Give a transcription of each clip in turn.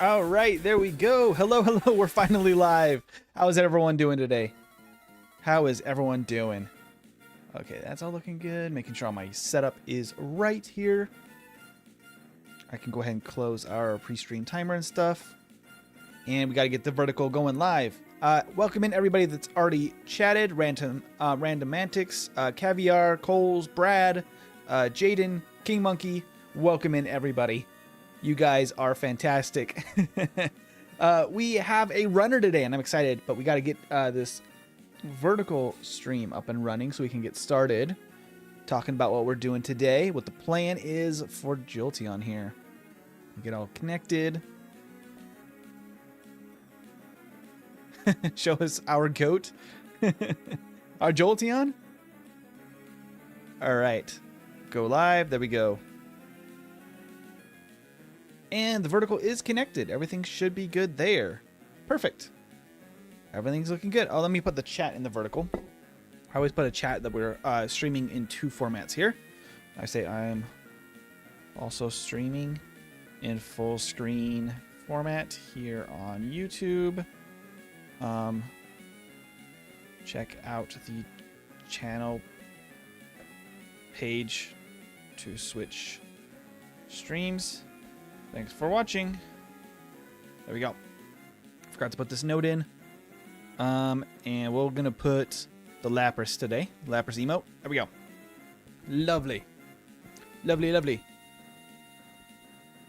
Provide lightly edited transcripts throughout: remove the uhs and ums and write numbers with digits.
All right, there we go. Hello, hello. We're finally live. How is everyone doing today? How is everyone doing? Okay, that's all looking good. Making sure all my setup is right here. I can go ahead and close our pre-stream timer and stuff. And we got to get the vertical going live. Welcome in everybody that's already chatted. Randomantics, Caviar, Coles, Brad, Jaden, King Monkey. Welcome in everybody. You guys are fantastic. We have a runner today, and I'm excited, but we got to get this vertical stream up and running so we can get started talking about what we're doing today, what the plan is for Jolteon here. Get all connected. Show us our goat. Our Jolteon. All right. Go live. There we go. And the vertical is connected. Everything should be good there. Perfect. Everything's looking good. Oh, let me put the chat in the vertical. I always put a chat that we're streaming in two formats here. I say I'm also streaming in full screen format here on YouTube. Check out the channel page to switch streams. Thanks for watching. There we go. Forgot to put this note in. And we're gonna put the Lapras today. Lapras emote. There we go. Lovely. Lovely, lovely.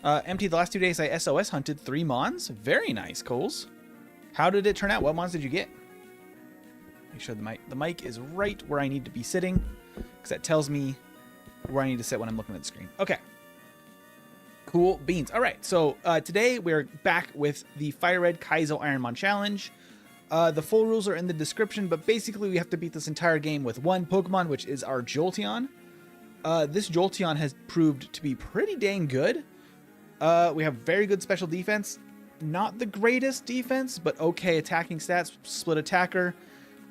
Empty, the last 2 days I SOS hunted 3 mons. Very nice, Coles. How did it turn out? What mons did you get? Make sure the mic is right where I need to be sitting, because that tells me where I need to sit when I'm looking at the screen. Okay. Cool beans. All right, so today we're back with the FireRed Kaizo Ironmon challenge. The full rules are in the description, but basically we have to beat this entire game with one Pokemon, which is our Jolteon. This Jolteon has proved to be pretty dang good. We have very good special defense. Not the greatest defense, but okay attacking stats, split attacker,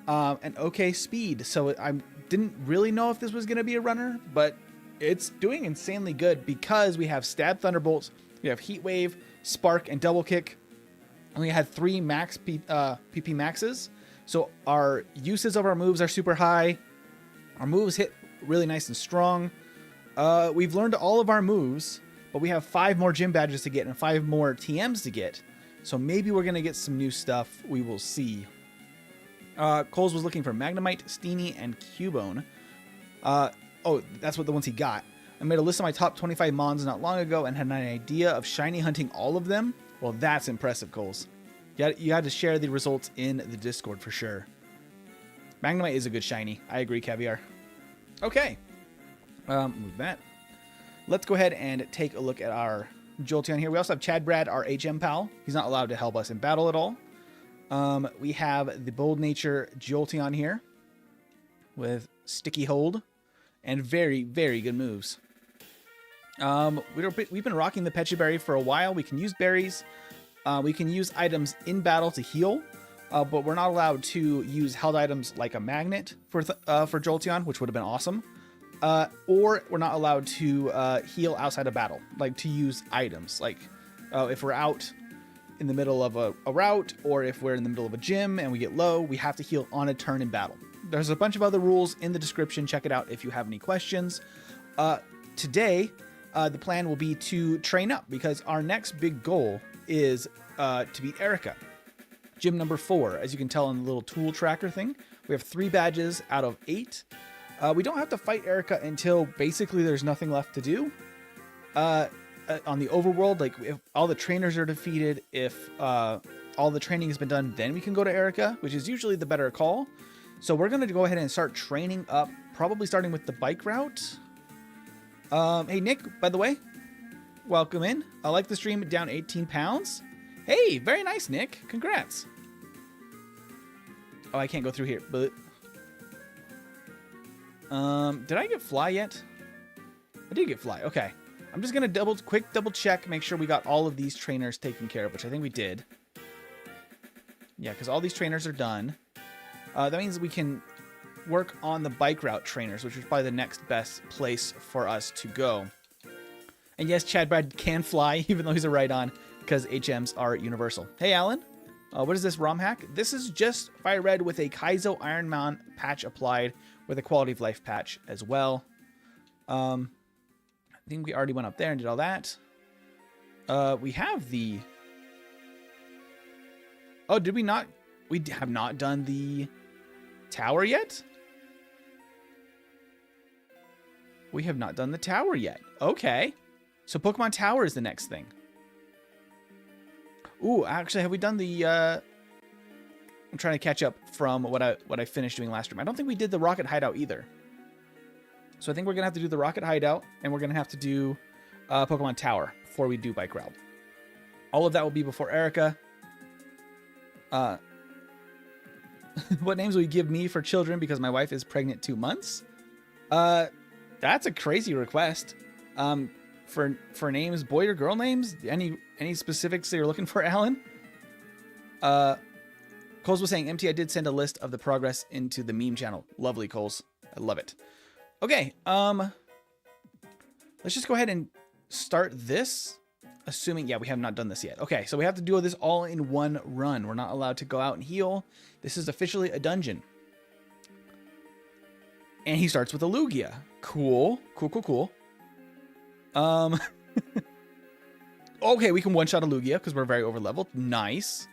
and okay speed. So I didn't really know if this was going to be a runner, but it's doing insanely good because we have Stab Thunderbolts, we have Heat Wave, Spark, and Double Kick. And we had 3 max PP maxes. So our uses of our moves are super high. Our moves hit really nice and strong. We've learned all of our moves, but we have 5 more gym badges to get and 5 more TMs to get. So maybe we're going to get some new stuff. We will see. Coles was looking for Magnemite, Steenie, and Cubone. Oh, that's what the ones he got. I made a list of my top 25 mons not long ago and had an idea of shiny hunting all of them. Well, that's impressive, Coles. You had to share the results in the Discord for sure. Magnemite is a good shiny. I agree, Caviar. Okay. Move that. Let's go ahead and take a look at our Jolteon here. We also have Chad Brad, our HM pal. He's not allowed to help us in battle at all. We have the Bold Nature Jolteon here with Sticky Hold and very, very good moves. We've been rocking the Pecha Berry for a while. We can use berries. We can use items in battle to heal, but we're not allowed to use held items like a magnet for Jolteon, which would have been awesome. Or we're not allowed to heal outside of battle, like to use items. Like if we're out in the middle of a route, or if we're in the middle of a gym and we get low, we have to heal on a turn in battle. There's a bunch of other rules in the description. Check it out if you have any questions. Today, the plan will be to train up because our next big goal is to beat Erica. Gym number 4, as you can tell on the little tool tracker thing, we have 3 badges out of 8. We don't have to fight Erica until basically there's nothing left to do. On the overworld, like if all the trainers are defeated, if all the training has been done, then we can go to Erica, which is usually the better call. So we're going to go ahead and start training up, probably starting with the bike route. Hey, Nick, by the way, welcome in. I like the stream, down 18 pounds. Hey, very nice, Nick. Congrats. Oh, I can't go through here, but... did I get Fly yet? I did get Fly. Okay. I'm just going to quick double check, make sure we got all of these trainers taken care of, which I think we did. Yeah, because all these trainers are done. That means we can work on the bike route trainers, which is probably the next best place for us to go. And yes, Chad Brad can fly, even though he's a Rhydon. because HMs are universal. Hey, Alan. What is this ROM hack? This is just FireRed with a Kaizo Ironmon patch applied with a quality of life patch as well. I think we already went up there and did all that. We have the... Oh, did we not? We have not done the tower yet? We have not done the tower yet. Okay. So Pokemon Tower is the next thing. Ooh, actually, have we done the... I'm trying to catch up from what I finished doing last stream. I don't think we did the Rocket Hideout either. So I think we're going to have to do the Rocket Hideout, and we're going to have to do Pokemon Tower before we do Bike Route. All of that will be before Erica. What names will you give me for children because my wife is pregnant 2 months? That's a crazy request. For names, boy or girl names? Any specifics that you're looking for, Alan? Coles was saying, MT, I did send a list of the progress into the meme channel. Lovely, Coles. I love it. Okay, let's just go ahead and start this. Assuming, yeah, we have not done this yet. Okay, so we have to do this all in one run. We're not allowed to go out and heal. This is officially a dungeon. And he starts with a Lugia. Cool. Cool. Okay, we can one-shot a Lugia because we're very over-leveled. Nice.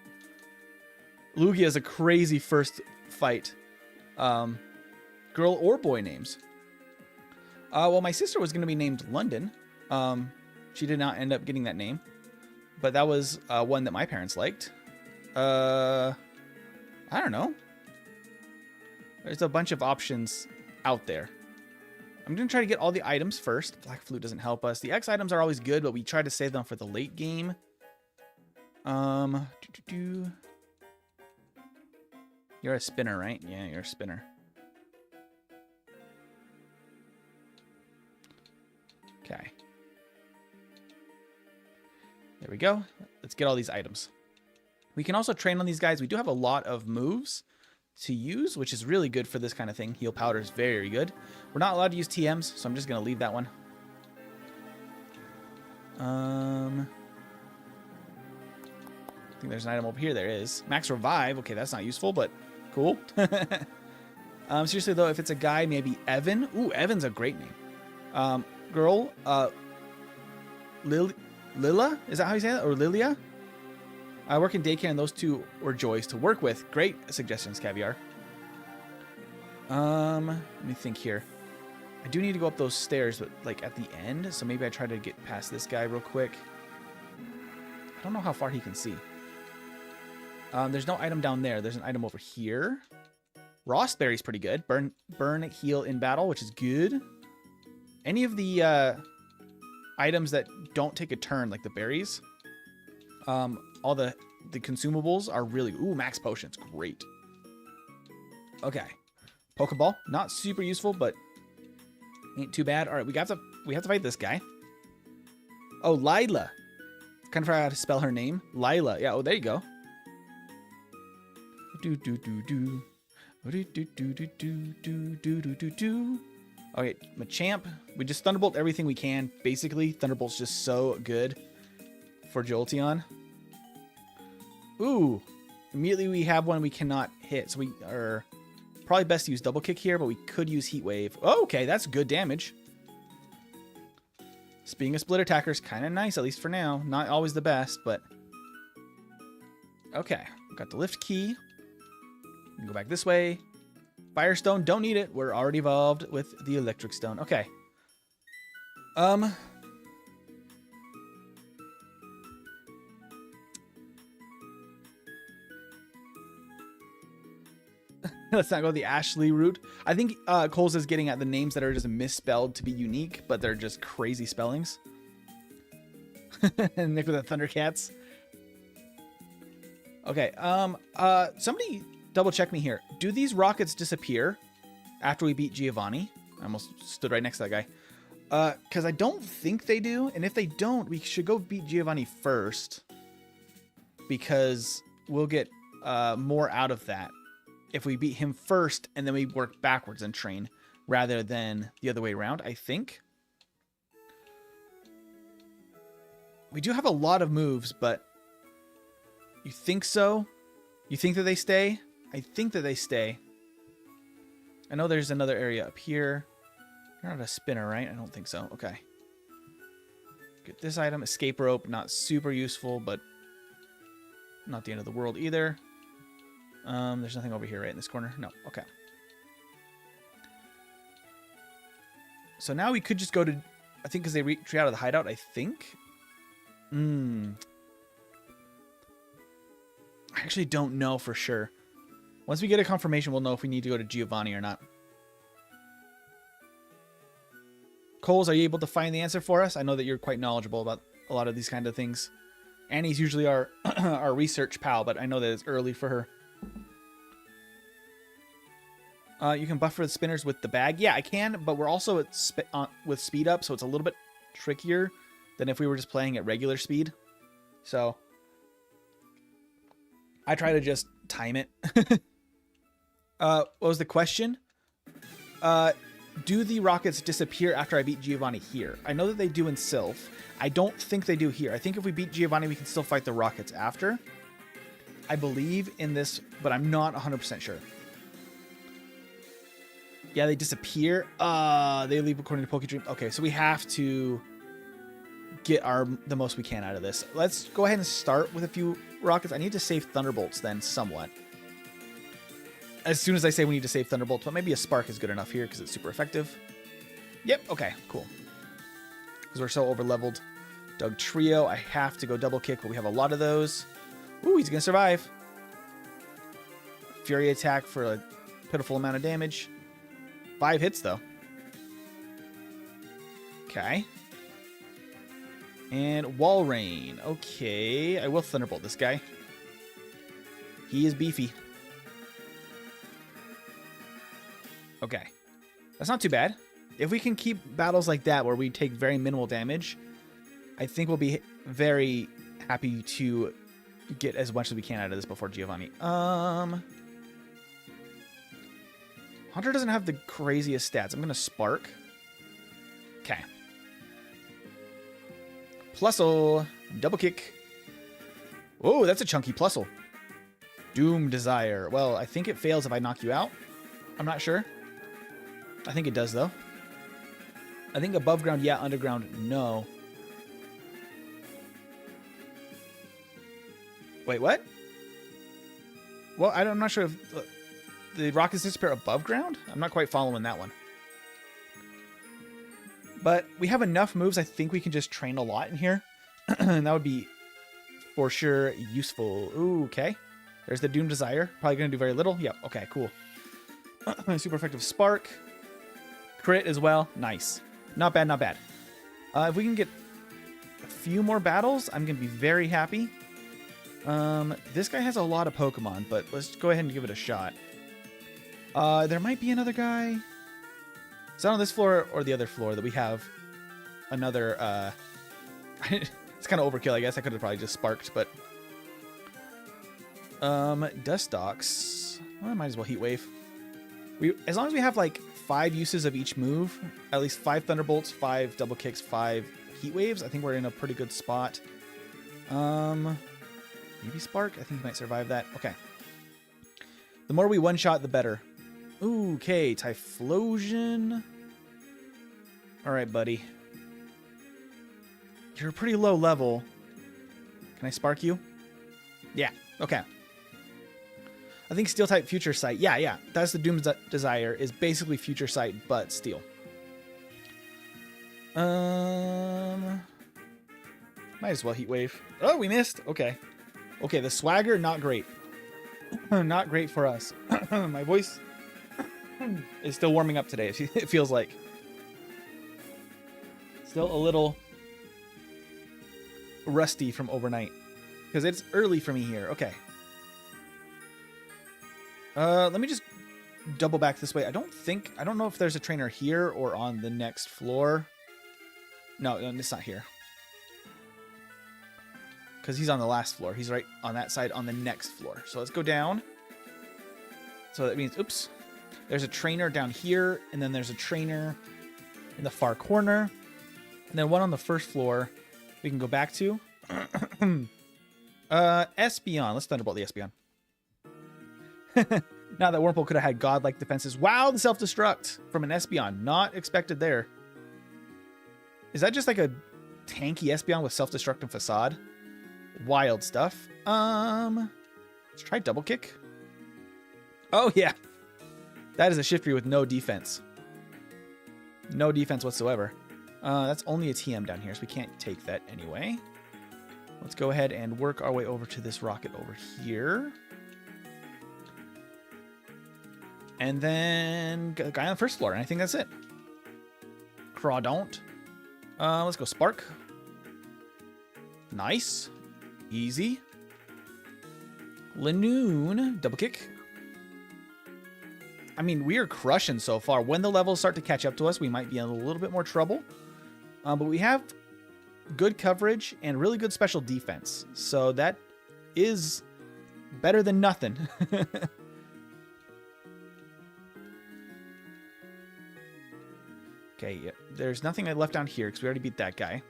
Lugia is a crazy first fight. Girl or boy names. Well, my sister was going to be named London. She did not end up getting that name. But that was one that my parents liked. I don't know. There's a bunch of options out there. I'm going to try to get all the items first. Black Flute doesn't help us. The X items are always good, but we try to save them for the late game. You're a spinner, right? Yeah, you're a spinner. Okay. There we go. Let's get all these items. We can also train on these guys. We do have a lot of moves to use, which is really good for this kind of thing. Heal Powder is very good. We're not allowed to use TMs, so I'm just going to leave that one. I think there's an item over here. There is. Max Revive. Okay, that's not useful, but cool. Seriously, though, if it's a guy, maybe Evan. Ooh, Evan's a great name. Girl, Lila? Is that how you say that? Or Lilia? I work in daycare, and those two were joys to work with. Great suggestions, Caviar. Let me think here. I do need to go up those stairs, but like at the end, so maybe I try to get past this guy real quick. I don't know how far he can see. There's no item down there. There's an item over here. Rawsberry's pretty good. Burn, heal in battle, which is good. Any of the items that don't take a turn, like the berries, all the consumables are really... Ooh, max potions. Great. Okay. Pokeball. Not super useful, but ain't too bad. All right, we have to fight this guy. Oh, Lila. Kind of forgot how to spell her name. Lila. Yeah, oh, there you go. Okay, Machamp. We just Thunderbolt everything we can. Basically, Thunderbolt's just so good for Jolteon. Ooh. Immediately we have one we cannot hit. So we are probably best to use Double Kick here, but we could use Heat Wave. Oh, okay, that's good damage. Being a split attacker is kind of nice, at least for now. Not always the best, but... Okay, got the lift key. We can go back this way. Firestone, don't need it. We're already evolved with the Electric Stone. Okay. Let's not go the Ashley route. I think Coles is getting at the names that are just misspelled to be unique, but they're just crazy spellings. Nick with the Thundercats. Okay, somebody double check me here. Do these rockets disappear after we beat Giovanni? I almost stood right next to that guy. Because I don't think they do, and if they don't, we should go beat Giovanni first, because we'll get more out of that if we beat him first and then we work backwards and train rather than the other way around, I think. We do have a lot of moves, but you think so? You think that they stay? I think that they stay. I know there's another area up here. You're not a spinner, right? I don't think so. Okay. Get this item. Escape rope. Not super useful, but not the end of the world either. There's nothing over here, right, in this corner? No. Okay. So now we could just go to... I think because they retreat out of the hideout, I think. I actually don't know for sure. Once we get a confirmation, we'll know if we need to go to Giovanni or not. Coles, are you able to find the answer for us? I know that you're quite knowledgeable about a lot of these kind of things. Annie's usually our our research pal, but I know that it's early for her. You can buffer the spinners with the bag. Yeah, I can, but we're also at with speed up, so it's a little bit trickier than if we were just playing at regular speed. So I try to just time it. What was the question? Do the rockets disappear after I beat Giovanni here? I know that they do in Sylph. I don't think they do here. I think if we beat Giovanni, we can still fight the rockets after. I believe in this, but I'm not 100% sure. Yeah, they disappear. They leave according to PokeDream. Okay, so we have to get the most we can out of this. Let's go ahead and start with a few rockets. I need to save Thunderbolts then somewhat. As soon as I say we need to save Thunderbolts, but maybe a Spark is good enough here because it's super effective. Yep, okay, cool. Because we're so over-leveled. Doug Trio, I have to go double kick, but we have a lot of those. Ooh, he's going to survive. Fury attack for a pitiful amount of damage. 5 hits, though. Okay. And Wall Rain. Okay, I will Thunderbolt this guy. He is beefy. Okay. That's not too bad. If we can keep battles like that where we take very minimal damage, I think we'll be very happy to get as much as we can out of this before Giovanni. Hunter doesn't have the craziest stats. I'm going to Spark. Okay. Plusle. Double kick. Oh, that's a chunky Plusle. Doom Desire. Well, I think it fails if I knock you out. I'm not sure. I think it does, though. I think above ground, yeah. Underground, no. Wait, what? Well, I'm not sure if the rockets disappear above ground. I'm not quite following that one. But we have enough moves. I think we can just train a lot in here. And that would be for sure useful. Ooh, okay. There's the Doom Desire. Probably going to do very little. Yep. Okay, cool. Super effective Spark. Crit as well. Nice. Not bad, not bad. If we can get a few more battles, I'm going to be very happy. This guy has a lot of Pokemon, but let's go ahead and give it a shot. There might be another guy. Is that on this floor or the other floor that we have another... It's kind of overkill, I guess. I could have probably just sparked, but... Dustox. Well, I might as well Heat Wave. As long as we have, like, 5 uses of each move, at least 5 Thunderbolts, 5 Double Kicks, 5 Heat Waves, I think we're in a pretty good spot. Maybe Spark? I think he might survive that. Okay. The more we one-shot, the better. Ooh, okay. Typhlosion. All right, buddy. You're a pretty low level. Can I Spark you? Yeah. Okay. I think Steel-type Future Sight. Yeah. That's the Doom Desire. Is basically Future Sight, but Steel. Might as well Heat Wave. Oh, we missed. Okay. Okay, the Swagger, not great. Not great for us. My voice is still warming up today, it feels like. Still a little rusty from overnight. Because it's early for me here. Okay. Let me just double back this way. I don't know if there's a trainer here or on the next floor. No, it's not here. Because he's on the last floor. He's right on that side on the next floor. So let's go down. So that means, oops. There's a trainer down here. And then there's a trainer in the far corner. And then one on the first floor. we can go back to. Espeon. Let's Thunderbolt the Espeon. Now that Wurmple could have had godlike defenses. Wow, the self-destruct from an Espeon. Not expected there. Is that just like a tanky Espeon with self-destruct and facade? Wild stuff. Let's try double kick. Oh yeah. That is a Shiftry with no defense. No defense whatsoever. That's only a TM down here, so we can't take that anyway. Let's go ahead and work our way over to this rocket over here. And then guy on the first floor, and I think that's it. Crawdont. Let's go Spark. Nice. Easy. Lanoon. Double kick. I mean, we are crushing so far. When the levels start to catch up to us, we might be in a little bit more trouble. But we have good coverage and really good special defense. So that is better than nothing. Okay, yeah, there's nothing I left down here because we already beat that guy.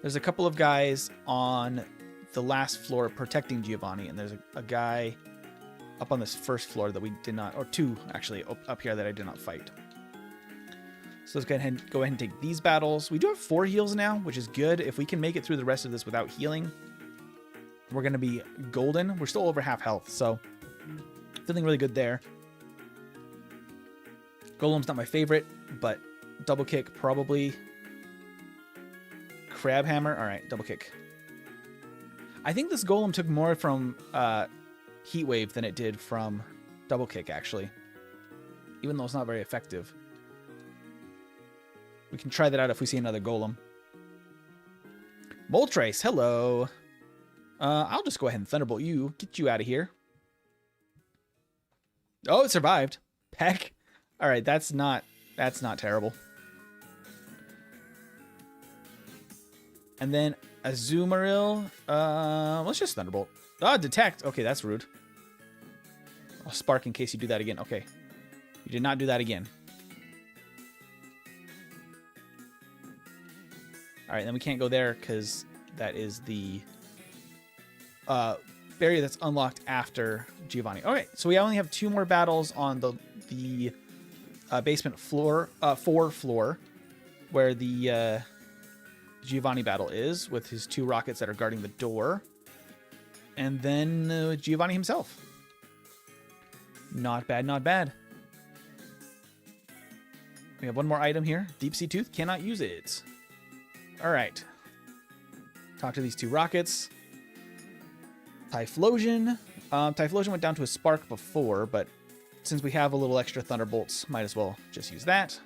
There's a couple of guys on the last floor protecting Giovanni, and there's a guy up on this first floor that we did not, or two actually up here that I did not fight. So let's go ahead and take these battles. We do have 4 heals now, which is good. If we can make it through the rest of this without healing, we're going to be golden. We're still over half health, so feeling really good there. Golem's not my favorite, but double kick probably. Crab hammer. All right, double kick. I think this Golem took more from Heat Wave than it did from double kick, actually. Even though it's not very effective. We can try that out if we see another Golem. Moltres, hello. I'll just go ahead and Thunderbolt you. Get you out of here. Oh, it survived. Peck. All right, that's not terrible. And then Azumarill. Let's just Thunderbolt. Ah, detect. Okay, that's rude. I'll Spark in case you do that again. Okay. You did not do that again. All right, then we can't go there because that is the barrier that's unlocked after Giovanni. All right, so we only have 2 more battles on the basement floor, 4 floor, where the Giovanni battle is with his 2 rockets that are guarding the door. And then Giovanni himself. Not bad, not bad. We have 1 more item here. Deep Sea Tooth, cannot use it. All right. Talk to these 2 rockets. Typhlosion. Typhlosion went down to a Spark before, but since we have a little extra Thunderbolts, might as well just use that.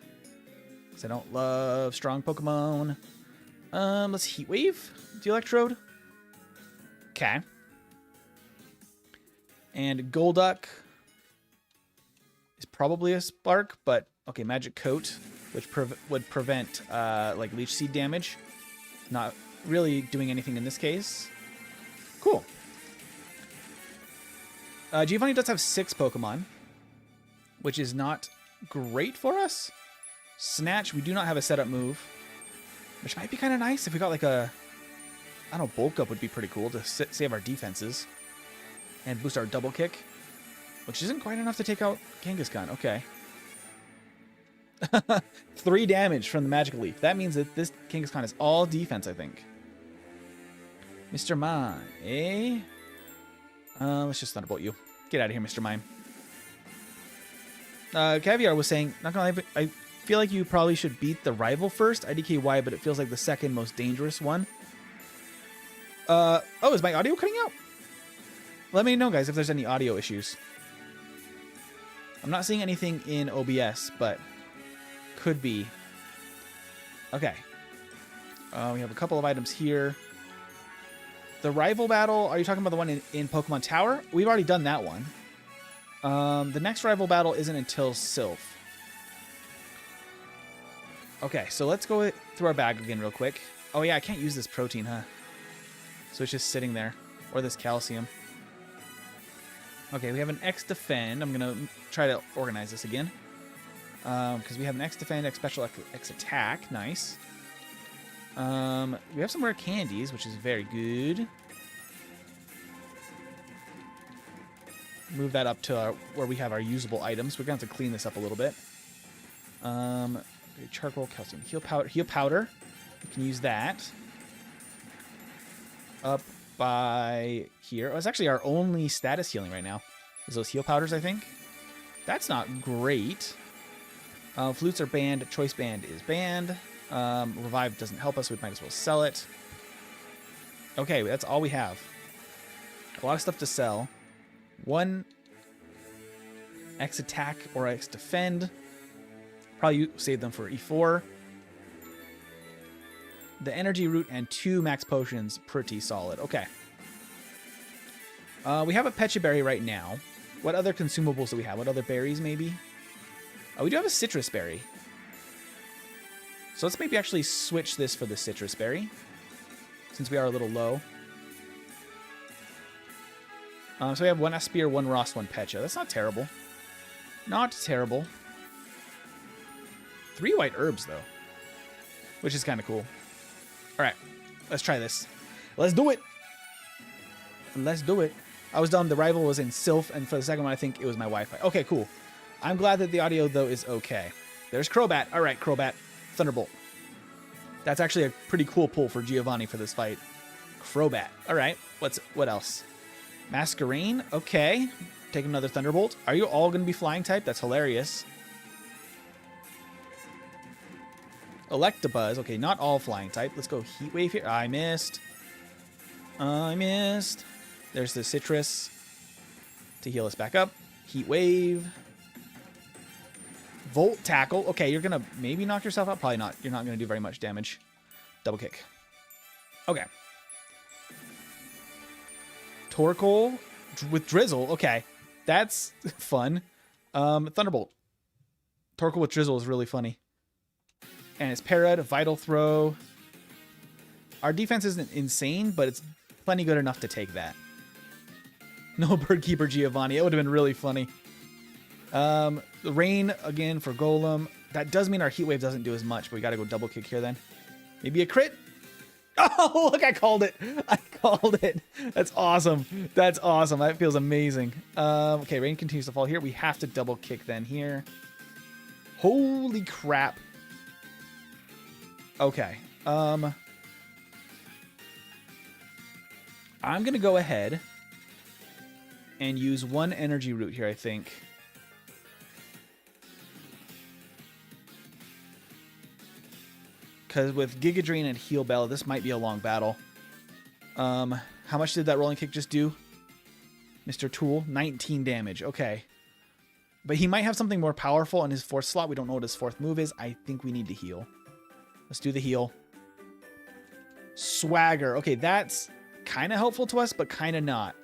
Because I don't love strong Pokemon. Let's Heat Wave the Electrode. Okay. And Golduck is probably a Spark, but okay, Magic Coat, which would prevent like Leech Seed damage. Not really doing anything in this case. Cool. Giovanni does have 6 Pokemon, which is not great for us. Snatch, we do not have a setup move, which might be kind of nice if we got like a, I don't know, Bulk Up would be pretty cool to save our defenses and boost our double kick, which isn't quite enough to take out Kangaskhan. Okay. 3 damage from the Magic Leaf. That means that this Kangaskhan is all defense, I think. Mr. Mime, eh? Let's just Thunderbolt you. Get out of here, Mr. Mime. Caviar was saying, not gonna lie, I feel like you probably should beat the rival first, IDKY, but it feels like the second most dangerous one. Oh, is my audio cutting out? Let me know, guys, if there's any audio issues. I'm not seeing anything in OBS, but could be. Okay. We have a couple of items here. The rival battle, are you talking about the one in Pokemon Tower? We've already done that one. The next rival battle isn't until Sylph. Okay, so let's go through our bag again real quick. Oh yeah, I can't use this protein, huh? So it's just sitting there. Or this calcium. Okay, we have an X Defend. I'm going to try to organize this again. Because we have an X Defend, X Special, X Attack. Nice. We have some rare candies, which is very good. Move that up to where we have our usable items. We're going to have to clean this up a little bit. Charcoal, calcium, heal powder. We can use that. Up by here. Oh, it's actually our only status healing right now. Is those heal powders, I think. That's not great. Flutes are banned. Choice band is banned. Revive doesn't help us. We might as well sell it. Okay, that's all we have. A lot of stuff to sell. 1 X attack or X defend. Probably save them for E4. The energy root and 2 max potions. Pretty solid. Okay. We have a Pecha berry right now. What other consumables do we have? What other berries maybe? Oh, we do have a citrus berry. So let's maybe actually switch this for the citrus berry, since we are a little low. So we have 1 Aspire, 1 Rost, 1 Pecha. That's not terrible. Not terrible. 3 white herbs, though, which is kind of cool. All right, let's try this. Let's do it. Let's do it. I was dumb. The rival was in Sylph, and for the second one, I think it was my Wi-Fi. Okay, cool. I'm glad that the audio, though, is okay. There's Crobat. All right, Crobat. Thunderbolt. That's actually a pretty cool pull for Giovanni for this fight. Crobat. All right. What else? Masquerain. Okay. Take another Thunderbolt. Are you all going to be flying type? That's hilarious. Electabuzz. Okay, not all flying type. Let's go Heat Wave here. I missed. I missed. There's the Citrus to heal us back up. Heat Wave. Volt Tackle. Okay, you're going to maybe knock yourself out. Probably not. You're not going to do very much damage. Double Kick. Okay. Torkoal with Drizzle. Okay, that's fun. Thunderbolt. Torkoal with Drizzle is really funny. And it's Parad, Vital Throw. Our defense isn't insane, but it's plenty good enough to take that. No Bird Keeper Giovanni. It would have been really funny. The Rain again for Golem. That does mean our Heat Wave doesn't do as much, but we got to go Double Kick here then. Maybe a crit? Oh, look, I called it. I called it. That's awesome. That's awesome. That feels amazing. Okay, Rain continues to fall here. We have to Double Kick then here. Holy crap. Okay. I'm going to go ahead and use 1 energy root here, I think. Because with Giga Drain and Heal Bell, this might be a long battle. How much did that Rolling Kick just do? Mr. Tool, 19 damage. Okay. But he might have something more powerful in his 4th slot. We don't know what his 4th move is. I think we need to heal. Let's do the heal. Swagger. Okay, that's kind of helpful to us, but kind of not.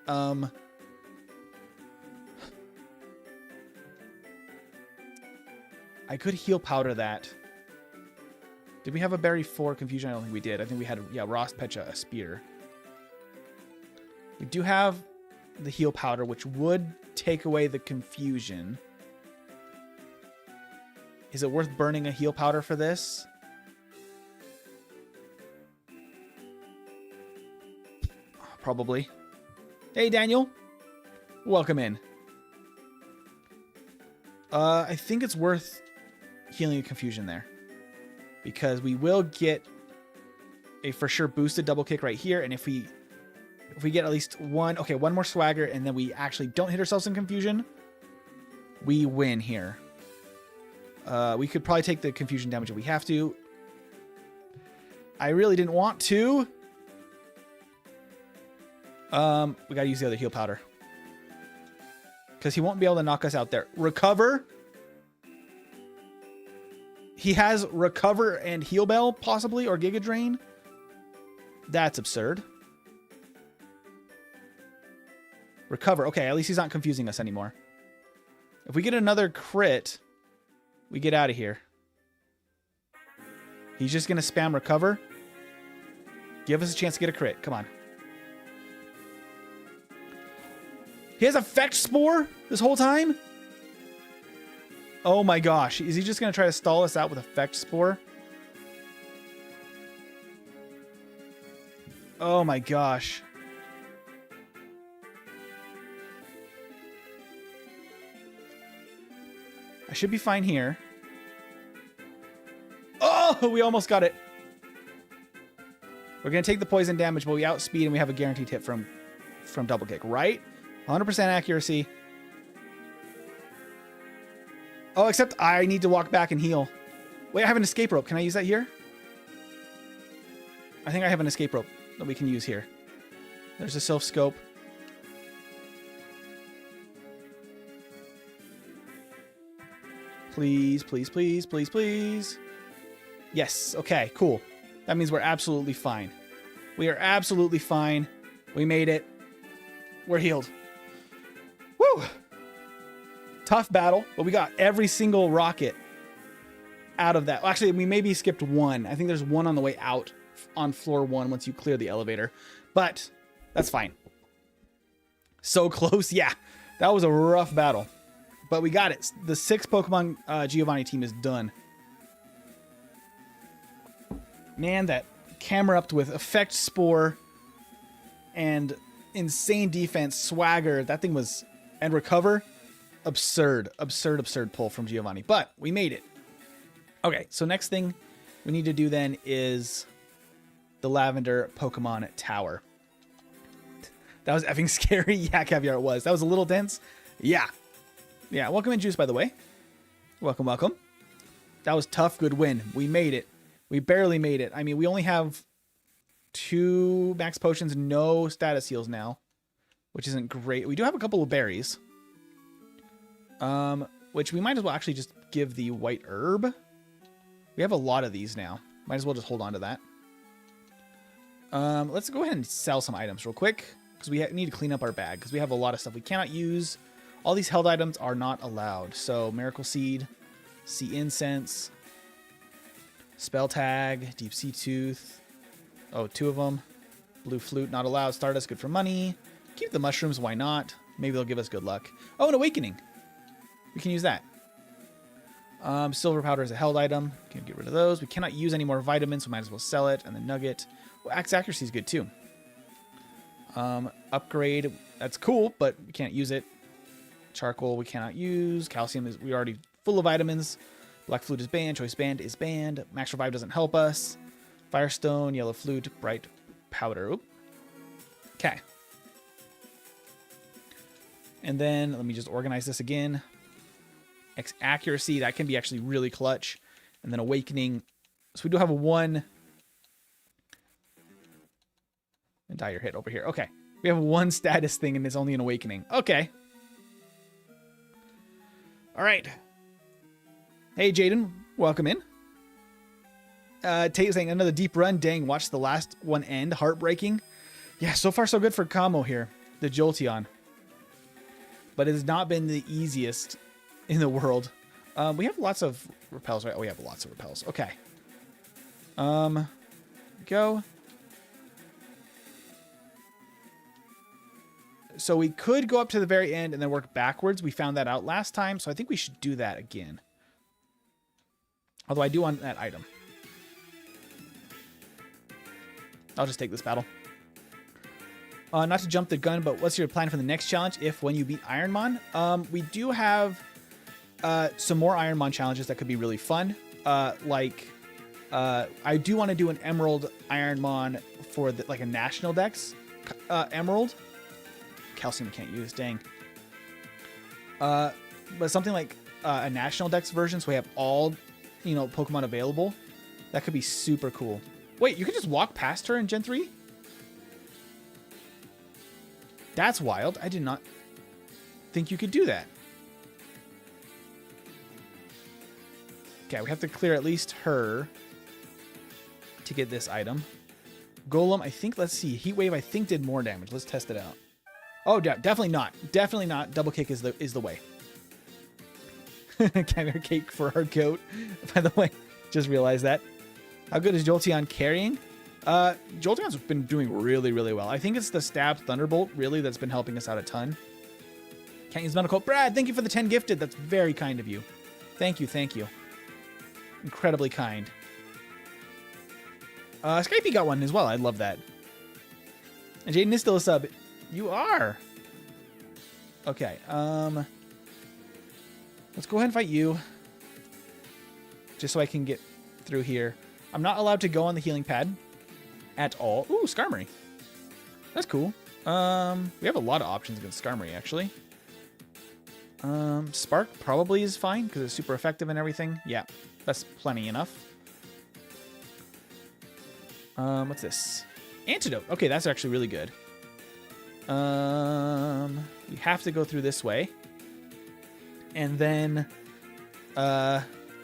I could heal powder that. Did we have a berry for confusion? I don't think we did. I think we had, yeah, Rost, Pecha, a spear. We do have the heal powder, which would take away the confusion. Is it worth burning a heal powder for this? Probably. Hey, Daniel. Welcome in. I think it's worth healing a confusion there, because we will get a for sure boosted Double Kick right here, and if we get at least one more swagger, and then we actually don't hit ourselves in confusion, we win here. We could probably take the confusion damage if we have to. I really didn't want to. We gotta use the other heal powder, because he won't be able to knock us out there. Recover. He has Recover and Heal Bell, possibly, or Giga Drain. That's absurd. Recover. Okay, at least he's not confusing us anymore. If we get another crit, we get out of here. He's just going to spam Recover. Give us a chance to get a crit. Come on. He has Effect Spore this whole time? Oh my gosh. Is he just going to try to stall us out with Effect Spore? Oh my gosh. I should be fine here. Oh, we almost got it. We're going to take the poison damage, but we outspeed and we have a guaranteed hit from double kick, right? 100% accuracy. Oh, except I need to walk back and heal. Wait, I have an escape rope. Can I use that here? I think I have an escape rope that we can use here. There's a Sylph Scope. Please, please, please, please, please. Yes. Okay, cool. That means we're absolutely fine. We are absolutely fine. We made it. We're healed. Woo! Tough battle, but we got every single rocket out of that. Well, actually, we maybe skipped one. I think there's one on the way out on floor 1 once you clear the elevator. But that's fine. So close. Yeah, that was a rough battle. But we got it. The 6 Pokemon Giovanni team is done. Man, that camera upped with Effect Spore and insane defense, swagger. That thing was... And recover. Absurd, absurd, absurd pull from Giovanni. But we made it. Okay, so next thing we need to do then is the Lavender Pokemon Tower. That was effing scary. Yeah, Caviar, it was. That was a little dense. Yeah. Yeah, welcome in, Juice, by the way. Welcome, welcome. That was tough. Good win. We made it. We barely made it. I mean, we only have 2 max potions, no status heals now, which isn't great. We do have a couple of berries, which we might as well actually just give the white herb. We have a lot of these now. Might as well just hold on to that. Let's go ahead and sell some items real quick because we need to clean up our bag because we have a lot of stuff we cannot use. All these held items are not allowed. So Miracle Seed, Sea Incense, Spell Tag, Deep Sea Tooth. Oh, 2 of them. Blue Flute, not allowed. Stardust, good for money. Keep the mushrooms, why not? Maybe they'll give us good luck. Oh, an Awakening. We can use that. Silver Powder is a held item. Can get rid of those. We cannot use any more vitamins, so might as well sell it. And the Nugget. Well, Axe Accuracy is good too. Upgrade, that's cool, but we can't use it. Charcoal, we cannot use. Calcium is, we're already full of vitamins. Black Flute is banned. Choice Band is banned. Max Revive doesn't help us. Firestone, Yellow Flute, Bright Powder. Oop. Okay. And then let me just organize this again. X Accuracy, that can be actually really clutch. And then Awakening. So we do have a 1. And die your hit over here. Okay. We have 1 status thing and it's only an Awakening. Okay. All right. Hey, Jaden. Welcome in. Tate saying another deep run. Dang, watch the last one end. Heartbreaking. Yeah, so far so good for Kamo here. The Jolteon. But it has not been the easiest in the world. We have lots of repels, right? Oh, we have lots of repels. Okay. Go. So we could go up to the very end and then work backwards. We found that out last time, so I think we should do that again. Although I do want that item. I'll just take this battle. Not to jump the gun, but what's your plan for the next challenge when you beat Ironmon? We do have some more Ironmon challenges that could be really fun. I do want to do an Emerald Ironmon for like a National Dex Emerald. Calcium we can't use, dang. But something like a National Dex version, so we have all, Pokemon available. That could be super cool. Wait, you can just walk past her in Gen 3? That's wild. I did not think you could do that. Okay, we have to clear at least her to get this item. Golem, I think, let's see. Heat Wave, I think, did more damage. Let's test it out. Oh, definitely not. Definitely not. Double Kick is the way. Caviar Cake for our goat. By the way, just realized that. How good is Jolteon carrying? Jolteon's been doing really, really well. I think it's the Stab Thunderbolt, really, that's been helping us out a ton. Can't use Medical. Brad, thank you for the 10 gifted. That's very kind of you. Thank you, thank you. Incredibly kind. Skypey got one as well. I love that. And Jaden is still a sub. You are. Okay. Let's go ahead and fight you. Just so I can get through here. I'm not allowed to go on the healing pad at all. Ooh, Skarmory. That's cool. We have a lot of options against Skarmory, actually. Spark probably is fine because it's super effective and everything. Yeah, that's plenty enough. What's this? Antidote. Okay, that's actually really good. We have to go through this way. And then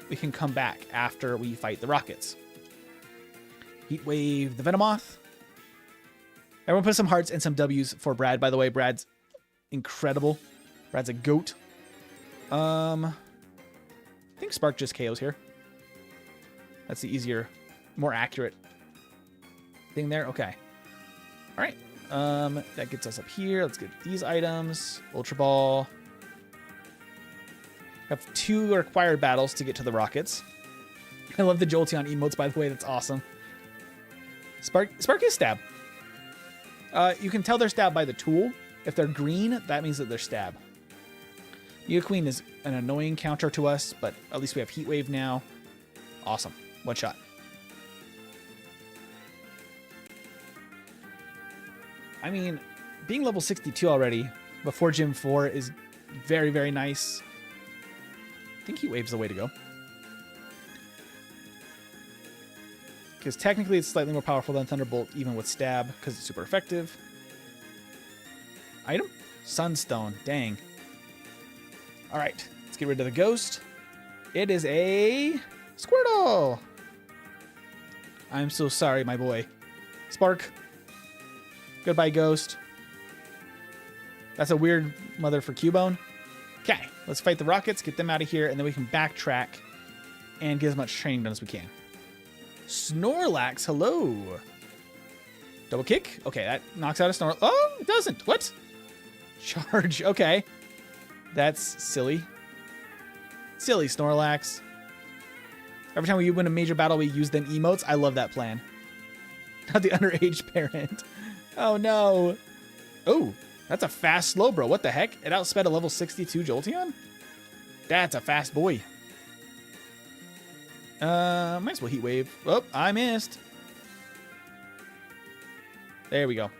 we can come back after we fight the rockets. Heat Wave, the Venomoth. Everyone put some hearts and some W's for Brad. By the way, Brad's incredible. Brad's a goat. I think Spark just KOs here. That's the easier, more accurate thing there. Okay. All right. That gets us up here. Let's get these items. Ultra Ball. Have 2 required battles to get to the rockets. I love the Jolteon emotes, by the way. That's awesome. Spark is stab. You can tell they're stab by the tool. If they're green, that means that they're stab. Queen is an annoying counter to us, but at least we have Heat Wave now. Awesome. One shot. I mean, being level 62 already before Gym 4 is very, very nice. I think Heat Wave's the way to go. Because technically it's slightly more powerful than Thunderbolt, even with stab, because it's super effective. Item? Sunstone. Dang. Alright, let's get rid of the ghost. It is a Squirtle! I'm so sorry, my boy. Spark. Goodbye, ghost. That's a weird mother for Cubone. Okay, let's fight the rockets, get them out of here, and then we can backtrack and get as much training done as we can. Snorlax, hello. Double kick. Okay, that knocks out a Snorlax. Oh, it doesn't. What? Charge. Okay. That's silly. Silly Snorlax. Every time we win a major battle, we use them emotes. I love that plan. Not the underage parent. Oh, no. Oh, that's a fast Slowbro. What the heck? It outsped a level 62 Jolteon? That's a fast boy. Might as well Heat Wave. Oh, I missed. There we go.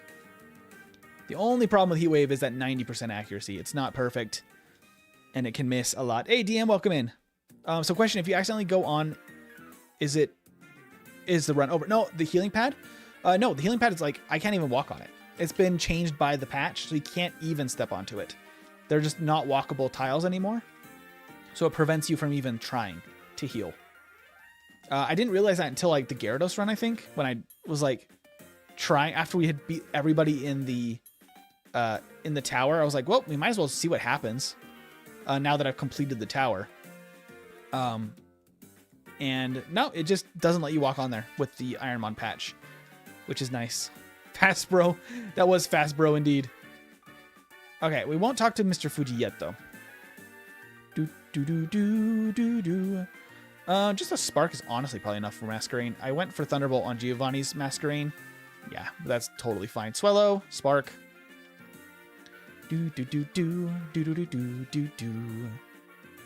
The only problem with Heat Wave is that 90% accuracy. It's not perfect, and it can miss a lot. Hey, DM, welcome in. So question, if you accidentally go on, is the run over? No, the healing pad? No, the healing pad is like, I can't even walk on it. It's been changed by the patch, so you can't even step onto it. They're just not walkable tiles anymore. So it prevents you from even trying to heal. I didn't realize that until like the Gyarados run, I think, when I was like trying, after we had beat everybody in the tower. I was like, well, we might as well see what happens now that I've completed the tower. And no, it just doesn't let you walk on there with the Ironmon patch, which is nice. Fast bro. That was fast bro indeed. Okay, we won't talk to Mr. Fuji yet though. Just a Spark is honestly probably enough for Masquerain. I went for Thunderbolt on Giovanni's Masquerain. Yeah, that's totally fine. Swellow, Spark.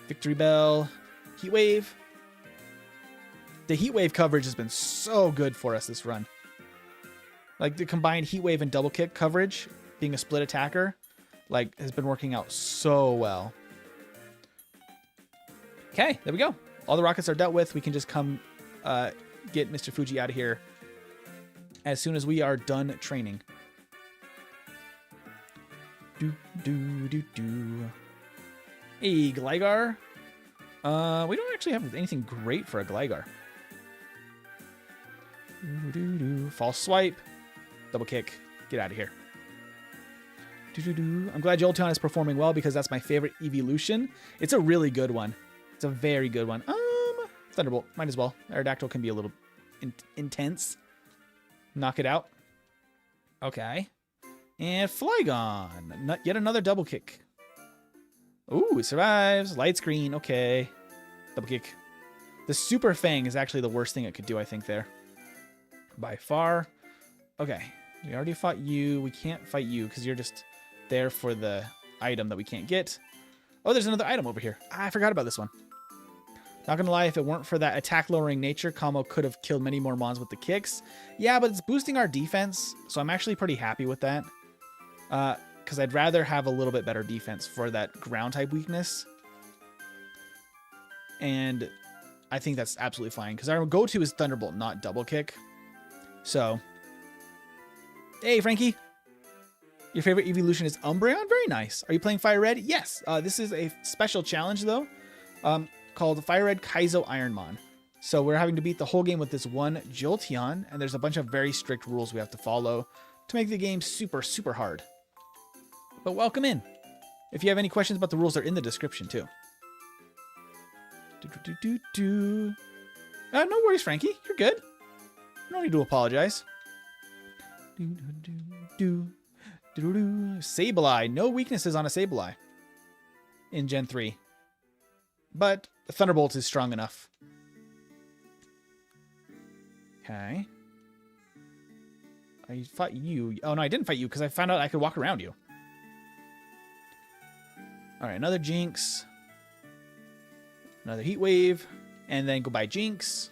Victory Bell. Heat Wave. The Heat Wave coverage has been so good for us this run. Like the combined Heat Wave and Double Kick coverage, being a split attacker, like has been working out so well. Okay, there we go. All the rockets are dealt with. We can just come get Mr. Fuji out of here as soon as we are done training. Hey, Gligar. We don't actually have anything great for a Gligar. False swipe. Double kick. Get out of here. I'm glad Jolteon is performing well because that's my favorite evolution. It's a really good one. It's a very good one. Thunderbolt. Might as well. Aerodactyl can be a little intense. Knock it out. Okay. And Flygon. Yet another double kick. Ooh, it survives. Light screen. Okay. Double kick. The Super Fang is actually the worst thing it could do, I think, there. By far. Okay. We already fought you. We can't fight you because you're just there for the item that we can't get. Oh, there's another item over here. I forgot about this one. Not gonna lie, if it weren't for that attack lowering nature, Kamo could have killed many more mons with the kicks. Yeah, but it's boosting our defense, so I'm actually pretty happy with that. Because I'd rather have a little bit better defense for that ground type weakness. And I think that's absolutely fine, because our go-to is Thunderbolt, not double kick. So, hey, Frankie. Your favorite evolution is Umbreon? Very nice. Are you playing FireRed? Yes. This is a special challenge, though, called FireRed Kaizo Ironmon. So we're having to beat the whole game with this one Jolteon, and there's a bunch of very strict rules we have to follow to make the game super, super hard. But welcome in. If you have any questions about the rules, they're in the description, too. No worries, Frankie. You're good. No need to apologize. Sableye. No weaknesses on a Sableye in Gen 3. But the Thunderbolt is strong enough. Okay. I fought you. Oh, no, I didn't fight you because I found out I could walk around you. All right, another Jinx. Another Heat Wave. And then goodbye, Jinx.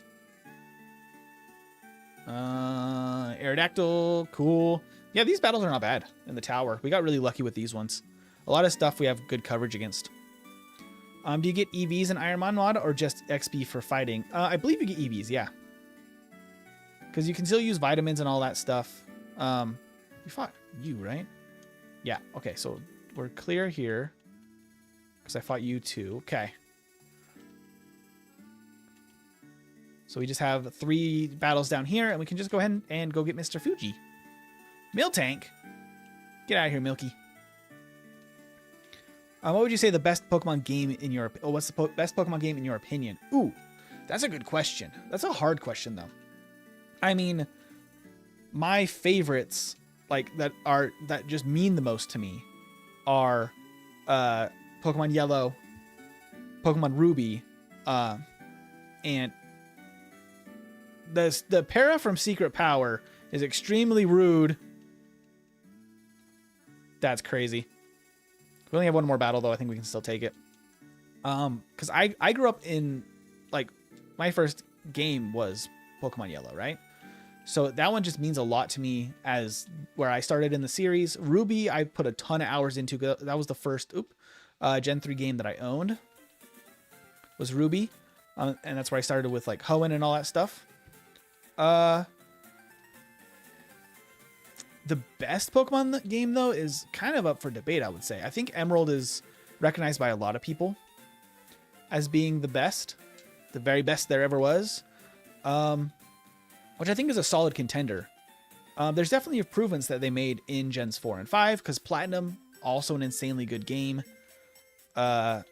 Aerodactyl. Cool. Yeah, these battles are not bad in the tower. We got really lucky with these ones. A lot of stuff we have good coverage against. Do you get EVs in Ironmon mod or just XP for fighting? I believe you get EVs, yeah. Because you can still use vitamins and all that stuff. You fought you, right? Yeah, okay, so we're clear here. Because I fought you too. Okay. So we just have 3 battles down here, and we can just go ahead and go get Mr. Fuji. Miltank? Get out of here, Milky. What would you say the best Pokemon game in your... Oh, what's the best Pokemon game in your opinion? Ooh, that's a good question. That's a hard question, though. I mean, my favorites, like, that just mean the most to me are Pokemon Yellow, Pokemon Ruby, and the para from Secret Power is extremely rude. That's crazy. We only have one more battle, though. I think we can still take it. Because I grew up in, like, my first game was Pokemon Yellow, right? So that one just means a lot to me as where I started in the series. Ruby, I put a ton of hours into. That was the first Gen 3 game that I owned. Was Ruby. And that's where I started with, like, Hoenn and all that stuff. The best Pokemon game, though, is kind of up for debate, I would say. I think Emerald is recognized by a lot of people as being the best. The very best there ever was. Which I think is a solid contender. There's definitely improvements that they made in Gens 4 and 5, because Platinum, also an insanely good game. And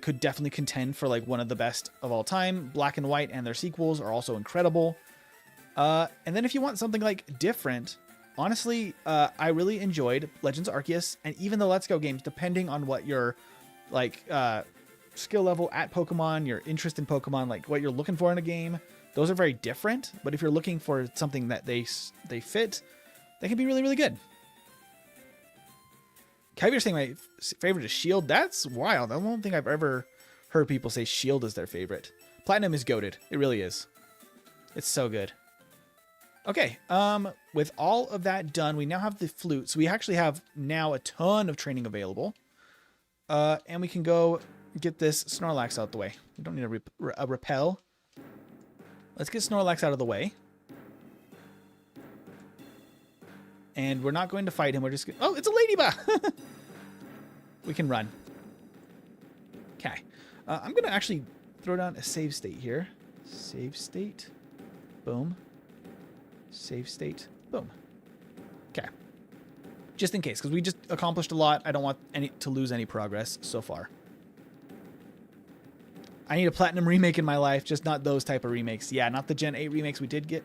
could definitely contend for, like, one of the best of all time. Black and White and their sequels are also incredible. And then if you want something, like, different... Honestly, I really enjoyed Legends Arceus and even the Let's Go games, depending on what your, like, skill level at Pokemon, your interest in Pokemon, like what you're looking for in a game. Those are very different, but if you're looking for something that they fit, they can be really, really good. Kavir saying my favorite is Shield. That's wild. I don't think I've ever heard people say Shield is their favorite. Platinum is goated. It really is. It's so good. Okay, with all of that done, we now have the flute. So we actually have now a ton of training available. And we can go get this Snorlax out the way. We don't need a repel. Let's get Snorlax out of the way. And we're not going to fight him. We're just... Oh, it's a ladybug! We can run. Okay. I'm going to actually throw down a save state here. Save state. Boom. Save state. Boom. Okay. Just in case, because we just accomplished a lot. I don't want to lose any progress so far. I need a Platinum remake in my life, just not those type of remakes. Yeah, not the Gen 8 remakes we did get.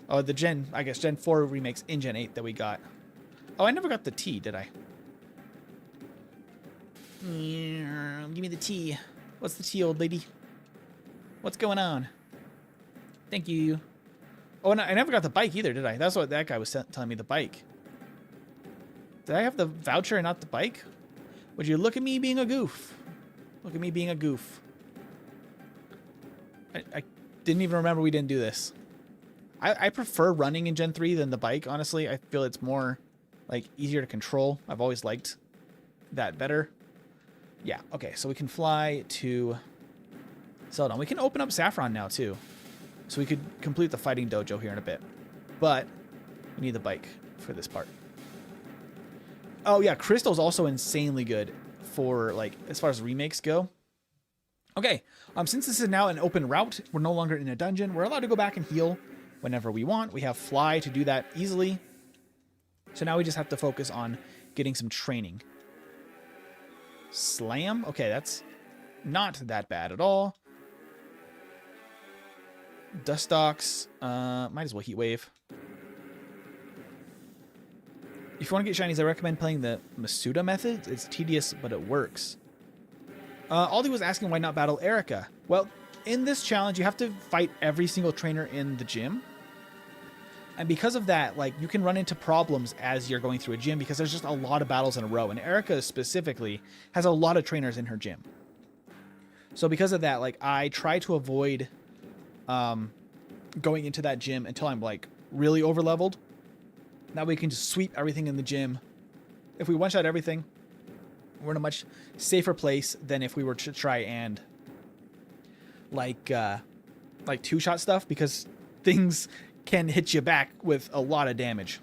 Oh, the Gen 4 remakes in Gen 8 that we got. Oh, I never got the T, did I? Give me the T. What's the T, old lady? What's going on? Thank you. Oh, and I never got the bike either, did I? That's what that guy was telling me, the bike. Did I have the voucher and not the bike? Would you look at me being a goof? Look at me being a goof. I didn't even remember we didn't do this. I prefer running in Gen 3 than the bike, honestly. I feel it's more, like, easier to control. I've always liked that better. Yeah, okay, so we can fly to Celadon. We can open up Saffron now, too. So we could complete the fighting dojo here in a bit. But we need the bike for this part. Oh, yeah, Crystal's also insanely good for, like, as far as remakes go. Okay, since this is now an open route, we're no longer in a dungeon. We're allowed to go back and heal whenever we want. We have Fly to do that easily. So now we just have to focus on getting some training. Slam? Okay, that's not that bad at all. Dustox. Might as well Heat Wave. If you want to get shinies, I recommend playing the Masuda method. It's tedious, but it works. Aldi was asking why not battle Erica. Well, in this challenge, you have to fight every single trainer in the gym. And because of that, like, you can run into problems as you're going through a gym because there's just a lot of battles in a row. And Erica specifically has a lot of trainers in her gym. So because of that, like, I try to avoid going into that gym until I'm, like, really over-leveled. That way we can just sweep everything in the gym. If we one-shot everything, we're in a much safer place than if we were to try and like two-shot stuff, because things can hit you back with a lot of damage.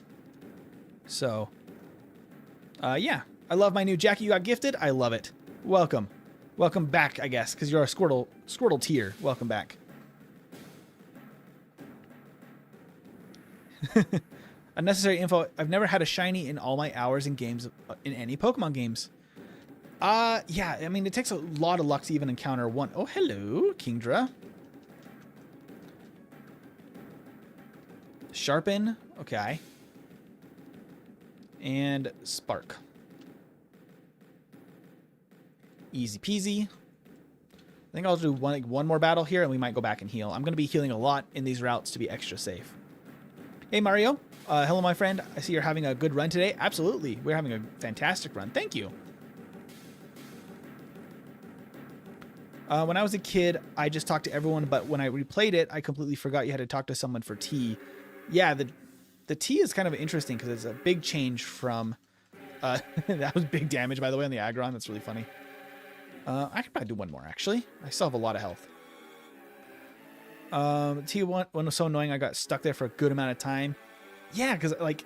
So, yeah. I love my new jacket you got gifted. I love it. Welcome. Welcome back, I guess, because you're a Squirtle tier. Welcome back. Unnecessary info. I've never had a shiny in all my hours in games, in any Pokemon games. Yeah, I mean, it takes a lot of luck to even encounter one. Oh, hello, Kingdra. Sharpen. Okay. And Spark. Easy peasy. I think I'll do one more battle here, and we might go back and heal. I'm going to be healing a lot in these routes to be extra safe. Hey, Mario. Hello, my friend. I see you're having a good run today. Absolutely. We're having a fantastic run. Thank you. When I was a kid, I just talked to everyone, but when I replayed it, I completely forgot you had to talk to someone for tea. Yeah, the tea is kind of interesting because it's a big change from... that was big damage, by the way, on the Aggron. That's really funny. I could probably do one more, actually. I still have a lot of health. T1 was so annoying, I got stuck there for a good amount of time. Yeah, because, like,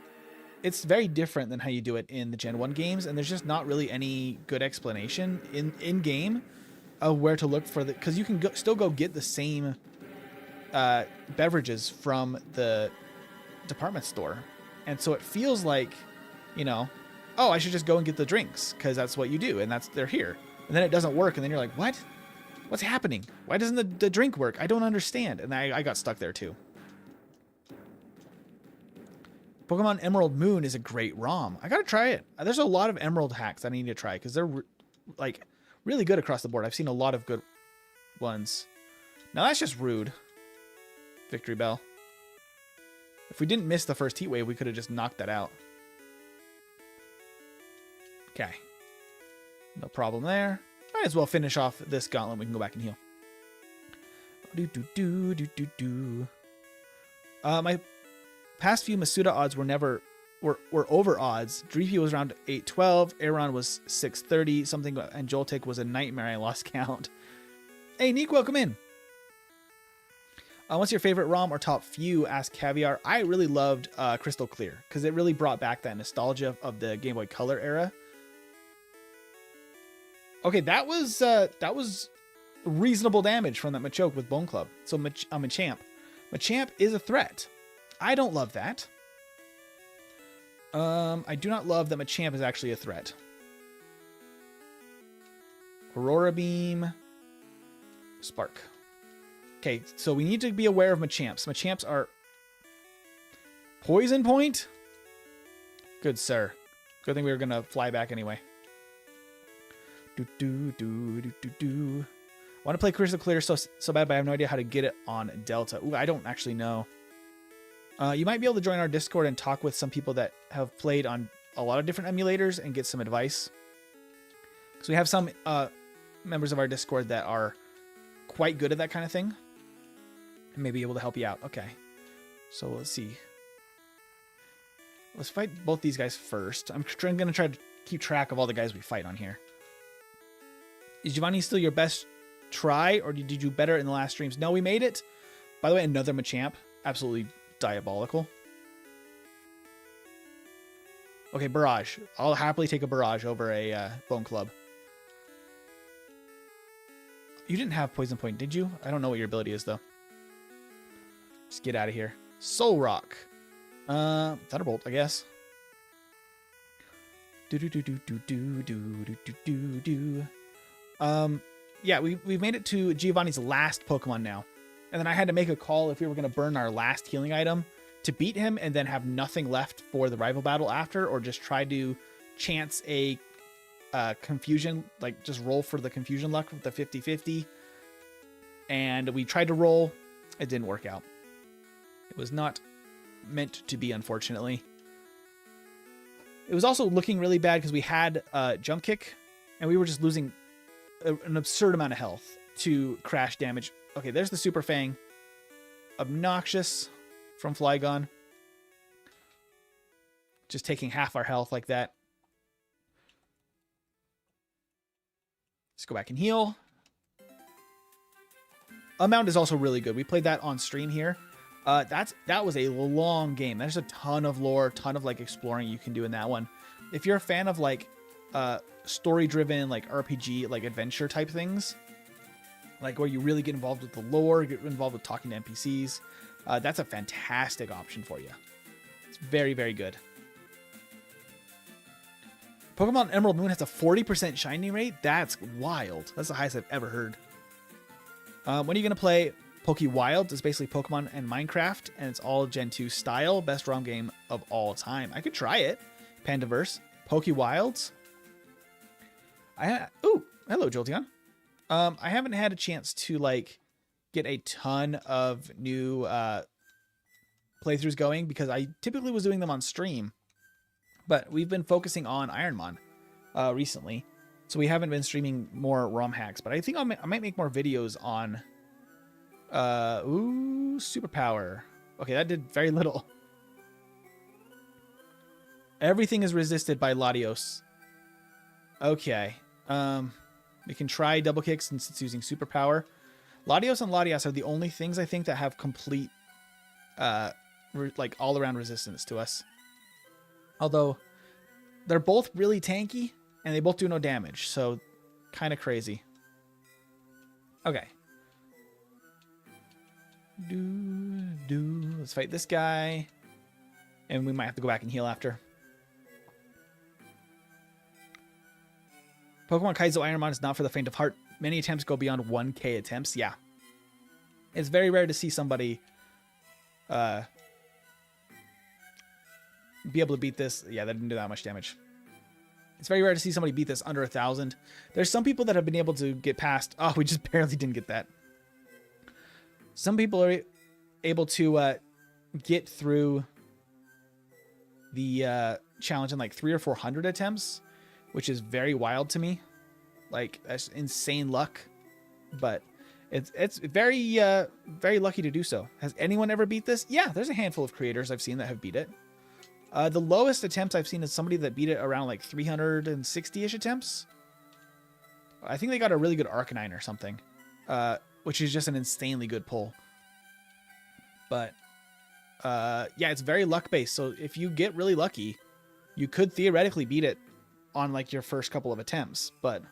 it's very different than how you do it in the Gen 1 games, and there's just not really any good explanation in-game of where to look for the... Because you can still go get the same beverages from the department store. And so it feels like, you know, oh, I should just go and get the drinks, because that's what you do, and they're here. And then it doesn't work, and then you're like, what? What's happening? Why doesn't the drink work? I don't understand. And I got stuck there too. Pokemon Emerald Moon is a great ROM. I gotta try it. There's a lot of Emerald hacks that I need to try because they're like really good across the board. I've seen a lot of good ones. Now that's just rude. Victory Bell. If we didn't miss the first heat wave, we could have just knocked that out. Okay. No problem there. Might as well finish off this gauntlet. We can go back and heal. My past few Masuda odds were over odds. Dreepy was around 812. Aeron was 630. Something, and Jolteon was a nightmare. I lost count. Hey, Neek, welcome in. What's your favorite ROM or top few? Asked Caviar. I really loved Crystal Clear because it really brought back that nostalgia of the Game Boy Color era. Okay, that was reasonable damage from that Machoke with Bone Club. So Machamp. Machamp is a threat. I don't love that. I do not love that Machamp is actually a threat. Aurora Beam. Spark. Okay, so we need to be aware of Machamps. Machamps are... Poison Point? Good sir. Good thing we were going to fly back anyway. I want to play Crystal Clear so bad, but I have no idea how to get it on Delta. Ooh, I don't actually know. You might be able to join our Discord and talk with some people that have played on a lot of different emulators and get some advice. Because we have some members of our Discord that are quite good at that kind of thing and may be able to help you out. Okay, so let's see. Let's fight both these guys first. I'm going to try to keep track of all the guys we fight on here. Is Giovanni still your best try, or did you do better in the last streams? No, we made it. By the way, another Machamp. Absolutely diabolical. Okay, Barrage. I'll happily take a Barrage over a Bone Club. You didn't have Poison Point, did you? I don't know what your ability is, though. Just get out of here. Soul Rock. Thunderbolt, I guess. Yeah, we've made it to Giovanni's last Pokemon now. And then I had to make a call if we were going to burn our last healing item to beat him and then have nothing left for the rival battle after, or just try to chance a confusion, like just roll for the confusion luck with the 50-50. And we tried to roll. It didn't work out. It was not meant to be, unfortunately. It was also looking really bad because we had Jump Kick and we were just losing an absurd amount of health to crash damage. Okay, there's the Super Fang. Obnoxious from Flygon. Just taking half our health like that. Let's go back and heal. Unmount is also really good. We played that on stream here. That was a long game. There's a ton of lore, ton of like exploring you can do in that one. If you're a fan of like story-driven, like RPG, like adventure type things, like where you really get involved with the lore, get involved with talking to NPCs, that's a fantastic option for you. It's very, very good. Pokemon Emerald Moon has a 40% shiny rate. That's wild. That's the highest I've ever heard. When are you going to play Poke Wild? It's basically Pokemon and Minecraft, and it's all Gen 2 style. Best ROM game of all time. I could try it. Pandaverse. Poke Wilds. Ooh, hello, Jolteon. I haven't had a chance to like get a ton of new playthroughs going because I typically was doing them on stream, but we've been focusing on Ironmon recently, so we haven't been streaming more ROM hacks. But I think I might make more videos on Superpower. Okay, that did very little. Everything is resisted by Latios. Okay. We can try double kick since it's using Superpower. Latios and Latias are the only things I think that have complete, like all-around resistance to us. Although, they're both really tanky, and they both do no damage, so kind of crazy. Okay. Let's fight this guy. And we might have to go back and heal after. Pokemon Kaizo Ironmon is not for the faint of heart. Many attempts go beyond 1k attempts. Yeah. It's very rare to see somebody be able to beat this. Yeah, that didn't do that much damage. It's very rare to see somebody beat this under 1,000. There's some people that have been able to get past... Oh, we just barely didn't get that. Some people are able to get through the challenge in like 300 or 400 attempts, which is very wild to me. Like, that's insane luck. But it's very very lucky to do so. Has anyone ever beat this? Yeah, there's a handful of creators I've seen that have beat it. The lowest attempts I've seen is somebody that beat it around like 360-ish attempts. I think they got a really good Arcanine or something, which is just an insanely good pull. But yeah, it's very luck-based. So if you get really lucky, you could theoretically beat it on like your first couple of attempts. But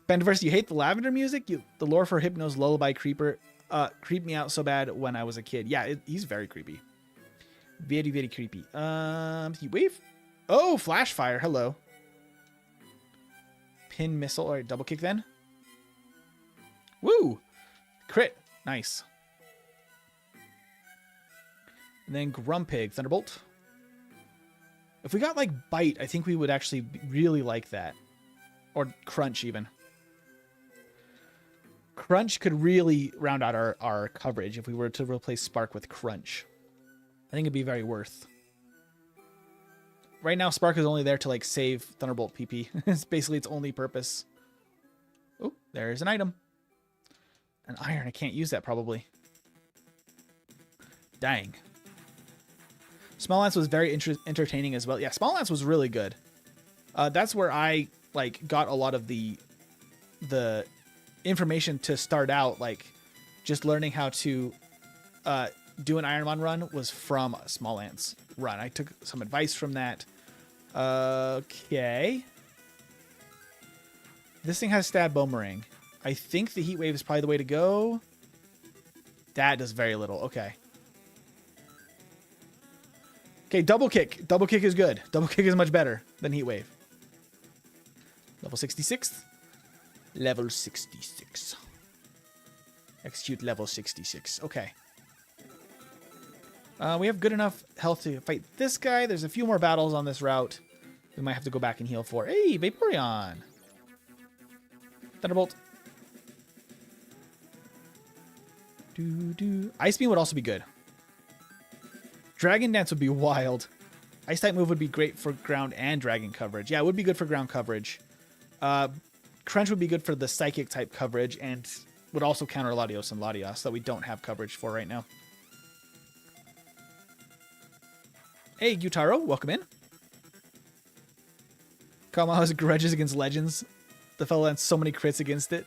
Bendiverse, you hate the lavender music? The lore for Hypno's Lullaby Creeper creeped me out so bad when I was a kid. Yeah, he's very creepy. Very, very creepy. Heat Wave? Oh, Flash Fire. Hello. Pin Missile. All right, double kick then. Woo! Crit. Nice. And then Grumpig. Thunderbolt. If we got like Bite, I think we would actually really like that. Or Crunch even. Crunch could really round out our coverage if we were to replace Spark with Crunch. I think it'd be very worth. Right now, Spark is only there to like save Thunderbolt PP. It's basically its only purpose. Oh, there's an item. An iron. I can't use that probably. Dang. Small Lance was very entertaining as well. Yeah, Small Lance was really good. That's where I like got a lot of the information to start out. Like just learning how to do an Ironmon run was from a Small Lance run. I took some advice from that. Okay. This thing has Stab Boomerang. I think the Heat Wave is probably the way to go. That does very little. Okay. Okay, Double Kick. Double Kick is good. Double Kick is much better than Heat Wave. Level 66. Level 66. Execute level 66. Okay. We have good enough health to fight this guy. There's a few more battles on this route. We might have to go back and heal for. Hey, Vaporeon. Thunderbolt. Ice Beam would also be good. Dragon Dance would be wild. Ice type move would be great for ground and dragon coverage. Yeah, it would be good for ground coverage. Crunch would be good for the psychic type coverage and would also counter Latios and Latios that we don't have coverage for right now. Hey, Gyutaro, welcome in. Kama has grudges against Legends. The fellow has so many crits against it.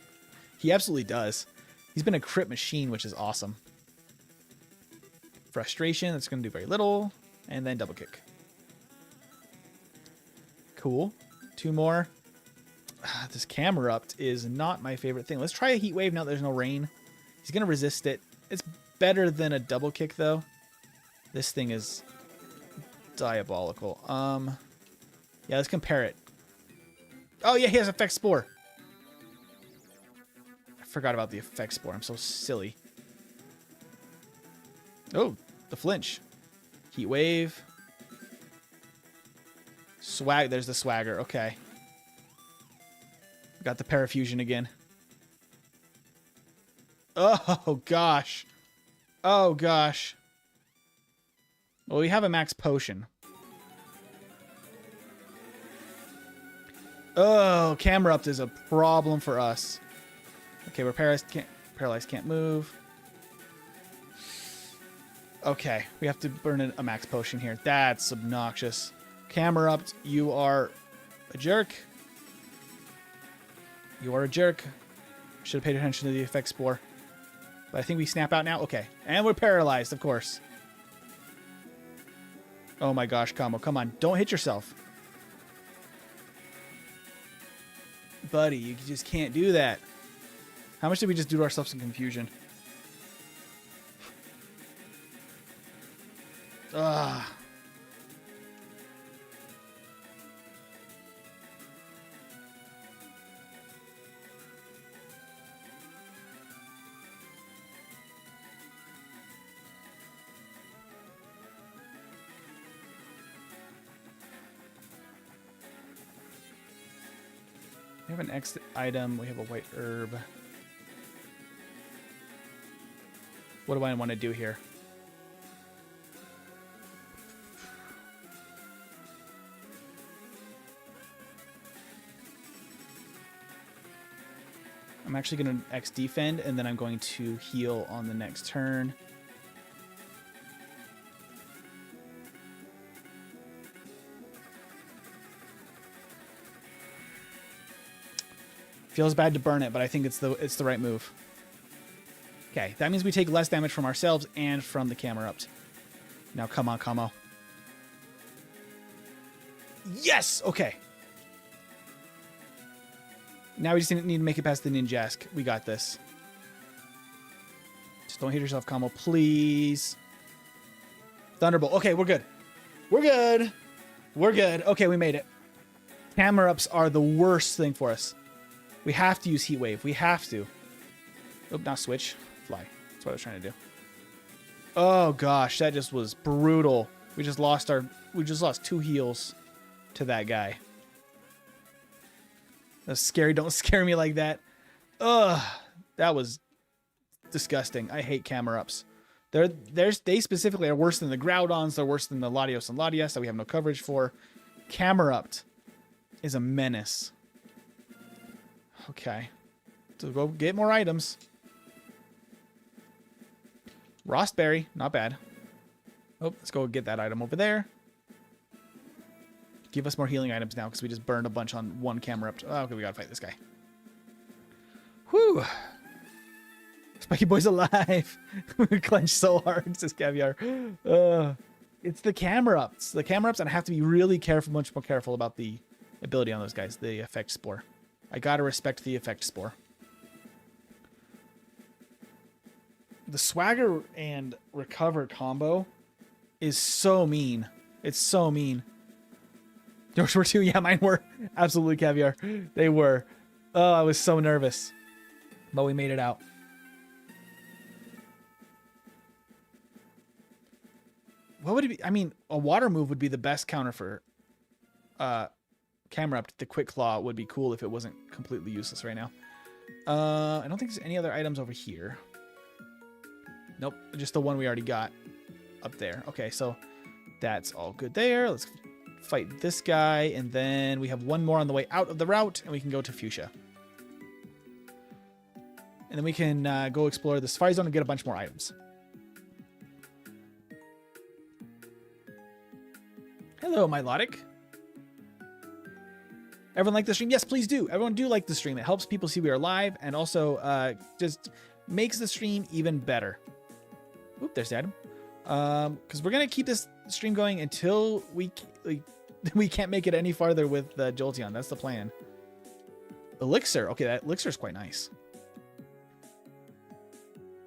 He absolutely does. He's been a crit machine, which is awesome. Frustration, that's going to do very little. And then Double Kick. Cool. Two more. This Camerupt is not my favorite thing. Let's try a Heat Wave now that there's no rain. He's going to resist it. It's better than a Double Kick, though. This thing is diabolical. Yeah, let's compare it. Oh, yeah, he has Effect Spore. I forgot about the Effect Spore. I'm so silly. Oh, the flinch. Heat Wave. Swag. There's the Swagger. Okay. Got the Parafusion again. Oh, gosh. Oh, gosh. Well, we have a max potion. Oh, Camerupt is a problem for us. Okay, we're paralyzed, can't move. Okay, we have to burn a max potion here. That's obnoxious. Camerupt, you are a jerk. You are a jerk. Should have paid attention to the Effect Spore. But I think we snap out now. Okay, and we're paralyzed, of course. Oh my gosh, Kamo, come on. Don't hit yourself. Buddy, you just can't do that. How much did we just do to ourselves in confusion? Ugh. We have an X item. We have a white herb. What do I want to do here? I'm actually going to X defend, and then I'm going to heal on the next turn. Feels bad to burn it, but I think it's the right move. Okay, that means we take less damage from ourselves and from the Camerupt. Now, come on, Kamo. Yes! Okay. Now we just need to make it past the Ninjask. We got this. Just don't hit yourself, Kamo, please. Thunderbolt. Okay, we're good. We're good. We're good. Okay, we made it. Camerupts are the worst thing for us. We have to use Heat Wave. We have to. Oh, now switch. Fly. That's what I was trying to do. Oh gosh, that just was brutal. We just lost 2 heals to that guy. That's scary. Don't scare me like that. Ugh. That was disgusting. I hate camera ups. They specifically are worse than the Groudons. They're worse than the Latios and Latias that we have no coverage for. Camera upped is a menace. Okay. So go get more items. Rostberry, not bad. Oh, let's go get that item over there. Give us more healing items now because we just burned a bunch on one camera up. Oh, okay, we gotta fight this guy. Whew. Spiky Boy's alive. We clenched so hard, says Caviar. It's the camera ups. The camera ups, and I have to be really careful, much more careful about the ability on those guys. The effect spore. I gotta respect the effect spore. The swagger and recover combo is so mean. It's so mean. Yours were too? Yeah, mine were. Absolutely, Caviar. They were. Oh, I was so nervous. But we made it out. What would it be? I mean, a water move would be the best counter for camera up. The quick claw would be cool if it wasn't completely useless right now. I don't think there's any other items over here. Nope, just the one we already got up there. Okay, so that's all good there. Let's fight this guy, and then we have one more on the way out of the route, and we can go to Fuchsia. And then we can go explore the Safari Zone and get a bunch more items. Hello, Milotic. Everyone like the stream? Yes, please do. Everyone do like the stream. It helps people see we are live, and also just makes the stream even better. Oop, there's the item. Because we're gonna keep this stream going until we can't make it any farther with Jolteon. That's the plan. Elixir. Okay, that elixir is quite nice.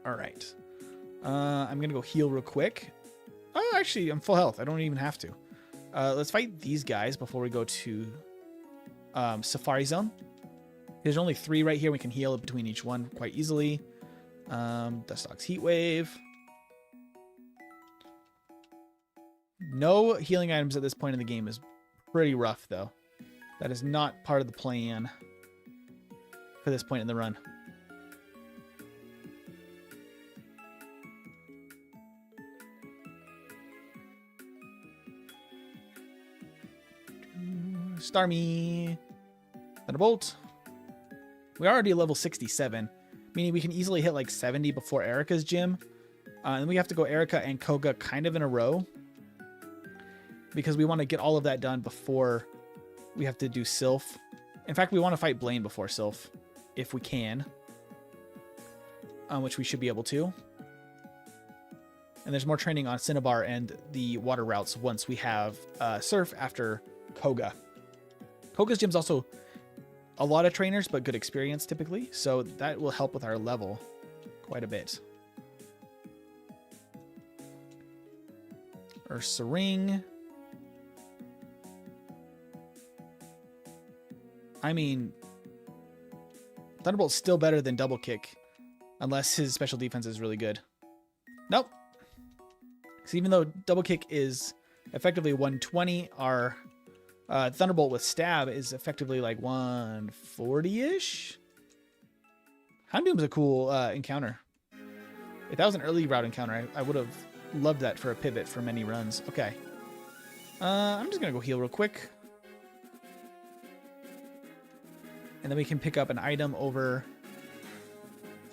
All right. I'm gonna go heal real quick. Oh, actually, I'm full health. I don't even have to. Let's fight these guys before we go to Safari Zone. There's only 3 right here. We can heal between each one quite easily. Dustox Heat Wave. No healing items at this point in the game is pretty rough, though. That is not part of the plan for this point in the run. Starmie. Thunderbolt. We're already level 67, meaning we can easily hit like 70 before Erica's gym. And we have to go Erica and Koga kind of in a row, because we want to get all of that done before we have to do Sylph. In fact, we want to fight Blaine before Sylph, if we can. Which we should be able to. And there's more training on Cinnabar and the water routes once we have Surf after Koga. Koga's gym's also a lot of trainers, but good experience typically. So that will help with our level quite a bit. Ursaring. I mean, Thunderbolt's still better than Double Kick, unless his special defense is really good. Nope. Because even though Double Kick is effectively 120, our Thunderbolt with Stab is effectively like 140-ish. Houndoom's a cool encounter. If that was an early route encounter, I would have loved that for a pivot for many runs. Okay. I'm just going to go heal real quick. And then we can pick up an item over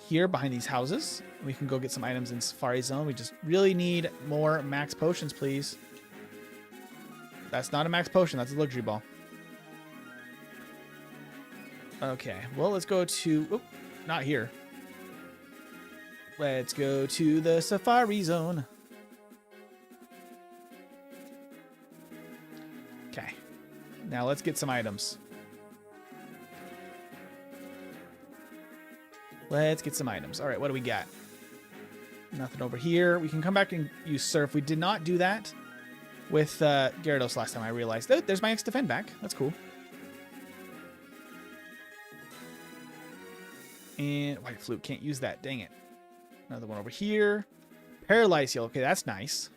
here behind these houses. We can go get some items in Safari Zone. We just really need more max potions, please. That's not a max potion. That's a luxury ball. Okay. Well, let's go to... Oh, not here. Let's go to the Safari Zone. Okay. Now let's get some items. Let's get some items. All right, what do we got? Nothing over here. We can come back and use Surf. We did not do that with Gyarados last time, I realized. Oh, there's my X-Defend back. That's cool. And White Flute. Can't use that. Dang it. Another one over here. Paralyzed Heal. Okay, that's nice.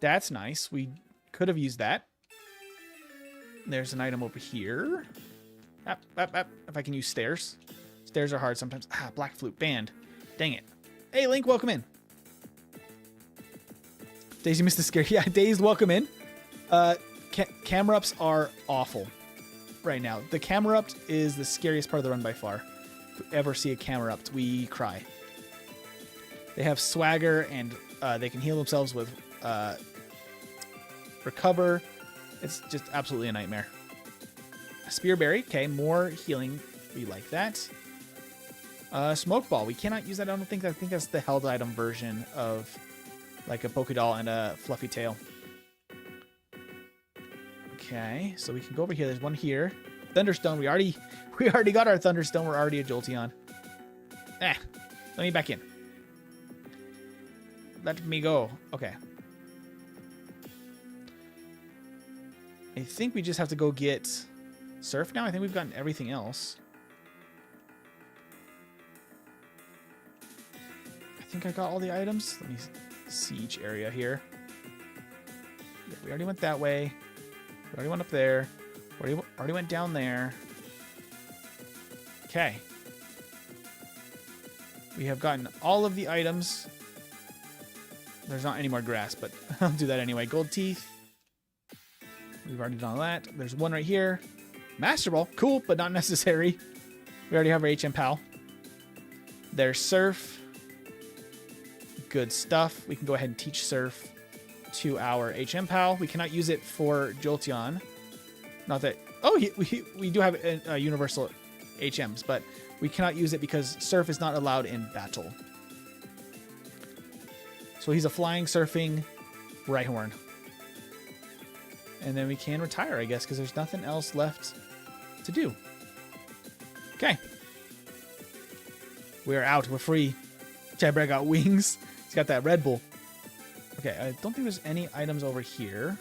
That's nice. We could have used that. There's an item over here. If I can use stairs. Stairs are hard sometimes. Ah, Black Flute banned. Dang it. Hey, Link, welcome in. Daisy missed the scare. Yeah, Dazed, welcome in. Camera ups are awful right now. The camera up is the scariest part of the run by far. If we ever see a camera up, we cry. They have swagger and they can heal themselves with recover. It's just absolutely a nightmare. A Spearberry. Okay, more healing. We like that. Smoke Ball. We cannot use that. I don't think. I think that's the held item version of like a Pokédoll and a Fluffy Tail. Okay, so we can go over here. There's one here. Thunderstone. We already got our Thunderstone. We're already a Jolteon. Let me back in. Let me go. Okay. I think we just have to go get Surf now. I think we've gotten everything else. I think I got all the items. Let me see each area here. Yeah, we already went that way. We already went up there. Already went down there. Okay. We have gotten all of the items. There's not any more grass, but I'll do that anyway. Gold Teeth. We've already done that. There's one right here. Master Ball. Cool, but not necessary. We already have our HM Pal. There's Surf. Good stuff. We can go ahead and teach Surf to our HM Pal. We cannot use it for Jolteon. Not that... Oh, we do have universal HMs, but we cannot use it because Surf is not allowed in battle. So he's a flying, surfing Rhyhorn. And then we can retire, I guess, because there's nothing else left to do. Okay. We're out. We're free. Jabra got wings. He's got that Red Bull. Okay, I don't think there's any items over here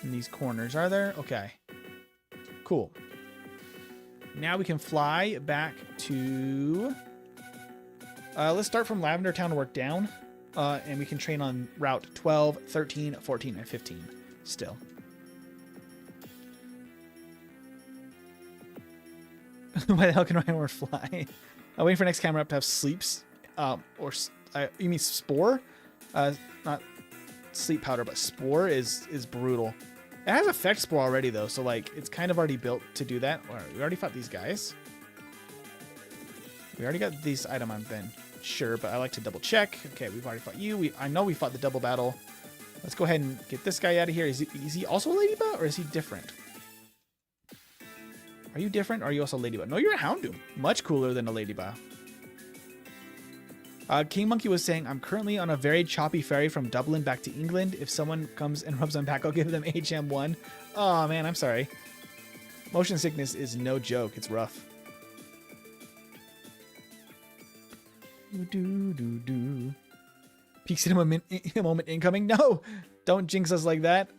in these corners, are there? Okay. Cool. Now we can fly back to... let's start from Lavender Town and work down. And we can train on Route 12, 13, 14, and 15 still. Why the hell can Rhyhorn fly? I'm waiting for next camera up to have sleeps. You mean Spore? Not sleep powder, but Spore is brutal. It has effect Spore already though, so like it's kind of already built to do that. All right, we already fought these guys. We already got this item on Ben. Sure, but I like to double check. Okay, we've already fought you. I know we fought the double battle. Let's go ahead and get this guy out of here. Is he also a Ladybug, or is he different? Are you different, or are you also a Ladybug? No, you're a Houndoom. Much cooler than a Ladybug. King Monkey was saying, I'm currently on a very choppy ferry from Dublin back to England. If someone comes and rubs my back, I'll give them HM1. Oh, man, I'm sorry. Motion sickness is no joke. It's rough. Peak cinema moment incoming. No, don't jinx us like that.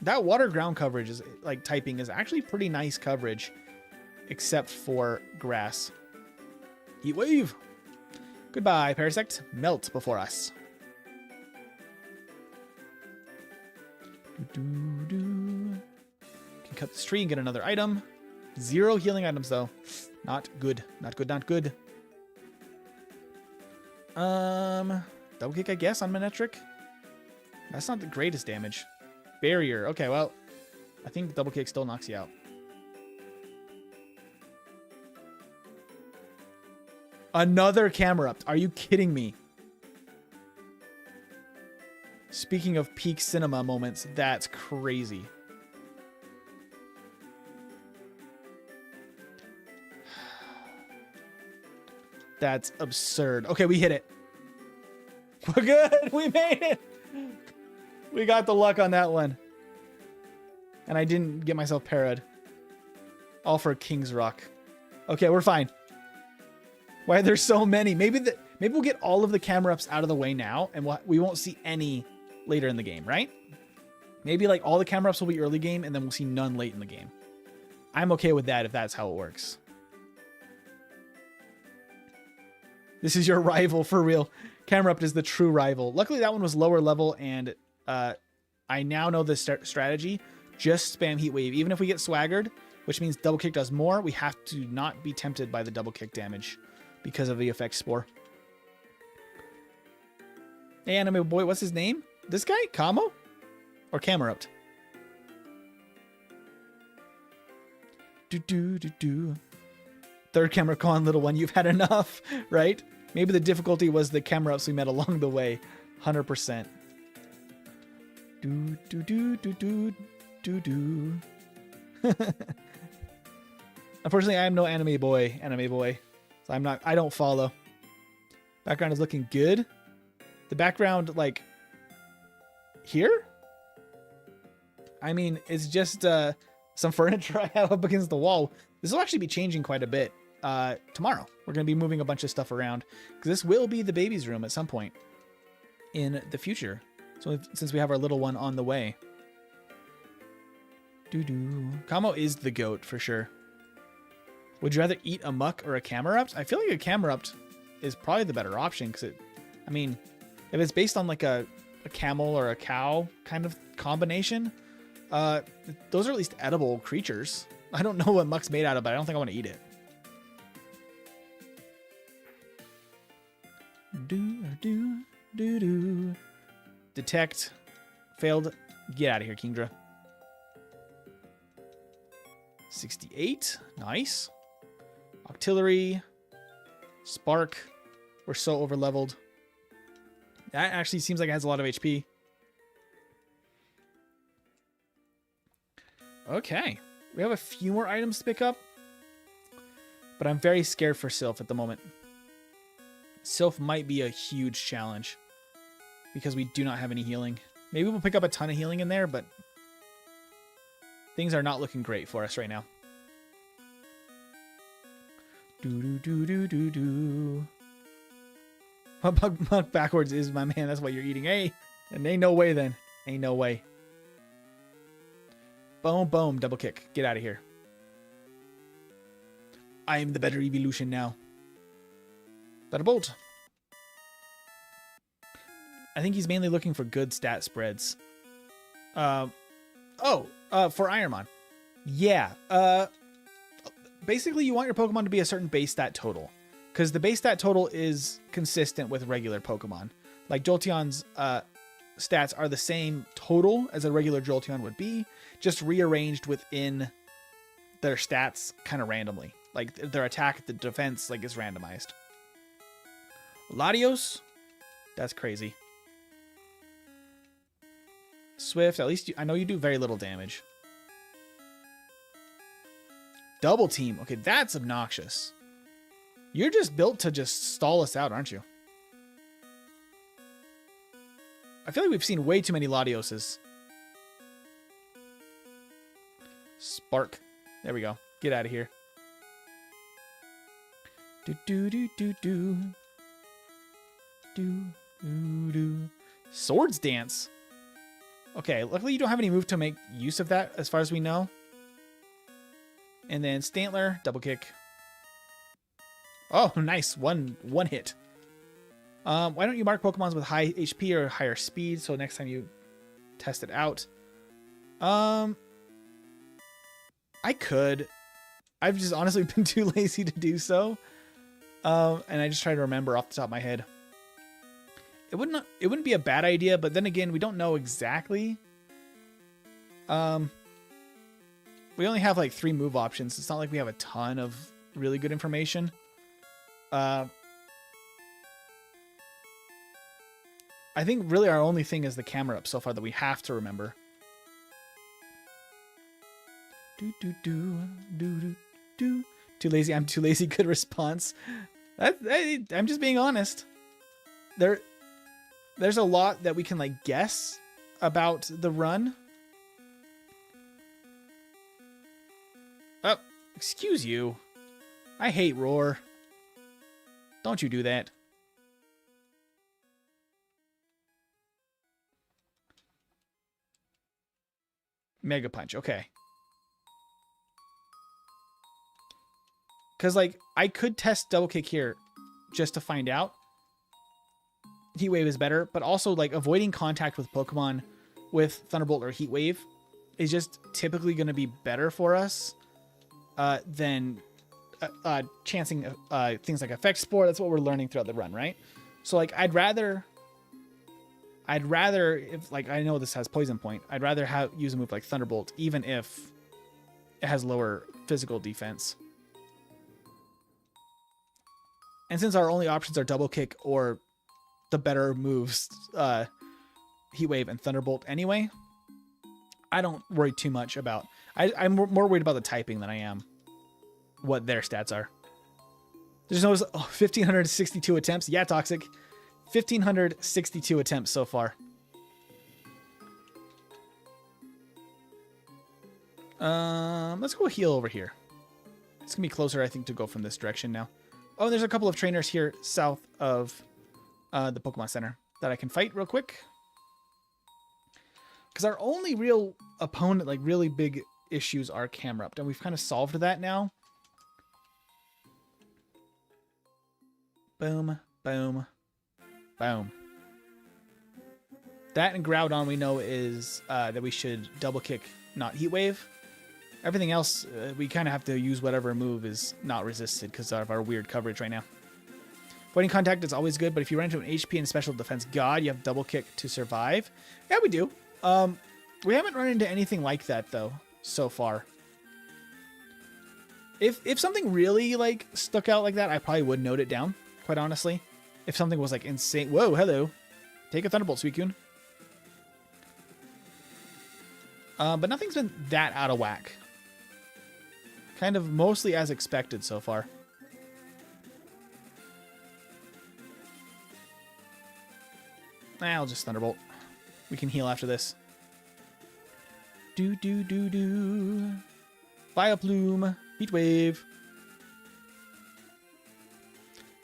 That water ground coverage is like typing is actually pretty nice coverage, except for grass. Heat wave. Goodbye, Parasect. Melt before us. Can cut this tree and get another item. 0 healing items though. Not good. Not good. Not good. Double kick, I guess, on Manectric. That's not the greatest damage. Barrier. Okay, well, I think double kick still knocks you out. Another camera up. Are you kidding me? Speaking of peak cinema moments, that's crazy. That's absurd. Okay, we hit it. We're good. We made it. We got the luck on that one. And I didn't get myself parried. All for King's Rock. Okay, we're fine. Why are there so many? Maybe we'll get all of the camera ups out of the way now, and we won't see any later in the game, right? Maybe like all the camera ups will be early game, and then we'll see none late in the game. I'm okay with that if that's how it works. This is your rival for real. Camera up is the true rival. Luckily, that one was lower level, and I now know the strategy. Just spam Heat Wave. Even if we get swaggered, which means double kick does more. We have to not be tempted by the double kick damage because of the effect Spore. Hey, anime boy, what's his name? This guy? Kamo? Or Camerupt? Third camera con, little one, you've had enough, right? Maybe the difficulty was the Camerupts we met along the way. 100%. Unfortunately, I am no anime boy. So I don't follow. Background is looking good. The background, like, here? I mean, it's just some furniture I have up against the wall. This will actually be changing quite a bit tomorrow. We're going to be moving a bunch of stuff around because this will be the baby's room at some point in the future. So since we have our little one on the way. Kamo is the goat for sure. Would you rather eat a muck or a Camerupt? I feel like a Camerupt is probably the better option because I mean, if it's based on like a camel or a cow kind of combination, those are at least edible creatures. I don't know what muck's made out of, but I don't think I want to eat it. Detect. Failed. Get out of here, Kingdra. 68. Nice. Octillery. Spark. We're so over leveled. That actually seems like it has a lot of HP. Okay. We have a few more items to pick up. But I'm very scared for Sylph at the moment. Sylph might be a huge challenge. Because we do not have any healing. Maybe we'll pick up a ton of healing in there, but things are not looking great for us right now. Muck backwards is my man. That's what you're eating. Hey, and ain't no way then. Ain't no way. Boom, boom, double kick. Get out of here. I am the better evolution now. That a bolt. I think he's mainly looking for good stat spreads. For Ironmon. Yeah. Basically, you want your Pokemon to be a certain base stat total. Because the base stat total is consistent with regular Pokemon. Like Jolteon's stats are the same total as a regular Jolteon would be, just rearranged within their stats kind of randomly. Like their attack, the defense, like is randomized. Latios, that's crazy. Swift, at least I know you do very little damage. Double team. Okay, that's obnoxious. You're just built to just stall us out, aren't you? I feel like we've seen way too many Latioses. Spark. There we go. Get out of here. Swords Dance. Okay, luckily you don't have any move to make use of that as far as we know. And then Stantler, double kick. Oh, nice. One hit. Why don't you mark Pokemons with high HP or higher speed so next time you test it out? I could. I've just honestly been too lazy to do so. And I just try to remember off the top of my head. It wouldn't be a bad idea, but then again, we don't know exactly. We only have like 3 move options. It's not like we have a ton of really good information. I think really our only thing is the camera up so far that we have to remember. Too lazy. I'm too lazy. Good response. I'm just being honest. There's a lot that we can like guess about the run. Oh, excuse you. I hate Roar. Don't you do that. Mega Punch. Okay. Because, like, I could test Double Kick here just to find out. Heat Wave is better, but also, like, avoiding contact with Pokemon with Thunderbolt or Heat Wave is just typically going to be better for us than chancing things like effect Spore. That's what we're learning throughout the run, right? So like I'd rather if like I know this has poison point, I'd rather use a move like Thunderbolt even if it has lower physical defense. And since our only options are double kick or the better moves, Heat Wave and Thunderbolt anyway, I don't worry too much about. I'm more worried about the typing than I am what their stats are. There's no 1,562 attempts. Yeah, Toxic. 1,562 attempts so far. Let's go heal over here. It's gonna be closer, I think, to go from this direction now. Oh, there's a couple of trainers here south of the Pokemon Center that I can fight real quick. Because our only real opponent, like really big issues, are Camerupt, and we've kind of solved that now. Boom, boom, boom. That and Groudon we know is that we should double kick, not Heat Wave. Everything else, we kind of have to use whatever move is not resisted because of our weird coverage right now. Avoiding contact is always good, but if you run into an HP and special defense god, you have double kick to survive. Yeah, we do. We haven't run into anything like that though so far. If something really like stuck out like that, I probably would note it down, quite honestly. If something was like insane. Whoa, hello. Take a Thunderbolt, Suicune. But nothing's been that out of whack. Kind of mostly as expected so far. I'll just Thunderbolt. We can heal after this. Do. Vileplume. Heat Wave.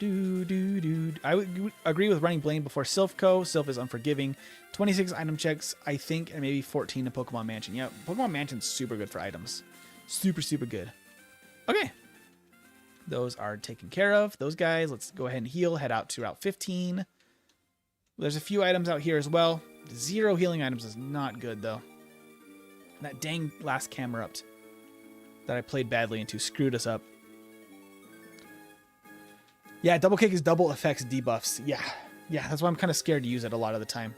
I would agree with running Blaine before Silphco. Silph is unforgiving. 26 item checks, I think, and maybe 14 in Pokemon Mansion. Yeah, Pokemon Mansion's super good for items. Super good. Okay. Those are taken care of. Those guys, let's go ahead and heal. Head out to Route 15. There's a few items out here as well. 0 healing items is not good, though. That dang last Camerupt that I played badly into screwed us up. Yeah, double kick is double effects debuffs. Yeah, that's why I'm kind of scared to use it a lot of the time.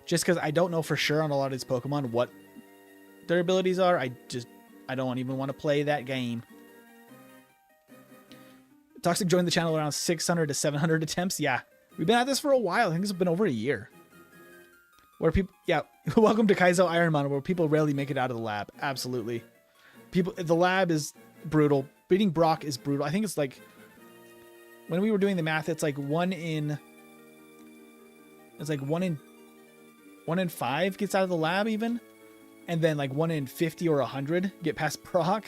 Just because I don't know for sure on a lot of these Pokemon what their abilities are. I don't even want to play that game. Toxic joined the channel around 600 to 700 attempts. Yeah, we've been at this for a while. I think it's been over a year. Where people, yeah, welcome to Kaizo Ironmon, where people rarely make it out of the lab. Absolutely. The lab is brutal. Beating Brock is brutal. I think it's like, when we were doing the math, it's like 1 in 5 gets out of the lab even. And then like 1 in 50 or 100 get past Brock.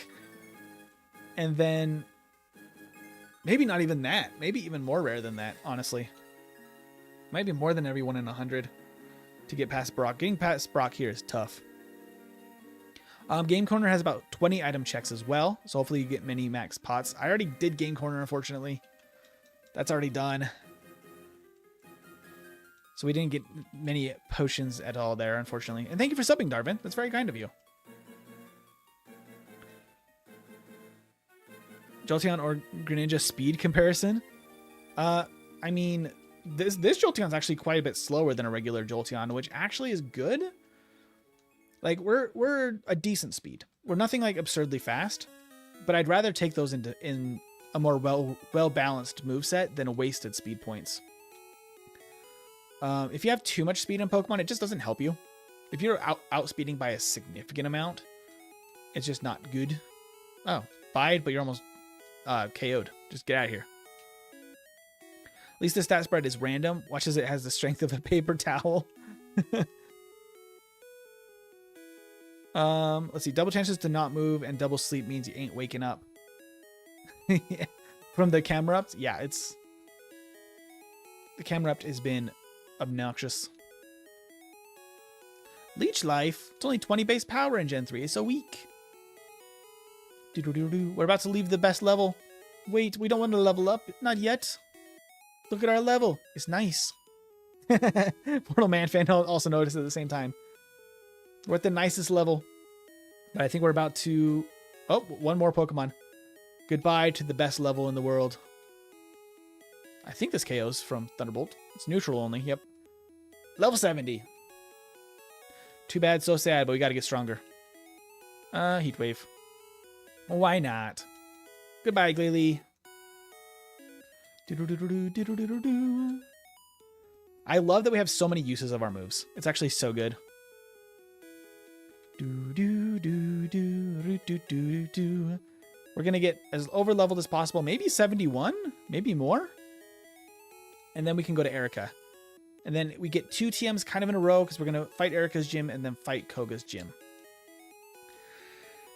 And then maybe not even that. Maybe even more rare than that, honestly. Might be more than every 1 in 100 to get past Brock. Getting past Brock here is tough. Game Corner has about 20 item checks as well. So hopefully you get many max pots. I already did Game Corner, unfortunately. That's already done. So we didn't get many potions at all there, unfortunately. And thank you for subbing, Darvin. That's very kind of you. Jolteon or Greninja speed comparison? I mean, this Jolteon's actually quite a bit slower than a regular Jolteon, which actually is good. Like, we're a decent speed. We're nothing like absurdly fast, but I'd rather take those in a more well-balanced moveset than a wasted speed points. If you have too much speed in Pokemon, it just doesn't help you. If you're outspeeding by a significant amount, it's just not good. Oh, bide, but you're almost KO'd. Just get out of here. At least the stat spread is random. Watch as it has the strength of a paper towel. Let's see. Double chances to not move and double sleep means you ain't waking up. From the Camerupt? Yeah, it's... The Camerupt has been obnoxious. Leech Life. It's only 20 base power in Gen 3. It's so weak. We're about to leave the best level. Wait, we don't want to level up. Not yet. Look at our level. It's nice. Portal Man fan also noticed at the same time. We're at the nicest level. But I think we're about to Oh, one more Pokemon. Goodbye to the best level in the world. I think this KO's from Thunderbolt. It's neutral only. Yep. Level 70. Too bad, so sad, but we gotta get stronger. Heat Wave. Why not? Goodbye, Glalie. I love that we have so many uses of our moves. It's actually so good. We're gonna get as over leveled as possible, maybe 71, maybe more. And then we can go to Erica. And then we get 2 TMs kind of in a row because we're gonna fight Erica's gym and then fight Koga's gym.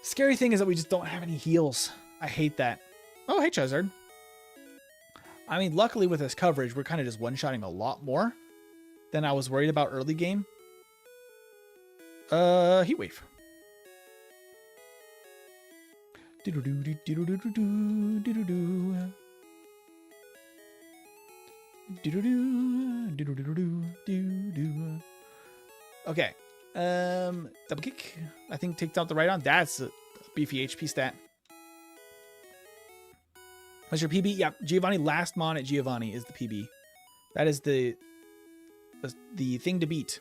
Scary thing is that we just don't have any heals. I hate that. Oh, hey, Charizard. I mean, luckily with this coverage, we're kind of just one-shotting a lot more than I was worried about early game. Heat Wave. Okay. Double kick. I think takes out the right on. That's a beefy HP stat. What's your PB? Yeah, Giovanni. Last mon at Giovanni is the PB. That is the thing to beat.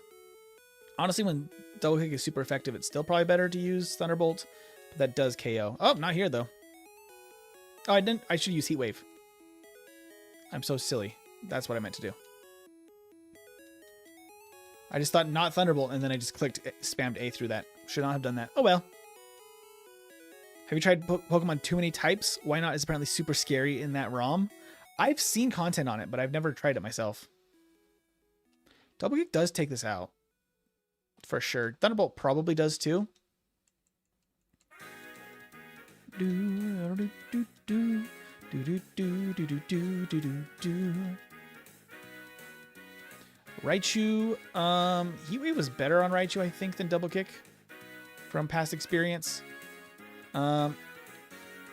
Honestly, when double kick is super effective, it's still probably better to use Thunderbolt. But that does KO. Oh, not here though. Oh, I didn't. I should use Heat Wave. I'm so silly. That's what I meant to do. I just thought not Thunderbolt, and then I just spammed A through that. Should not have done that. Oh well. Have you tried Pokemon Too Many Types? Why Not is apparently super scary in that ROM. I've seen content on it, but I've never tried it myself. Double Kick does take this out. For sure. Thunderbolt probably does too. Raichu. Heat Wave was better on Raichu, I think, than Double Kick. From past experience. And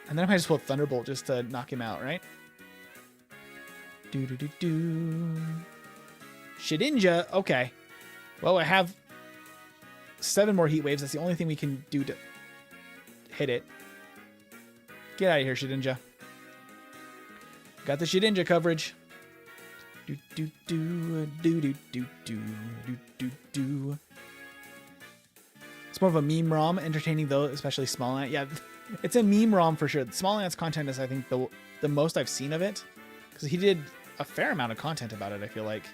then I might just pull Thunderbolt just to knock him out, right? Shedinja. Okay. Well, I have 7 more Heat Waves. That's the only thing we can do to hit it. Get out of here, Shedinja. Got the Shedinja coverage. It's more of a meme ROM, entertaining though, especially Smallant. Yeah, it's a meme ROM for sure. Smallant's content is, I think, the most I've seen of it, because he did a fair amount of content about it, I feel like.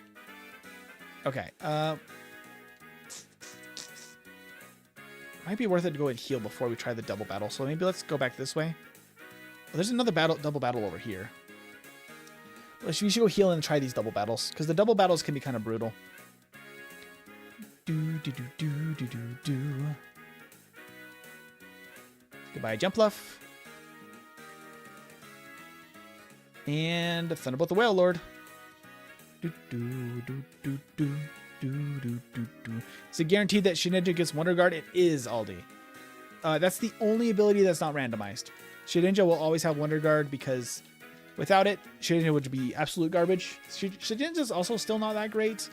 Okay, might be worth it to go and heal before we try the double battle. So maybe let's go back this way. Oh, there's another double battle over here. We should go heal and try these double battles, because the double battles can be kind of brutal. Goodbye, Jumpluff. And Thunderbolt the Whale Lord. Is it guaranteed that Shedinja gets Wonder Guard? It is, Aldi. That's the only ability that's not randomized. Shedinja will always have Wonder Guard, because without it, Shedinja would be absolute garbage. Shedinja's also still not that great,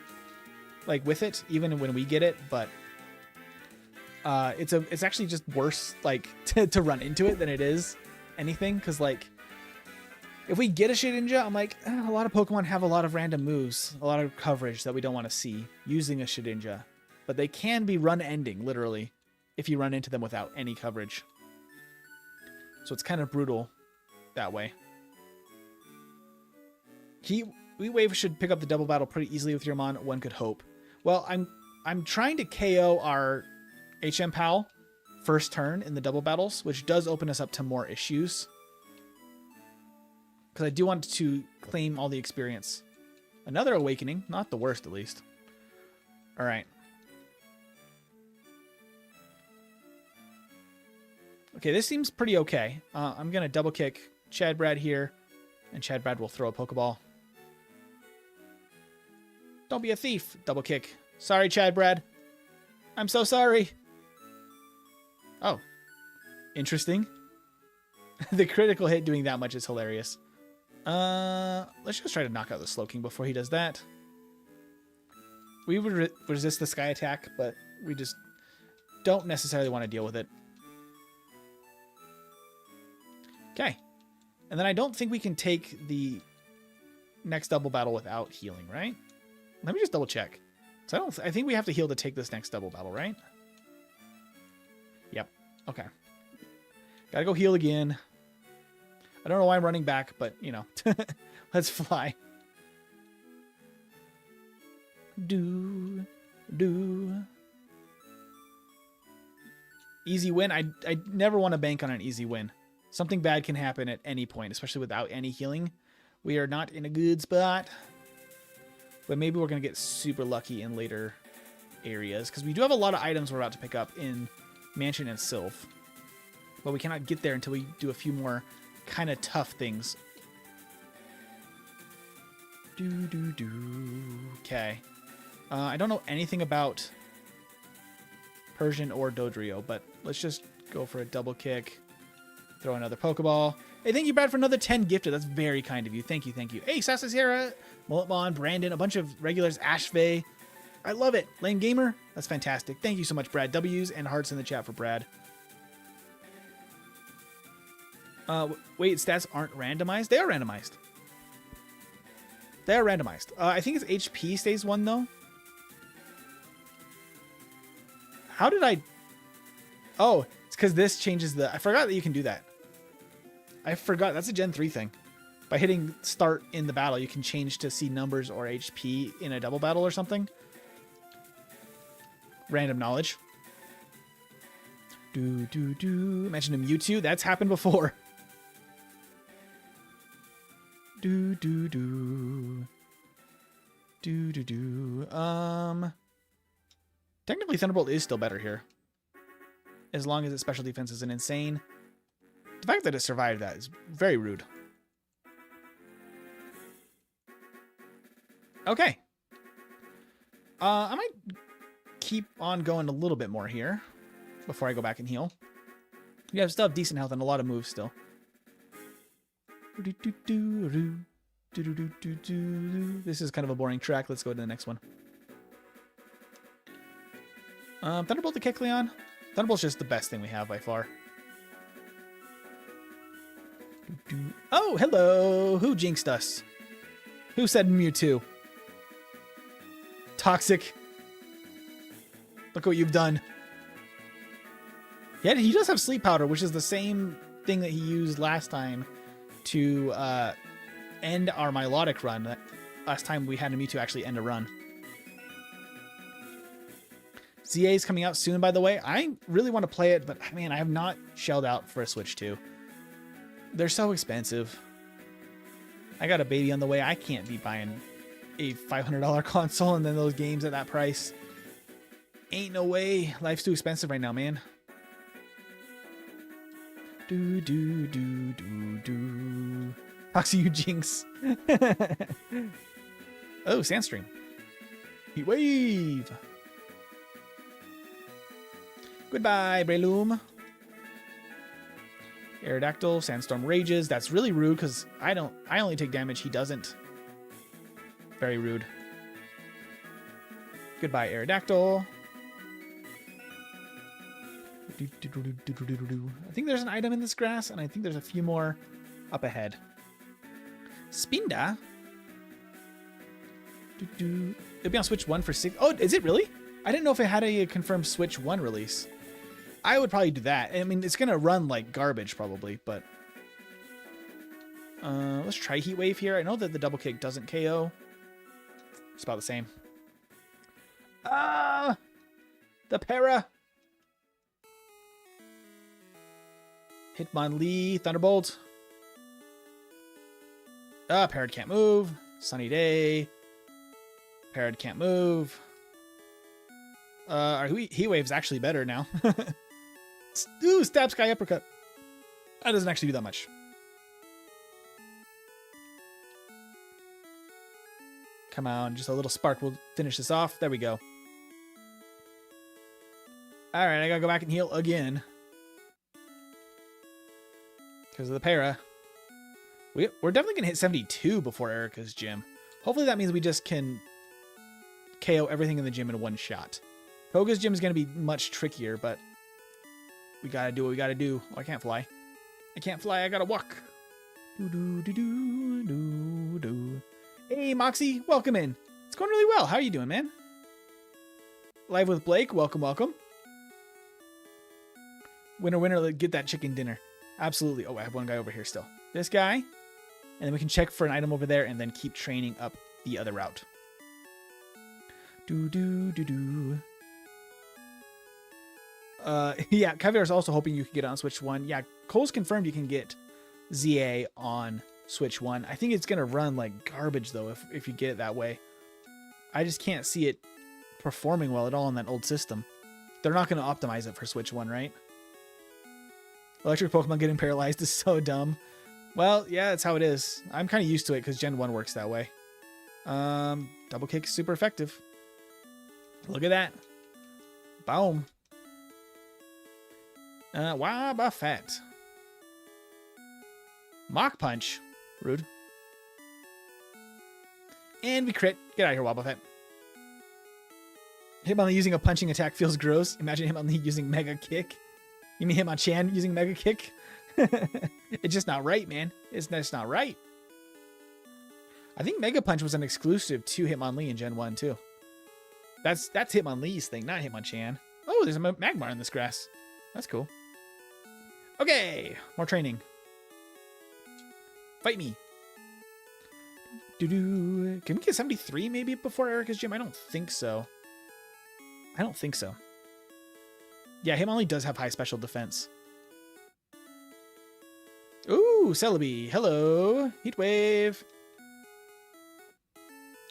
like with it, even when we get it, but it's actually just worse, like to run into it than it is anything, because like if we get a Shedinja, I'm like, a lot of Pokemon have a lot of random moves, a lot of coverage that we don't want to see using a Shedinja, but they can be run ending literally if you run into them without any coverage. So it's kind of brutal that way. Heat Wave should pick up the double battle pretty easily with your Mon, one could hope. Well, I'm trying to KO our HM Pal first turn in the double battles, which does open us up to more issues. Because I do want to claim all the experience. Another Awakening, not the worst at least. All right. Okay, this seems pretty okay. I'm going to double kick Chad Brad here, and Chad Brad will throw a Pokeball. Don't be a thief. Double kick. Sorry, Chad Brad. I'm so sorry. Oh. Interesting. The critical hit doing that much is hilarious. Let's just try to knock out the Slowking before he does that. We would resist the Sky Attack, but we just don't necessarily want to deal with it. Okay. And then I don't think we can take the next double battle without healing, right? Let me just double check. So I think we have to heal to take this next double battle, right? Yep. Okay. Gotta go heal again. I don't know why I'm running back, but, you know. Let's fly. Do. Easy win. I never want to bank on an easy win. Something bad can happen at any point, especially without any healing. We are not in a good spot. But maybe we're going to get super lucky in later areas. Because we do have a lot of items we're about to pick up in Mansion and Sylph. But we cannot get there until we do a few more kind of tough things. Okay. I don't know anything about Persian or Dodrio, but let's just go for a double kick. Throw another Pokeball. Hey, thank you, Brad, for another 10 gifted. That's very kind of you. Thank you, thank you. Hey, Sasa Sierra, Mulletmon, Brandon, a bunch of regulars, Ashvey. I love it. Lame Gamer, that's fantastic. Thank you so much, Brad. W's and hearts in the chat for Brad. Wait, stats aren't randomized? They are randomized. They are randomized. I think it's HP stays 1, though. How did I... Oh, it's because this changes the... I forgot that you can do that. I forgot. That's a Gen 3 thing. By hitting start in the battle, you can change to see numbers or HP in a double battle or something. Random knowledge. Mentioned a Mewtwo. That's happened before. Technically, Thunderbolt is still better here. As long as its special defense isn't insane. The fact that it survived that is very rude. Okay. I might keep on going a little bit more here before I go back and heal. You have still have decent health and a lot of moves still. This is kind of a boring track. Let's go to the next one. Thunderbolt to Kecleon. Thunderbolt's just the best thing we have by far. Oh, hello. Who jinxed us? Who said Mewtwo? Toxic. Look what you've done. Yeah, he does have Sleep Powder, which is the same thing that he used last time to end our Milotic run. Last time we had a Mewtwo actually end a run. ZA is coming out soon, by the way. I really want to play it, but man, I have not shelled out for a Switch 2. They're so expensive. I got a baby on the way. I can't be buying a $500 console and then those games at that price. Ain't no way. Life's too expensive right now, man. Talks to you, Jinx. Oh, Sandstream. Heat Wave. Goodbye, Breloom. Aerodactyl, Sandstorm Rages. That's really rude because I only take damage. He doesn't. Very rude. Goodbye, Aerodactyl. I think there's an item in this grass, and I think there's a few more up ahead. Spinda. It'll be on Switch 1 for 6. Oh, is it really? I didn't know if it had a confirmed Switch 1 release. I would probably do that. I mean, it's going to run like garbage probably, but... let's try Heat Wave here. I know that the double kick doesn't KO. It's about the same. The para! Hitmonlee, Thunderbolt. Parrot can't move. Sunny Day. Parrot can't move. Our Heat Wave's actually better now. Ooh, Stab Sky Uppercut. That doesn't actually do that much. Come on, just a little spark will finish this off. There we go. Alright, I gotta go back and heal again. Because of the para. We're definitely gonna hit 72 before Erica's gym. Hopefully that means we just can KO everything in the gym in one shot. Koga's gym is gonna be much trickier, but we gotta do what we gotta do. Oh, I can't fly. I can't fly. I gotta walk. Do, do, do, do, do, do. Hey, Moxie. Welcome in. It's going really well. How are you doing, man? Live with Blake. Welcome, welcome. Winner, winner, get that chicken dinner. Absolutely. Oh, I have one guy over here still. This guy. And then we can check for an item over there and then keep training up the other route. Do, do, do, do. Yeah, Caviar is also hoping you can get it on Switch 1. Yeah, Cole's confirmed you can get ZA on Switch 1. I think it's going to run like garbage, though, if you get it that way. I just can't see it performing well at all on that old system. They're not going to optimize it for Switch 1, right? Electric Pokemon getting paralyzed is so dumb. Well, yeah, that's how it is. I'm kind of used to it because Gen 1 works that way. Double kick is super effective. Look at that. Boom. Wobba Fett. Mach Punch. Rude. And we crit. Get out of here, Wobba Fett. Hitmonlee using a punching attack feels gross. Imagine Hitmonlee using Mega Kick. You mean Hitmonchan using Mega Kick? It's just not right, man. It's just not right. I think Mega Punch was an exclusive to Hitmonlee in Gen 1, too. That's Hitmonlee's thing, not Hitmonchan. Oh, there's a Magmar in this grass. That's cool. Okay, more training. Fight me. Can we get 73 maybe before Erica's gym? I don't think so. I don't think so. Yeah, Hitmonlee does have high special defense. Ooh, Celebi. Hello. Heatwave.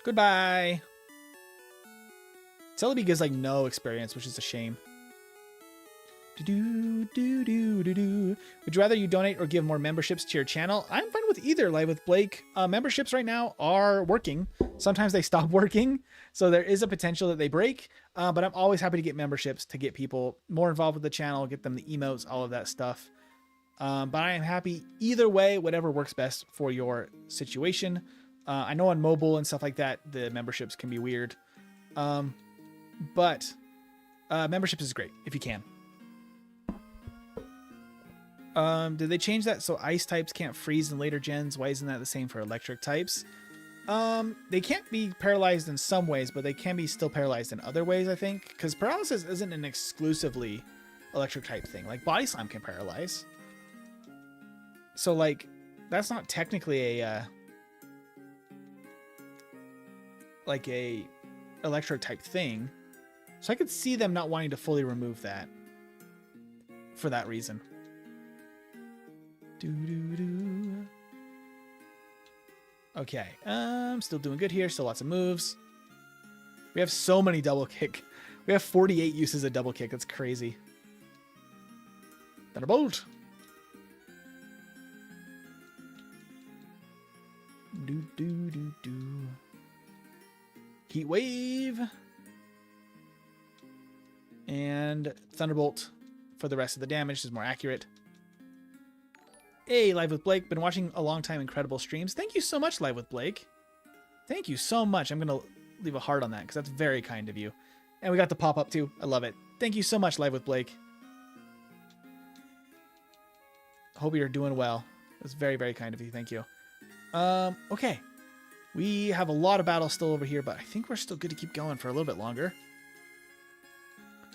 Goodbye. Celebi gives like no experience, which is a shame. Would you rather you donate or give more memberships to your channel? I'm fine with either. Live with Blake. Memberships right now are working. Sometimes they stop working, so there is a potential that they break. But I'm always happy to get memberships to get people more involved with the channel, get them the emotes, all of that stuff. But I am happy either way, whatever works best for your situation. I know on mobile and stuff like that, the memberships can be weird. But memberships is great if you can. Did they change that so ice types can't freeze in later gens? Why isn't that the same for electric types? They can't be paralyzed in some ways, but they can be still paralyzed in other ways, I think. Because paralysis isn't an exclusively electric type thing. Like Body Slam can paralyze. So like, that's not technically a like a electric type thing. So I could see them not wanting to fully remove that for that reason. Okay, still doing good here. Still lots of moves. We have so many double kick. We have 48 uses of double kick. That's crazy. Thunderbolt. Heat Wave. And Thunderbolt for the rest of the damage is more accurate. Hey, Live with Blake. Been watching a long time incredible streams. Thank you so much, Live with Blake. Thank you so much. I'm going to leave a heart on that because that's very kind of you. And we got the pop-up too. I love it. Thank you so much, Live with Blake. Hope you're doing well. That's very, very kind of you. Thank you. Okay. We have a lot of battles still over here, but I think we're still good to keep going for a little bit longer.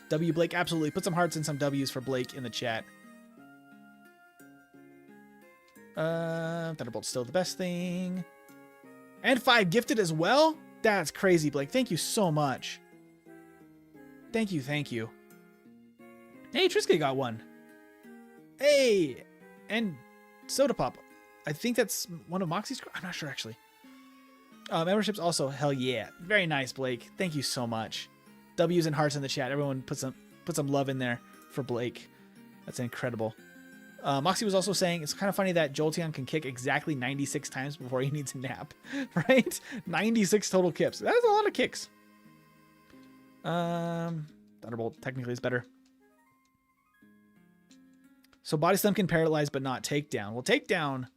W Blake, absolutely. Put some hearts and some W's for Blake in the chat. Thunderbolt's still the best thing. And 5 gifted as well? That's crazy, Blake. Thank you so much. Thank you, thank you. Hey, Triska got one. Hey! And Soda Pop. I think that's one of Moxie's... I'm not sure, actually. Memberships also, hell yeah. Very nice, Blake. Thank you so much. W's and hearts in the chat. Everyone put some love in there for Blake. That's incredible. Moxie was also saying it's kind of funny that Jolteon can kick exactly 96 times before he needs a nap, right? 96 total kicks. That's a lot of kicks. Thunderbolt technically is better. So Body Slam can paralyze but not takedown. Well, takedown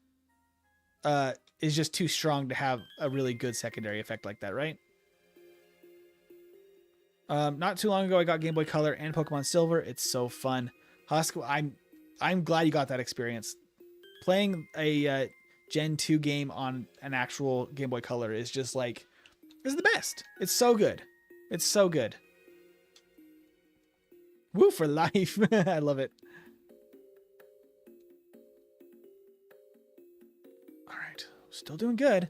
is just too strong to have a really good secondary effect like that, right? Not too long ago, I got Game Boy Color and Pokemon Silver. It's so fun. Husk, I'm glad you got that experience. playing a Gen 2 game on an actual Game Boy Color is just like, is the best. It's so good. It's so good. Woo for life. I love it. All right. Still doing good.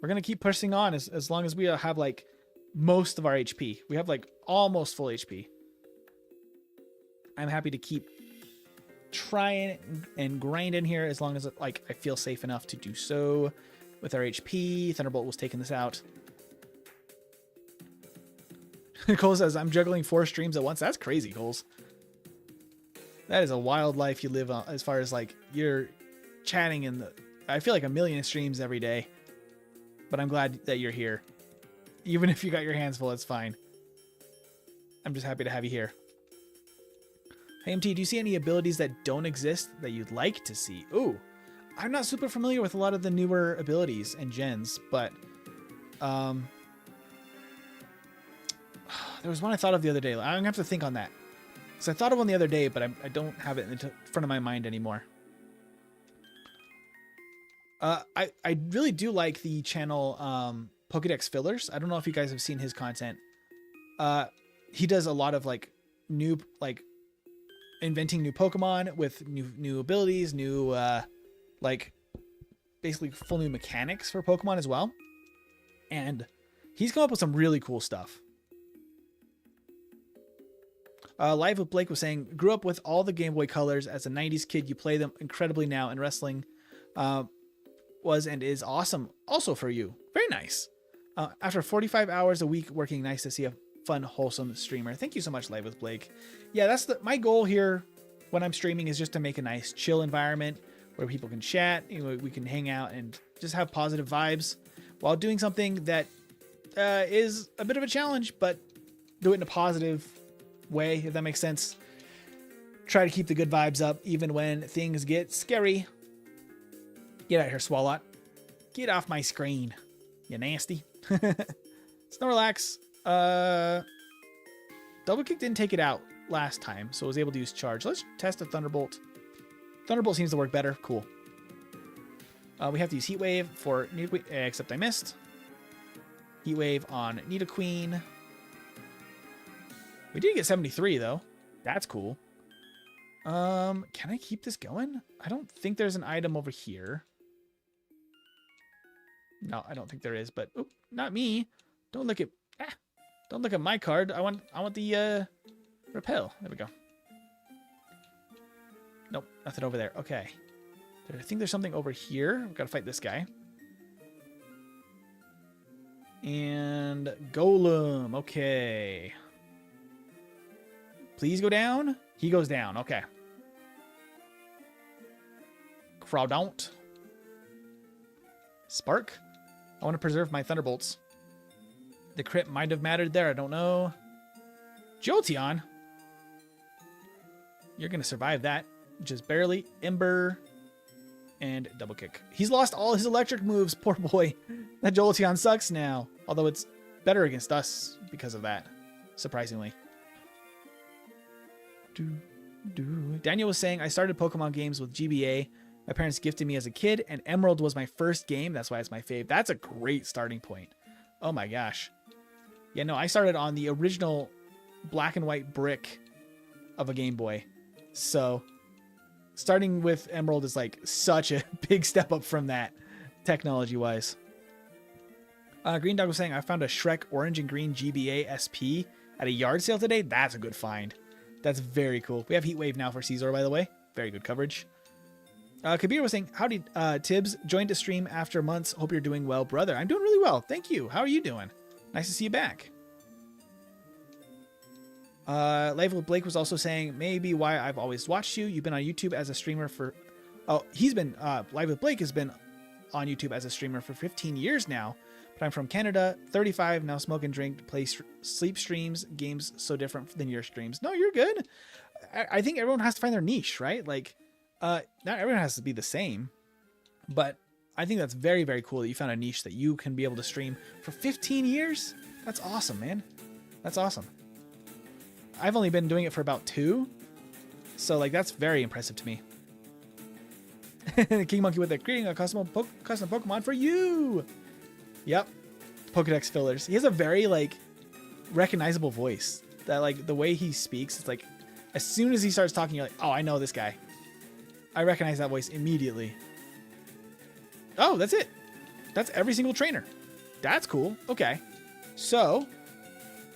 We're going to keep pushing on as long as we have like most of our HP. We have like almost full HP. I'm happy to keep trying and grinding here as long as like I feel safe enough to do so with our HP. Thunderbolt was taking this out. Cole says, I'm juggling 4 streams at once. That's crazy, Coles. That is a wild life you live on as far as like you're chatting in the, I feel like 1 million streams every day, but I'm glad that you're here. Even if you got your hands full, it's fine. I'm just happy to have you here. Hey, MT, do you see any abilities that don't exist that you'd like to see? Ooh, I'm not super familiar with a lot of the newer abilities and gens, but there was one I thought of the other day. I'm going to have to think on that. So I thought of one the other day, but I don't have it in front of my mind anymore. I really do like the channel Pokédex Fillers. I don't know if you guys have seen his content. He does a lot of like new, like inventing new Pokemon with new abilities, new like basically full new mechanics for Pokemon as well. And he's come up with some really cool stuff. Live with Blake was saying, grew up with all the Game Boy Colors as a 90s kid. You play them incredibly now, and wrestling was and is awesome also for you. Very nice. After 45 hours a week working, nice to see a fun, wholesome streamer. Thank you so much, Live with Blake. Yeah, that's my goal here when I'm streaming is just to make a nice chill environment where people can chat, we can hang out and just have positive vibes while doing something that is a bit of a challenge, but do it in a positive way, if that makes sense. Try to keep the good vibes up even when things get scary. Get out here, Swalot. Get off my screen, you nasty. Snorlax. Double Kick didn't take it out last time, so I was able to use Charge. Let's test a Thunderbolt. Thunderbolt seems to work better. Cool. We have to use Heat Wave for Nidoqueen, except I missed. Heat Wave on Nidoqueen. We did get 73 though. That's cool. Can I keep this going? I don't think there's an item over here. No, I don't think there is, but oop, not me. Don't look at don't look at my card. I want the repel. There we go. Nope, nothing over there. Okay. I think there's something over here. We've got to fight this guy. And Golem. Okay. Please go down. He goes down. Okay. Crowdount. Spark. I want to preserve my Thunderbolts. The crit might have mattered there. I don't know. Jolteon. You're going to survive that. Just barely. Ember. And Double Kick. He's lost all his electric moves. Poor boy. That Jolteon sucks now. Although it's better against us because of that. Surprisingly. Daniel was saying, I started Pokemon games with GBA. My parents gifted me as a kid, and Emerald was my first game. That's why it's my fave. That's a great starting point. Oh my gosh. Yeah, no, I started on the original black and white brick of a Game Boy. So starting with Emerald is like such a big step up from that, technology-wise. Green Dog was saying, I found a Shrek orange and green GBA SP at a yard sale today. That's a good find. That's very cool. We have Heat Wave now for Caesar, by the way. Very good coverage. Kabir was saying, howdy, Tibbs. Joined to stream after months. Hope you're doing well, brother. I'm doing really well. Thank you. How are you doing? Nice to see you back. Live with Blake was also saying, maybe why I've always watched you. You've been on YouTube as a streamer for... Oh, he's been... Live with Blake has been on YouTube as a streamer for 15 years now. But I'm from Canada, 35, now smoke and drink, play sleep streams, games so different than your streams. No, you're good. I think everyone has to find their niche, right? Like, not everyone has to be the same. But I think that's very, very cool that you found a niche that you can be able to stream for 15 years. That's awesome, man. That's awesome. I've only been doing it for about 2. So, like, that's very impressive to me. King Monkey with it, creating a custom Pokemon for you. Yep. Pokedex fillers. He has a very like recognizable voice. That like the way he speaks, it's like as soon as he starts talking, you're like, oh, I know this guy. I recognize that voice immediately. Oh, that's it. That's every single trainer. That's cool. Okay. So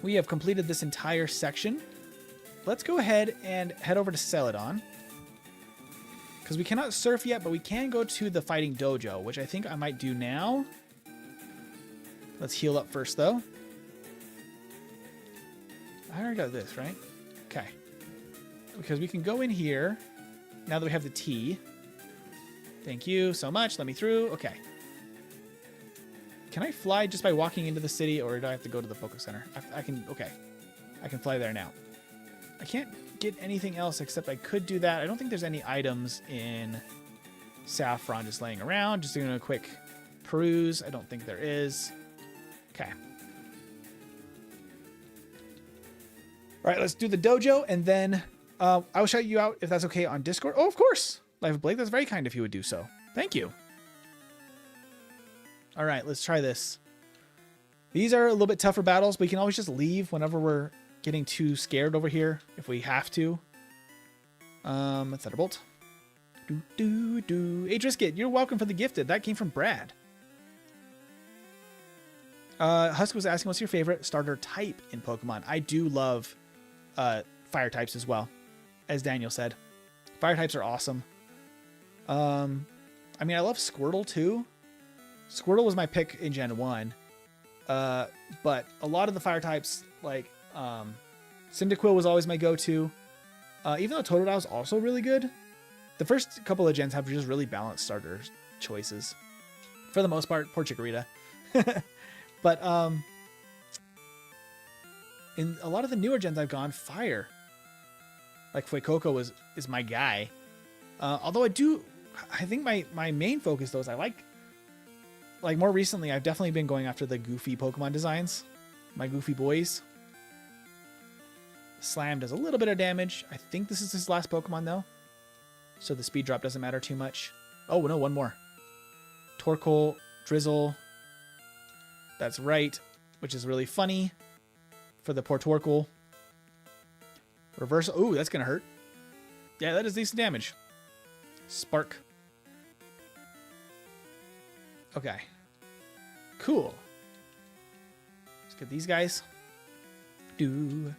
we have completed this entire section. Let's go ahead and head over to Celadon. Because we cannot surf yet, but we can go to the fighting dojo, which I think I might do now. Let's heal up first, though. I already got this, right? Okay. Because we can go in here now that we have the T. Thank you so much. Let me through. Okay. Can I fly just by walking into the city, or do I have to go to the Poké Center? I can, okay. I can fly there now. I can't get anything else except I could do that. I don't think there's any items in Saffron just laying around. Just doing a quick peruse. I don't think there is. Okay. All right, let's do the dojo, and then I will shout you out if that's okay on Discord. Oh, of course. Life of Blake, that's very kind if you would do so. Thank you. All right, let's try this. These are a little bit tougher battles, but we can always just leave whenever we're getting too scared over here if we have to. Thunderbolt. Hey, Drisket, you're welcome for the gifted. That came from Brad. Husk was asking, what's your favorite starter type in Pokemon? I do love fire types as well, as Daniel said. Fire types are awesome. I mean, I love Squirtle too. Squirtle was my pick in Gen 1. But a lot of the fire types, like Cyndaquil was always my go-to. Even though Totodile is also really good, the first couple of gens have just really balanced starter choices. For the most part, poor Chikorita. But in a lot of the newer gens I've gone fire. Like Fuecoco is my guy. Although I think my main focus though is I like more recently I've definitely been going after the goofy Pokemon designs. My goofy boys. Slam does a little bit of damage. I think this is his last Pokemon though. So the speed drop doesn't matter too much. Oh no, one more. Torkoal, Drizzle. That's right, which is really funny for the poor Torkoal. Reverse. Ooh, that's gonna hurt. Yeah, that is decent damage. Spark. Okay. Cool. Let's get these guys. Blastoise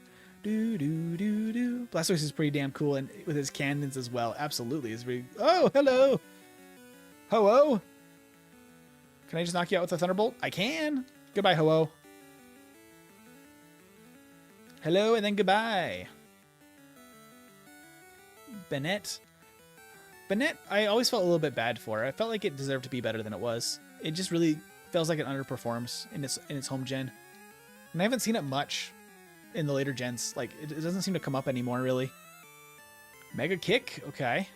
is pretty damn cool, and with his cannons as well. Absolutely, is really. Oh, hello. Ho-Oh. Can I just knock you out with a Thunderbolt? I can. Goodbye, Ho-Oh. Hello, and then goodbye. Bennett. Bennett, I always felt a little bit bad for. I felt like it deserved to be better than it was. It just really feels like it underperforms in its home gen. And I haven't seen it much in the later gens. Like, it doesn't seem to come up anymore, really. Mega Kick. Okay.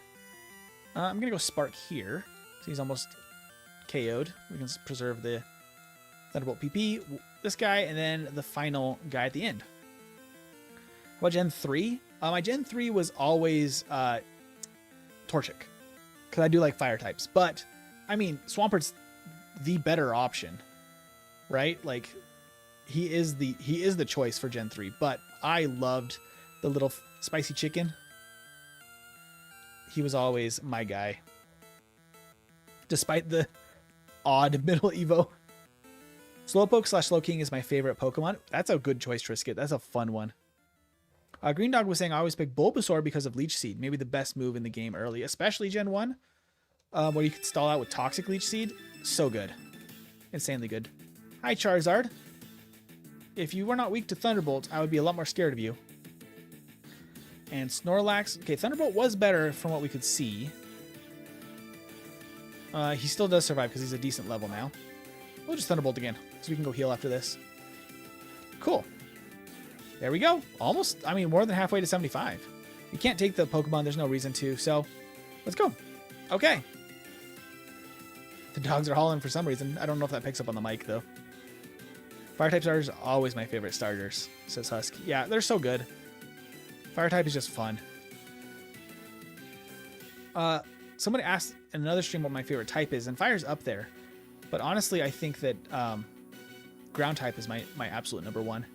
I'm going to go Spark here. So he's almost KO'd. We can preserve the Thunderbolt PP. This guy, and then the final guy at the end. How about Gen 3? My Gen 3 was always Torchic. Because I do like fire types. But, I mean, Swampert's the better option. Right? Like, he is the choice for Gen 3. But I loved the little spicy chicken. He was always my guy. Despite the odd middle Evo. Slowpoke / Slowking is my favorite Pokemon. That's a good choice, Trisket. That's a fun one. Green Dog was saying I always pick Bulbasaur because of Leech Seed. Maybe the best move in the game early, especially Gen 1. Where you could stall out with Toxic Leech Seed. So good. Insanely good. Hi, Charizard. If you were not weak to Thunderbolt, I would be a lot more scared of you. And Snorlax. Okay, Thunderbolt was better from what we could see. He still does survive because he's a decent level now. We'll just Thunderbolt again, so we can go heal after this. Cool. There we go. Almost, I mean, more than halfway to 75. You can't take the Pokemon. There's no reason to, so let's go. Okay. The dogs are hauling for some reason. I don't know if that picks up on the mic, though. Fire-type starters are always my favorite starters, says Husk. Yeah, they're so good. Fire-type is just fun. Somebody asked in another stream what my favorite type is, and fire's up there. But honestly, I think that ground type is my absolute number one.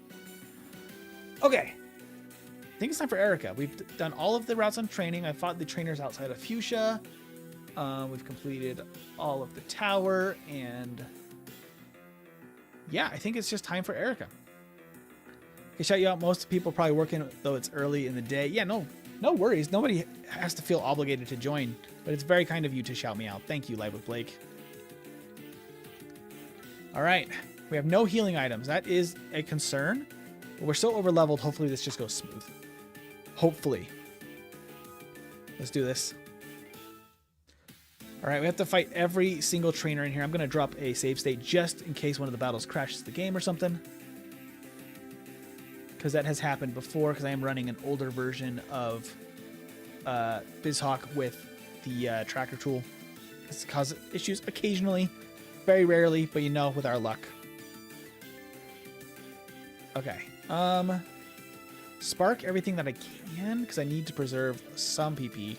Okay. I think it's time for Erica. We've done all of the routes on training. I fought the trainers outside of Fuchsia. We've completed all of the tower, and yeah, I think it's just time for Erica. Okay, shout you out. Most people probably working, though it's early in the day. Yeah, no worries. Nobody has to feel obligated to join, but it's very kind of you to shout me out. Thank you, Live with Blake. All right, we have no healing items. That is a concern. But we're so over leveled. Hopefully this just goes smooth. Hopefully. Let's do this. All right, we have to fight every single trainer in here. I'm going to drop a save state just in case one of the battles crashes the game or something. Because that has happened before, because I am running an older version of BizHawk with the tracker tool. It's causes issues occasionally, very rarely, but you know, with our luck. Okay. Spark everything that I can, because I need to preserve some PP.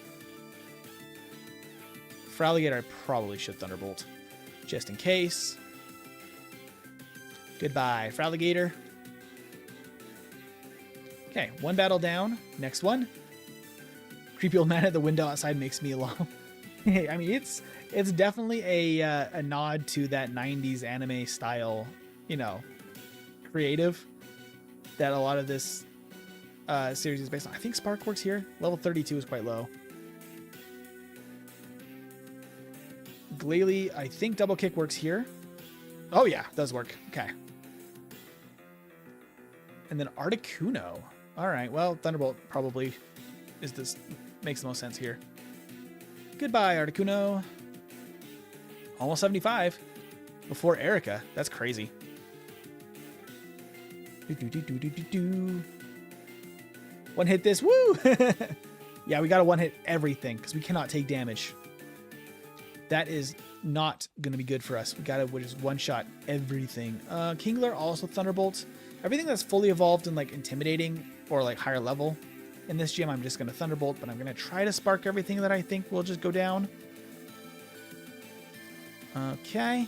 For Alligator, I probably should Thunderbolt, just in case. Goodbye, for Alligator. Okay, one battle down. Next one. Creepy old man at the window outside makes me alone. I mean, it's definitely a nod to that 90s anime style, you know, creative that a lot of this series is based on. I think Spark works here. Level 32 is quite low. Glalie, I think Double Kick works here. Oh yeah, does work. Okay. And then Articuno. All right, well, Thunderbolt probably makes the most sense here. Goodbye, Articuno. Almost 75 before Erica. That's crazy. One hit this. Woo! Yeah, we got to one hit everything because we cannot take damage. That is not going to be good for us. We got to just one shot everything. Kingler also Thunderbolt. Everything that's fully evolved and like intimidating or like higher level in this gym, I'm just going to Thunderbolt, but I'm going to try to spark everything that I think will just go down. Okay.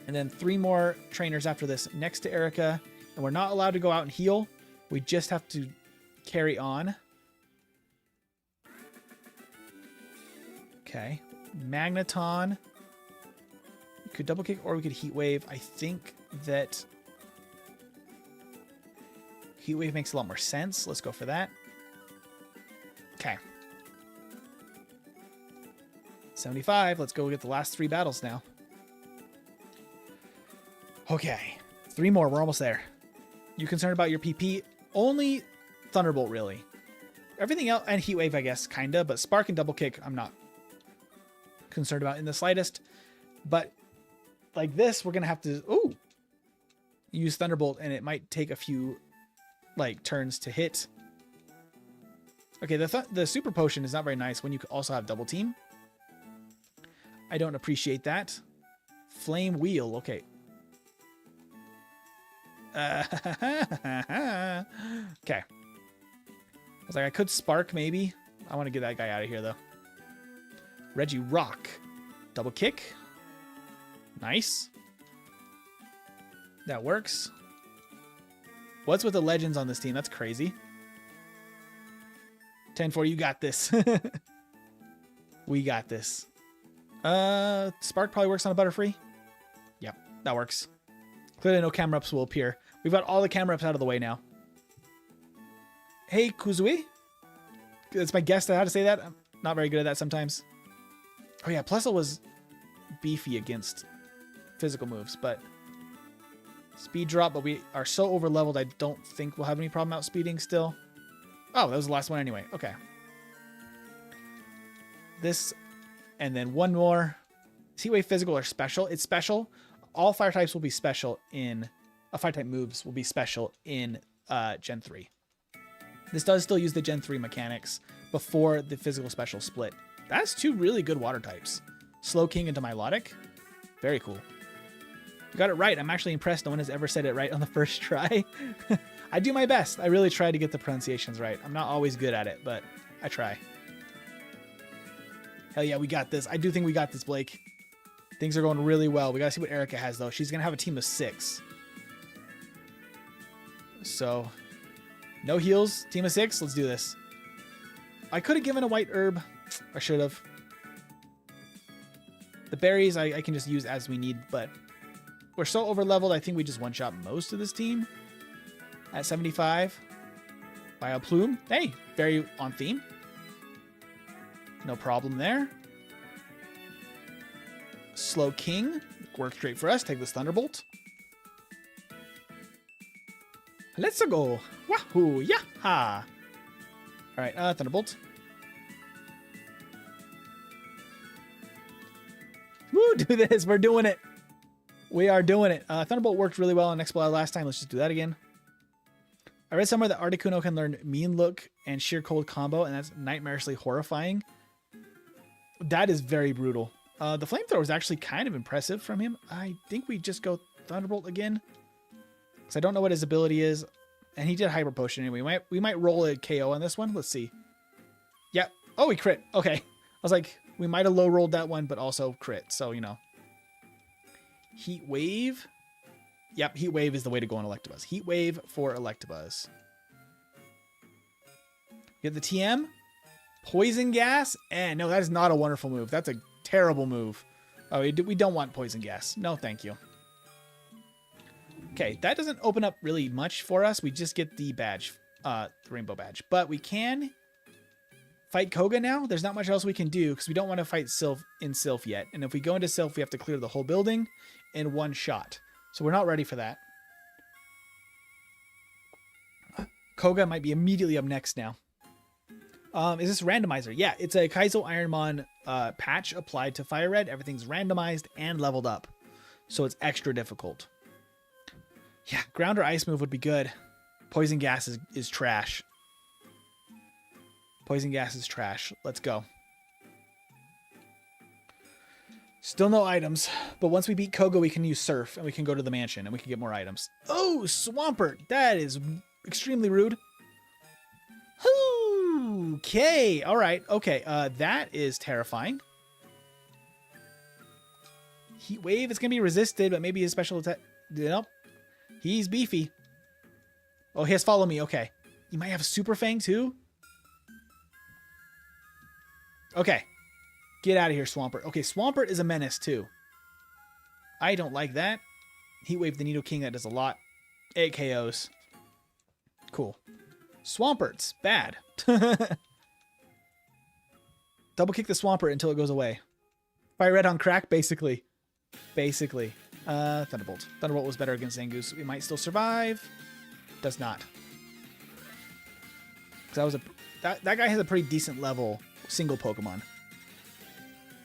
And then 3 more trainers after this next to Erica. And we're not allowed to go out and heal. We just have to carry on. Okay. Magneton. We could Double Kick or we could Heat Wave. I think that Heat Wave makes a lot more sense. Let's go for that. Okay. 75. Let's go get the last 3 battles now. Okay. 3 more. We're almost there. You concerned about your PP? Only Thunderbolt, really. Everything else, and Heat Wave, I guess, kinda, but Spark and Double Kick, I'm not concerned about in the slightest. But like this, we're gonna have to use Thunderbolt, and it might take a few like turns to hit. Okay, the Super Potion is not very nice when you also have Double Team. I don't appreciate that. Flame Wheel, okay. Okay. I was like, I could Spark maybe. I want to get that guy out of here though. Reggie Rock. Double Kick. Nice. That works. What's with the legends on this team? That's crazy. 10-4, you got this. We got this. Spark probably works on a Butterfree. Yep, that works. Clearly no camera ups will appear. We've got all the camera ups out of the way now. Hey, Kuzui. That's my guess at how to say that. I'm not very good at that sometimes. Oh yeah, Plusle was beefy against physical moves, but speed drop, but we are so over leveled I don't think we'll have any problem outspeeding still. Oh, that was the last one anyway. Okay. This, and then one more. Heat Wave Physical or Special. It's special. All fire types will be special in... fire type moves will be special in Gen 3. This does still use the Gen 3 mechanics before the physical special split. That's 2 really good water types. Slow King into Milotic. Very cool. You got it right. I'm actually impressed no one has ever said it right on the first try. I do my best. I really try to get the pronunciations right. I'm not always good at it, but I try. Hell yeah, we got this. I do think we got this, Blake. Things are going really well. We got to see what Erica has, though. She's going to have a team of 6. So, no heals, team of 6. Let's do this. I could have given a white herb. I should have. The berries I can just use as we need, but we're so over leveled. I think we just one-shot most of this team at 75. Bio Plume. Hey, very on theme. No problem there. Slow King. Works great for us. Take this Thunderbolt. Let's go. Wahoo! Yaha! Alright, Thunderbolt. Woo, do this. We're doing it. We are doing it. Thunderbolt worked really well on Explorer last time. Let's just do that again. I read somewhere that Articuno can learn Mean Look and Sheer Cold combo, and that's nightmarishly horrifying. That is very brutal. The Flamethrower is actually kind of impressive from him. I think we just go Thunderbolt again, because I don't know what his ability is. And he did Hyper Potion anyway. We might roll a KO on this one. Let's see. Yep. Oh, he crit. Okay. I was like, we might have low rolled that one, but also crit. So, you know. Heat Wave. Yep, Heat Wave is the way to go on Electabuzz. Heat Wave for Electabuzz. Get the TM. Poison Gas. And no, that is not a wonderful move. That's a terrible move. Oh, we don't want Poison Gas. No, thank you. Okay, that doesn't open up really much for us. We just get the badge, the rainbow badge. But we can fight Koga now. There's not much else we can do because we don't want to fight Sylph in Sylph yet. And if we go into Sylph, we have to clear the whole building in one shot. So we're not ready for that. Koga might be immediately up next now. Is this randomizer? Yeah, it's a Kaizo Ironmon patch applied to FireRed. Everything's randomized and leveled up. So it's extra difficult. Yeah, ground or ice move would be good. Poison Gas is trash. Poison Gas is trash. Let's go. Still no items, but once we beat Koga, we can use Surf, and we can go to the mansion, and we can get more items. Oh, Swampert! That is extremely rude. Okay, alright, okay. That is terrifying. Heat Wave is going to be resisted, but maybe his special attack... Nope. He's beefy. Oh, he has Follow Me. Okay. You might have a Super Fang too? Okay. Get out of here, Swampert. Okay, Swampert is a menace too. I don't like that. Heat Wave the Nido King. That does a lot. 8 KOs. Cool. Swampert's bad. Double kick the Swampert until it goes away. FireRed on crack, basically. Basically. Thunderbolt. Thunderbolt was better against Zangoose. We might still survive. Does not. Because that guy has a pretty decent level single Pokemon.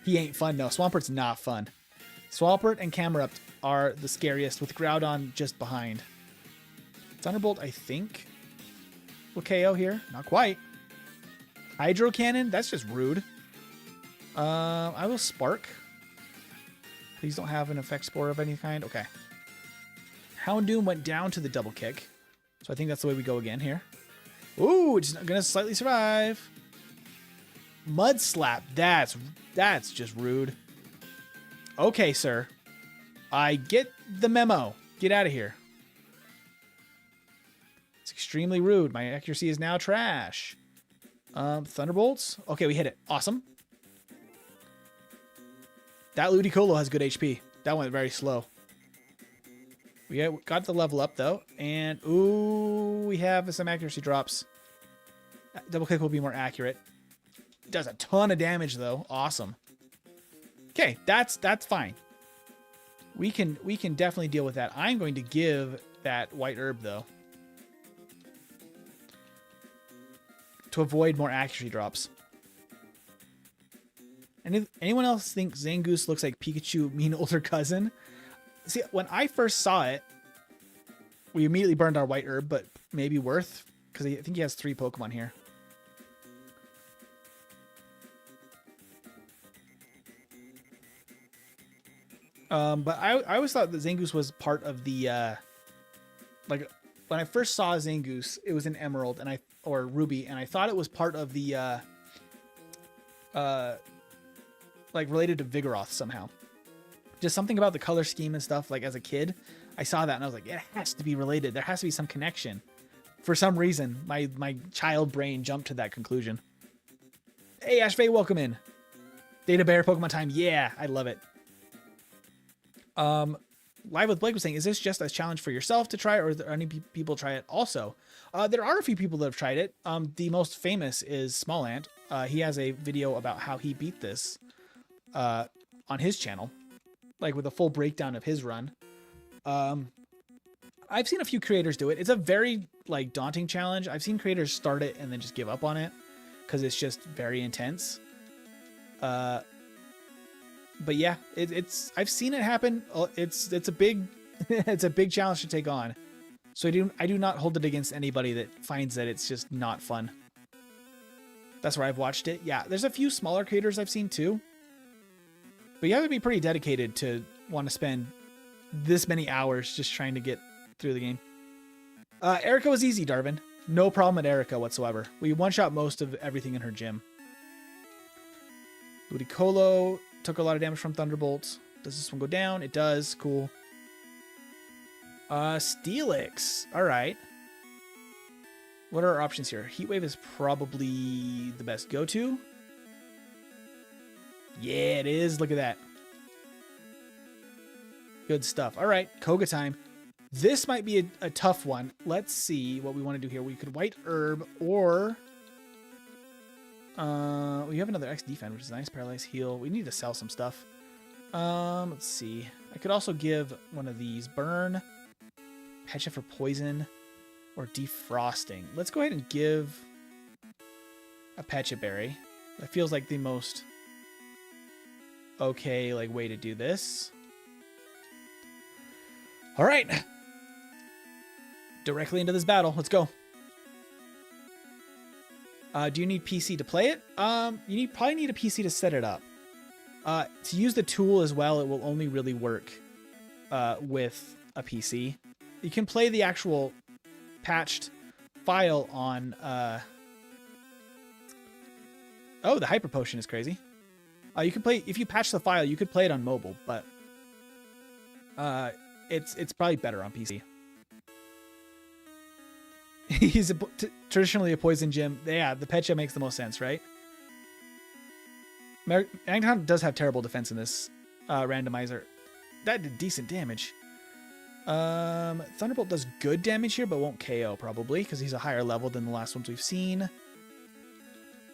He ain't fun, no. Swampert's not fun. Swampert and Camerupt are the scariest, with Groudon just behind. Thunderbolt, I think, will KO here. Not quite. Hydro Cannon? That's just rude. I will Spark. Please don't have an effect Spore of any kind. Okay. Houndoom went down to the double kick. So I think that's the way we go again here. Ooh, it's going to slightly survive. Mud Slap. That's just rude. Okay, sir. I get the memo. Get out of here. It's extremely rude. My accuracy is now trash. Thunderbolts. Okay, we hit it. Awesome. That Ludicolo has good HP. That went very slow. We got the level up, though. And, ooh, we have some accuracy drops. Double kick will be more accurate. It does a ton of damage, though. Awesome. Okay, that's fine. We can definitely deal with that. I'm going to give that white herb, though, to avoid more accuracy drops. Anyone else think Zangoose looks like Pikachu mean older cousin? See, when I first saw it, we immediately burned our white herb, but maybe worth, because I think he has 3 Pokemon here. But I always thought that Zangoose was part of the, like, when I first saw Zangoose, it was an Emerald or Ruby, and I thought it was part of the, like related to Vigoroth somehow. Just something about the color scheme and stuff. Like as a kid, I saw that and I was like, it has to be related. There has to be some connection. For some reason, my child brain jumped to that conclusion. Hey, Ashvay, welcome in. Data Bear, Pokemon time. Yeah, I love it. Live with Blake was saying, is this just a challenge for yourself to try, or are there any people try it also? There are a few people that have tried it. The most famous is Small Ant. He has a video about how he beat this on his channel, like with a full breakdown of his run. I've seen a few creators do it. It's a very like daunting challenge. I've seen creators start it and then just give up on it because it's just very intense. But yeah, I've seen it happen. It's a big it's a big challenge to take on. So I do not hold it against anybody that finds that it's just not fun. That's where I've watched it. Yeah, there's a few smaller creators I've seen too. But you have to be pretty dedicated to want to spend this many hours just trying to get through the game. Erica was easy, Darvin. No problem at Erica whatsoever. We one-shot most of everything in her gym. Ludicolo took a lot of damage from Thunderbolt. Does this one go down? It does. Cool. Steelix. All right. What are our options here? Heat Wave is probably the best go-to. Yeah, it is. Look at that. Good stuff. All right, Koga time. This might be a tough one. Let's see what we want to do here. We could White Herb or... we have another X defend, which is nice. Paralyze, heal. We need to sell some stuff. Let's see. I could also give one of these Burn, Pecha for poison, or defrosting. Let's go ahead and give a Pecha Berry. That feels like the most okay like way to do this. All right. Directly into this battle. Let's go. Do you need PC to play it? You probably need a PC to set it up. To use the tool as well, it will only really work with a PC. You can play the actual patched file on... Oh, the Hyper Potion is crazy. You can play... If you patch the file, you could play it on mobile, but... It's probably better on PC. He's traditionally a poison gym. Yeah, the Pecha makes the most sense, right? Magneton does have terrible defense in this randomizer. That did decent damage. Thunderbolt does good damage here, but won't KO probably because he's a higher level than the last ones we've seen.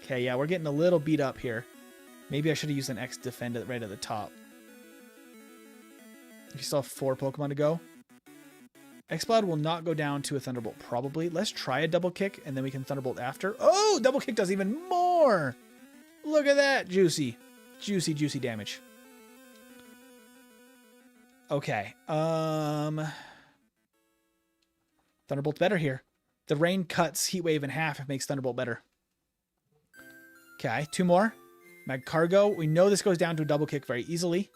Okay, yeah, we're getting a little beat up here. Maybe I should have used an X defend right at the top. You still have 4 Pokemon to go. Exploud will not go down to a Thunderbolt, probably. Let's try a Double Kick, and then we can Thunderbolt after. Oh, Double Kick does even more! Look at that! Juicy. Juicy, juicy damage. Okay. Thunderbolt's better here. The rain cuts Heat Wave in half and makes Thunderbolt better. Okay, 2 more. Magcargo. We know this goes down to a Double Kick very easily.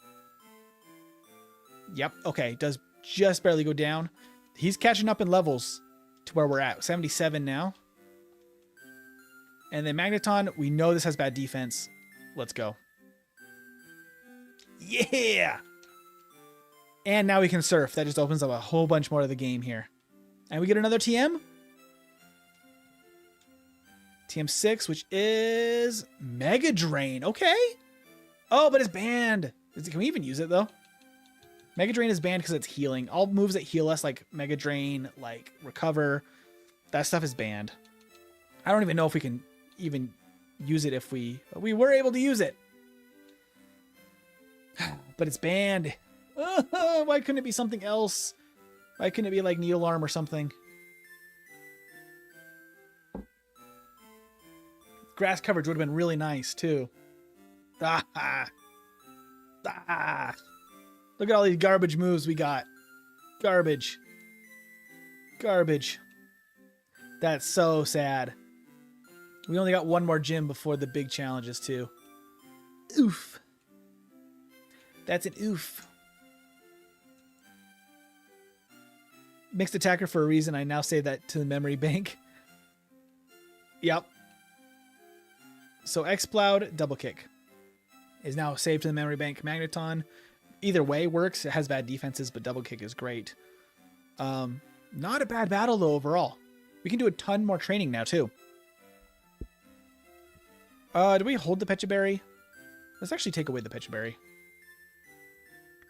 Yep, okay. Does just barely go down. He's catching up in levels to where we're at. 77 now. And then Magneton, we know this has bad defense. Let's go. Yeah! And now we can surf. That just opens up a whole bunch more of the game here. And we get another TM. TM6, which is Mega Drain. Okay. Oh, but it's banned. Can we even use it, though? Mega Drain is banned because it's healing. All moves that heal us, like Mega Drain, like Recover, that stuff is banned. I don't even know if we can even use it if we were able to use it. But it's banned. Why couldn't it be something else? Why couldn't it be like Needle Arm or something? Grass coverage would have been really nice, too. Look at all these garbage moves we got. Garbage. Garbage. That's so sad. We only got 1 more gym before the big challenges, too. Oof. That's an oof. Mixed attacker for a reason. I now save that to the memory bank. Yep. So Exploud, Double Kick. is now saved to the memory bank. Magneton, either way works. It has bad defenses, but double kick is great. Not a bad battle though overall. We can do a ton more training now too. Do we hold the Pecha Berry? Let's actually take away the Pecha Berry.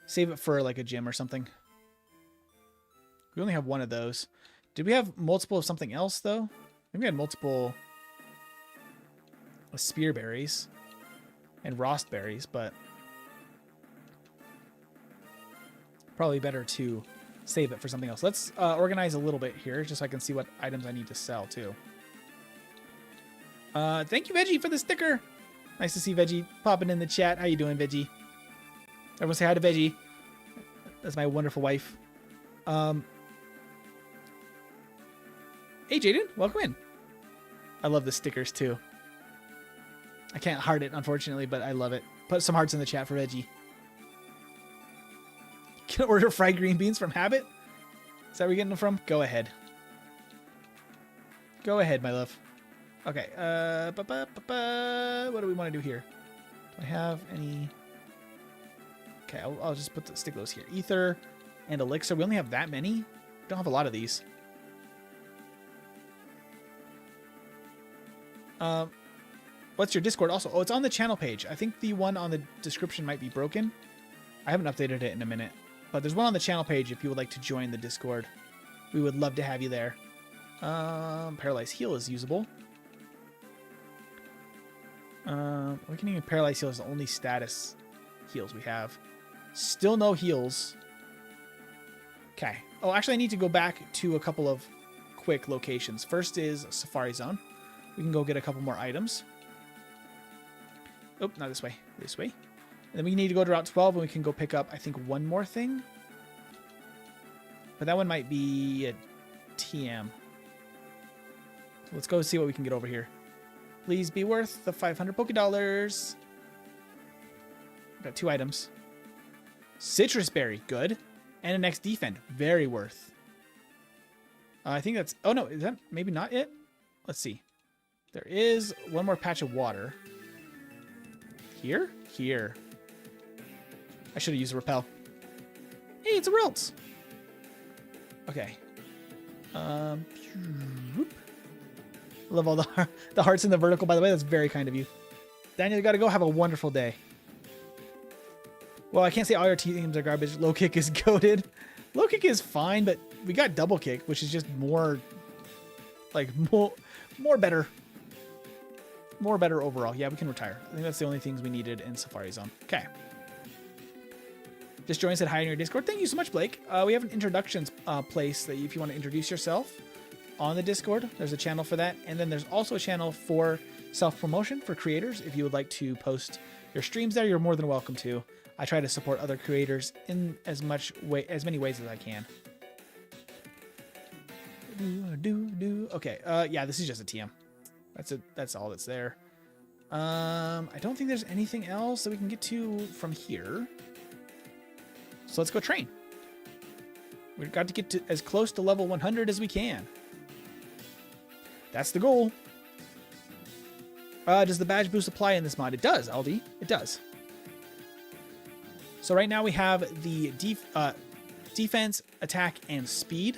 Save it for like a gym or something. We only have one of those. Did we have multiple of something else though? I think we had multiple spear berries and rost berries, but probably better to save it for something else. Let's organize a little bit here just so I can see what items I need to sell too. Thank you, Veggie, for the sticker. Nice to see Veggie popping in the chat. How you doing, Veggie? Everyone say hi to Veggie. That's my wonderful wife. Hey, Jaden, welcome in. I love the stickers too. I can't heart it, unfortunately, but I love it. Put some hearts in the chat for Veggie. Can I order fried green beans from Habit? Is that where you're getting them from? Go ahead. Go ahead, my love. Okay. What do we want to do here? Do I have any? Okay, I'll just stick those here. Ether and elixir. We only have that many. We don't have a lot of these. What's your Discord also? Oh, it's on the channel page. I think the one on the description might be broken. I haven't updated it in a minute. But there's one on the channel page if you would like to join the Discord. We would love to have you there. Paralyzed Heal is usable. We can even Paralyzed Heal is the only status heals we have. Still no heals. Okay. Oh, actually I need to go back to a couple of quick locations. First is Safari Zone. We can go get a couple more items. Oh, not this way. This way. And then we need to go to Route 12 and we can go pick up, I think, one more thing. But that one might be a TM. So let's go see what we can get over here. Please be worth the 500 Poké Dollars. Got 2 items. Citrus Berry, good. And an X Defend, very worth. I think that's... Oh, no, is that maybe not it? Let's see. There is one more patch of water. Here? Here. I should have used a repel. Hey, it's a Relt. Okay. Love all the hearts in the vertical, by the way. That's very kind of you. Daniel, you gotta go. Have a wonderful day. Well, I can't say all your teams are garbage. Low kick is goated. Low kick is fine, but we got double kick, which is just more, like, more better. More better overall. Yeah, we can retire. I think that's the only things we needed in Safari Zone. Okay. Just joined, said hi in your Discord. Thank you so much, Blake. We have an introductions place that if you want to introduce yourself on the Discord, there's a channel for that. And then there's also a channel for self-promotion for creators. If you would like to post your streams there, you're more than welcome to. I try to support other creators in as many ways as I can. Okay. Yeah, this is just a TM. That's it. That's all that's there. I don't think there's anything else that we can get to from here. So let's go train. We've got to get to as close to level 100 as we can. That's the goal. Does the badge boost apply in this mod? It does, Aldi. It does. So right now we have the defense, attack, and speed.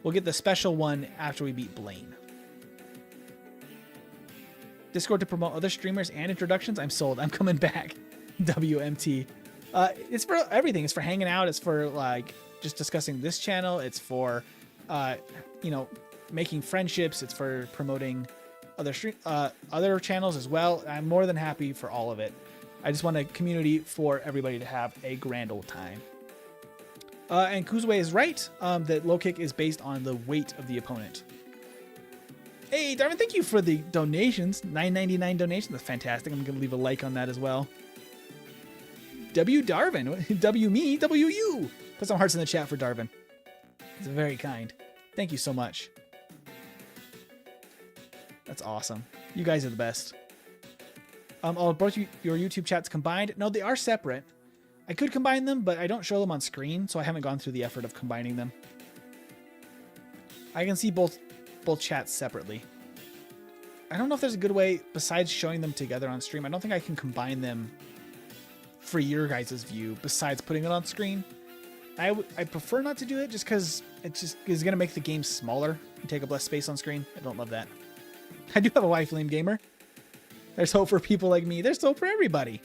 We'll get the special one after we beat Blaine. Discord to promote other streamers and introductions. I'm sold. I'm coming back. WMT. It's for everything. It's for hanging out. It's for like just discussing this channel. It's for, you know, making friendships. It's for promoting other channels as well. I'm more than happy for all of it. I just want a community for everybody to have a grand old time. And Kuzue is right that low kick is based on the weight of the opponent. Hey, Darwin, thank you for the donations. $9.99 donation. That's fantastic. I'm going to leave a like on that as well. W. Darwin. W me. W you. Put some hearts in the chat for Darwin. It's very kind. Thank you so much. That's awesome. You guys are the best. Are both your YouTube chats combined? No, they are separate. I could combine them, but I don't show them on screen, so I haven't gone through the effort of combining them. I can see both chats separately. I don't know if there's a good way besides showing them together on stream. I don't think I can combine them for your guys' view besides putting it on screen. I prefer not to do it just because it just is going to make the game smaller and take up less space on screen. I don't love that. I do have a wife, Lame Gamer. There's hope for people like me. There's hope for everybody.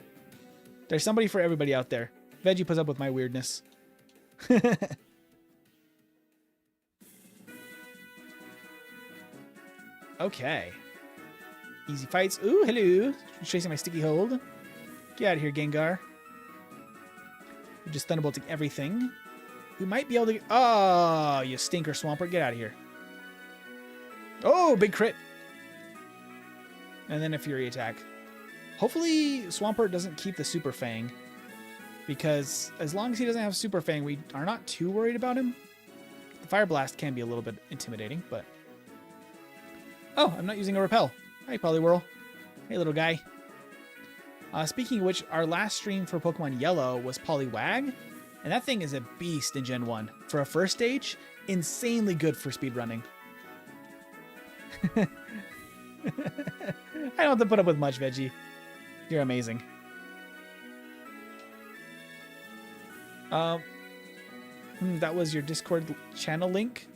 There's somebody for everybody out there. Veggie puts up with my weirdness. Okay. Easy fights. Ooh, hello. Chasing my sticky hold. Get out of here, Gengar. You're just thunderbolting everything. We might be able to... Oh, you stinker, Swampert. Get out of here. Oh, big crit. And then a Fury attack. Hopefully, Swampert doesn't keep the Super Fang. Because as long as he doesn't have Super Fang, we are not too worried about him. The Fire Blast can be a little bit intimidating, but... Oh, I'm not using a Repel. Hi, Poliwhirl. Hey, little guy. Speaking of which, our last stream for Pokemon Yellow was Poliwag, and that thing is a beast in Gen 1. For a first stage, insanely good for speedrunning. I don't have to put up with much, Veggie. You're amazing. That was your Discord channel link?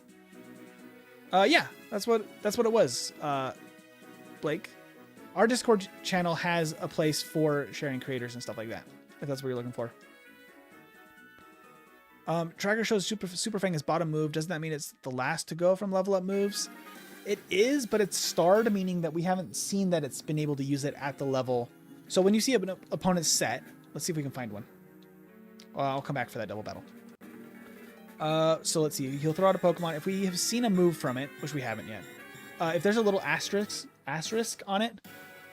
Yeah, that's what it was, Blake. Our Discord channel has a place for sharing creators and stuff like that, if that's what you're looking for. Tracker shows Super Fang is bottom move. Doesn't that mean it's the last to go from level up moves? It is, but it's starred, meaning that we haven't seen that it's been able to use it at the level. So when you see an opponent's set, let's see if we can find one. I'll come back for that double battle. So let's see. He'll throw out a Pokemon. If we have seen a move from it, which we haven't yet, if there's a little asterisk on it,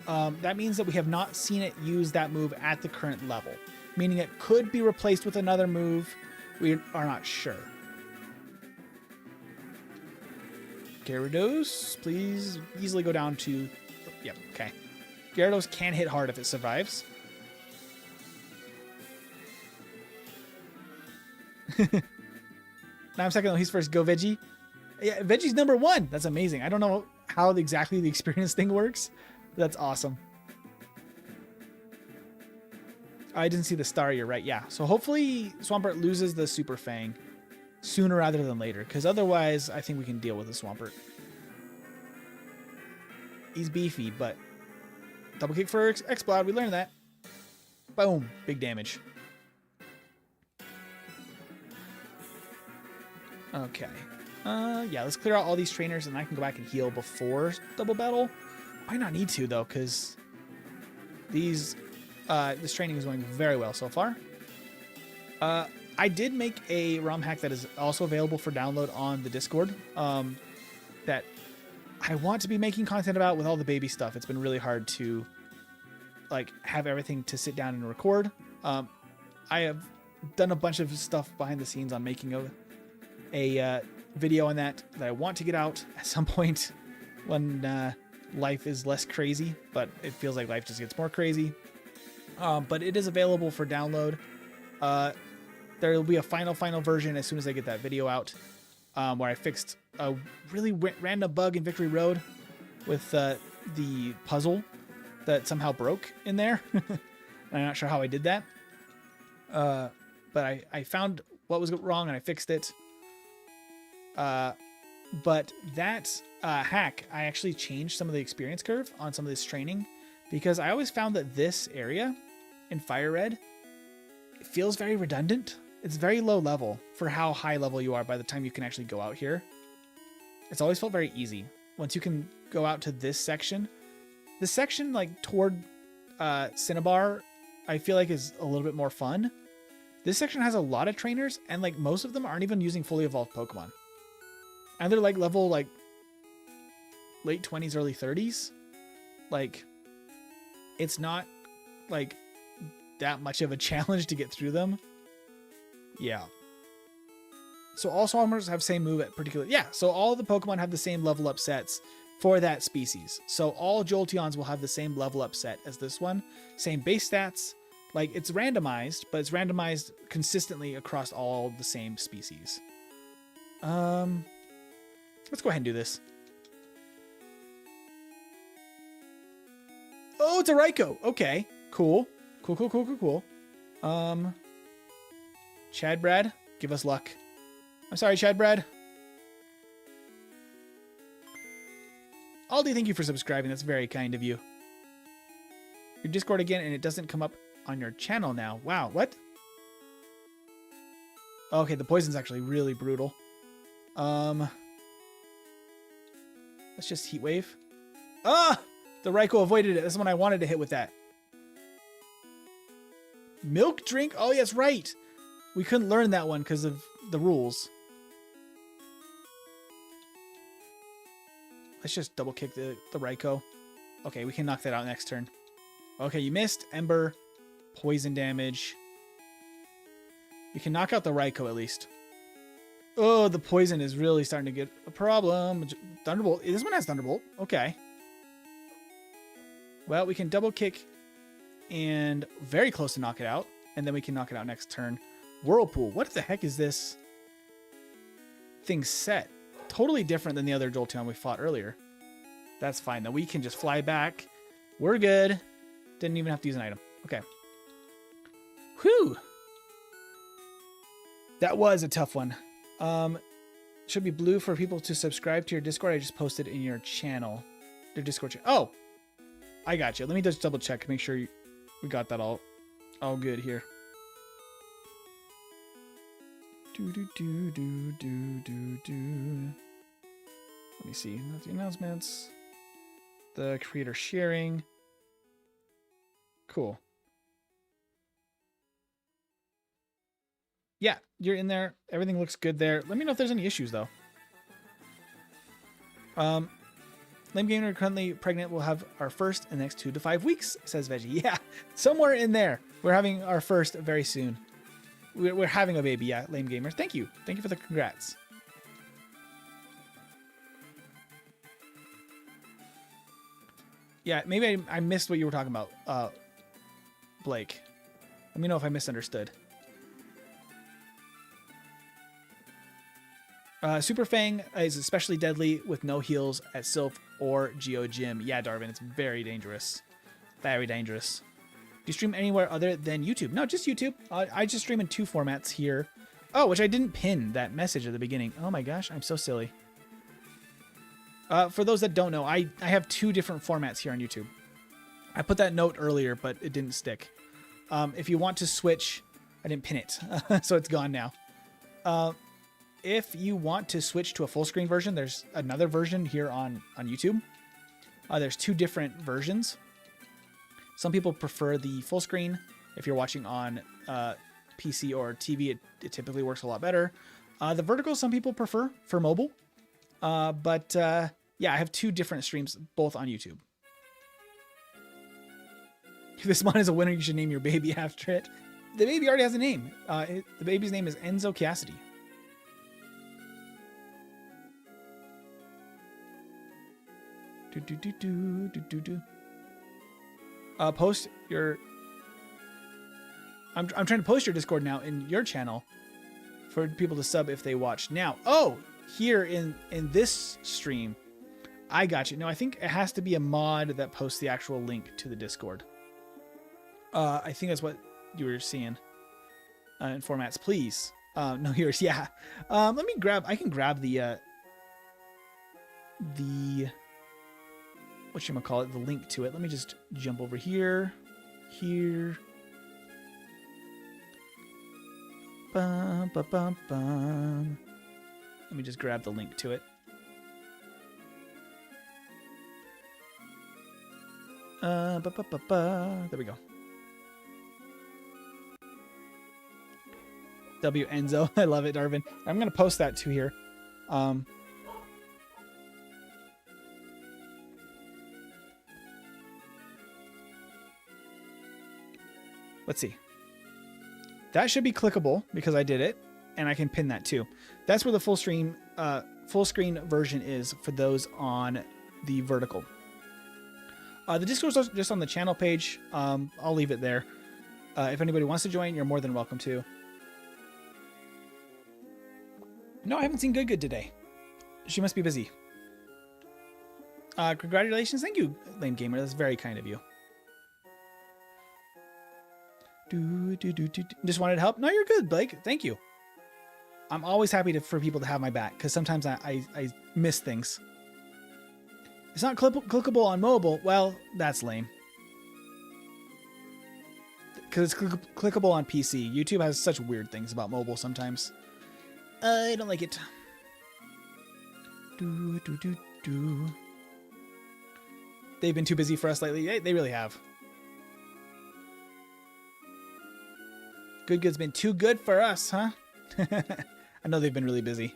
that means that we have not seen it use that move at the current level, meaning it could be replaced with another move. We are not sure. Gyarados, please easily go down to... Yep, okay. Gyarados can hit hard if it survives. 9 seconds, he's first. Go Veggie. Yeah, Veggie's number 1. That's amazing. I don't know how exactly the experience thing works. But that's awesome. I didn't see the star. You're right. Yeah. So hopefully Swampert loses the Super Fang sooner rather than later, because otherwise I think we can deal with the Swampert. He's beefy, but double kick for Exploud. We learned that. Boom. Big damage. Okay. Yeah, let's clear out all these trainers and I can go back and heal before double battle. Might not need to though, because this training is going very well so far. I did make a ROM hack that is also available for download on the Discord that I want to be making content about with all the baby stuff. It's been really hard to like have everything to sit down and record. I have done a bunch of stuff behind the scenes on making a video on that I want to get out at some point when life is less crazy, but it feels like life just gets more crazy. But it is available for download. There will be a final version as soon as I get that video out, where I fixed a really random bug in Victory Road with the puzzle that somehow broke in there. I'm not sure how I did that. But I found what was wrong and I fixed it. But that hack, I actually changed some of the experience curve on some of this training, because I always found that this area in FireRed, it feels very redundant. It's very low level for how high level you are by the time you can actually go out here. It's always felt very easy. Once you can go out to this section like toward Cinnabar, I feel like is a little bit more fun. This section has a lot of trainers, and like most of them aren't even using fully evolved Pokemon. And they're like level like late 20s, early 30s. Like it's not like that much of a challenge to get through them. Yeah. So all Swarmers have same move at particular. Yeah. So all the Pokemon have the same level up sets for that species. So all Jolteons will have the same level up set as this one. Same base stats. Like it's randomized, but it's randomized consistently across all the same species. Let's go ahead and do this. Oh, it's a Raikou. Okay, cool. Cool. Chad Brad, give us luck. I'm sorry, Chad Brad. Aldi, thank you for subscribing. That's very kind of you. Your Discord again, and it doesn't come up on your channel now. Wow, what? Okay, the poison's actually really brutal. Let's just Heat Wave. Ah! The Raikou avoided it. This is one I wanted to hit with that. Milk Drink? Oh, yes, right. We couldn't learn that one because of the rules. Let's just double kick the Raikou. Okay, we can knock that out next turn. Okay, you missed. Ember. Poison damage. You can knock out the Raikou at least. Oh, the poison is really starting to get a problem. Thunderbolt. This one has Thunderbolt. Okay. Well, we can double kick and very close to knock it out. And then we can knock it out next turn. Whirlpool. What the heck is this thing set? Totally different than the other Jolteon we fought earlier. That's fine, though. We can just fly back. We're good. Didn't even have to use an item. Okay. Whew. That was a tough one. Should be blue for people to subscribe to your Discord. I just posted in your channel. Your Discord channel. Oh! I got you. Let me just double check. Make sure we got that all good here. Let me see. The announcements. The creator sharing. Cool. Yeah, you're in there. Everything looks good there. Let me know if there's any issues, though. Lame Gamer currently pregnant. We'll have our first in the next 2 to 5 weeks, says Veggie. Yeah, somewhere in there. We're having our first very soon. We're having a baby, yeah, Lame Gamer. Thank you. Thank you for the congrats. Yeah, maybe I missed what you were talking about, Blake. Let me know if I misunderstood. Super Fang is especially deadly with no heals at Sylph or Geo Gym. Yeah, Darvin, it's very dangerous. Very dangerous. Do you stream anywhere other than YouTube? No, just YouTube. I just stream in 2 formats here. Oh, which I didn't pin that message at the beginning. Oh my gosh, I'm so silly. For those that don't know, I have 2 different formats here on YouTube. I put that note earlier, but it didn't stick. If you want to switch, I didn't pin it, so it's gone now. If you want to switch to a full screen version, there's another version here on YouTube. There's 2 different versions. Some people prefer the full screen. If you're watching on PC or TV, it typically works a lot better. The vertical, some people prefer for mobile. Yeah, I have 2 different streams, both on YouTube. If this mon is a winner, you should name your baby after it. The baby already has a name. The baby's name is Enzo Cassidy. Post your... I'm trying to post your Discord now in your channel for people to sub if they watch now. Oh, here in this stream. I got you. No, I think it has to be a mod that posts the actual link to the Discord. I think that's what you were seeing in formats. Please. No, yours. Yeah. Let me grab... I can grab the whatchamacallit, the link to it. Let me just jump over here. Here. Bum, bum, bum, bum. Let me just grab the link to it. There we go. W Enzo. I love it, Darvin. I'm going to post that too here. Let's see. That should be clickable because I did it, and I can pin that too. That's where the full screen version is for those on the vertical. The Discord's just on the channel page. I'll leave it there. If anybody wants to join, you're more than welcome to. No, I haven't seen Good today. She must be busy. Congratulations. Thank you, Lame Gamer. That's very kind of you. Just wanted to help. No, you're good, Blake. Thank you. I'm always happy for people to have my back because sometimes I miss things. It's not clickable on mobile. Well, that's lame. Because it's clickable on PC. YouTube has such weird things about mobile sometimes. I don't like it. They've been too busy for us lately. They really have. Good's been too good for us, huh? I know they've been really busy.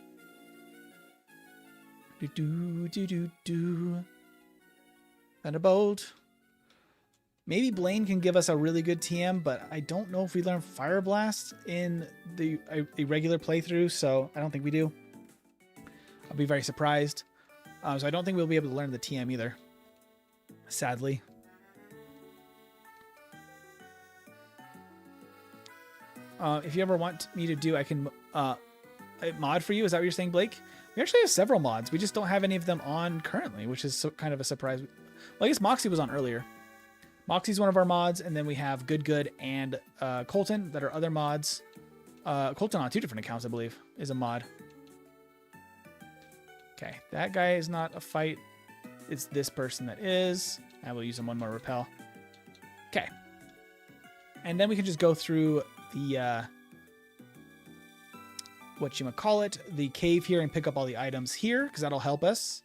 Thunderbolt. Maybe Blaine can give us a really good TM, but I don't know if we learn Fire Blast in a regular playthrough, so I don't think we do. I'll be very surprised. So I don't think we'll be able to learn the TM either. Sadly. If you ever want me to do, I can mod for you. Is that what you're saying, Blake? We actually have several mods. We just don't have any of them on currently, which is kind of a surprise. Well, I guess Moxie was on earlier. Moxie's one of our mods, and then we have Good and Colton that are other mods. Colton on 2 different accounts, I believe, is a mod. Okay, that guy is not a fight. It's this person that is. I will use him one more repel. Okay. And then we can just go through the, whatchamacallit, the cave here and pick up all the items here, because that'll help us.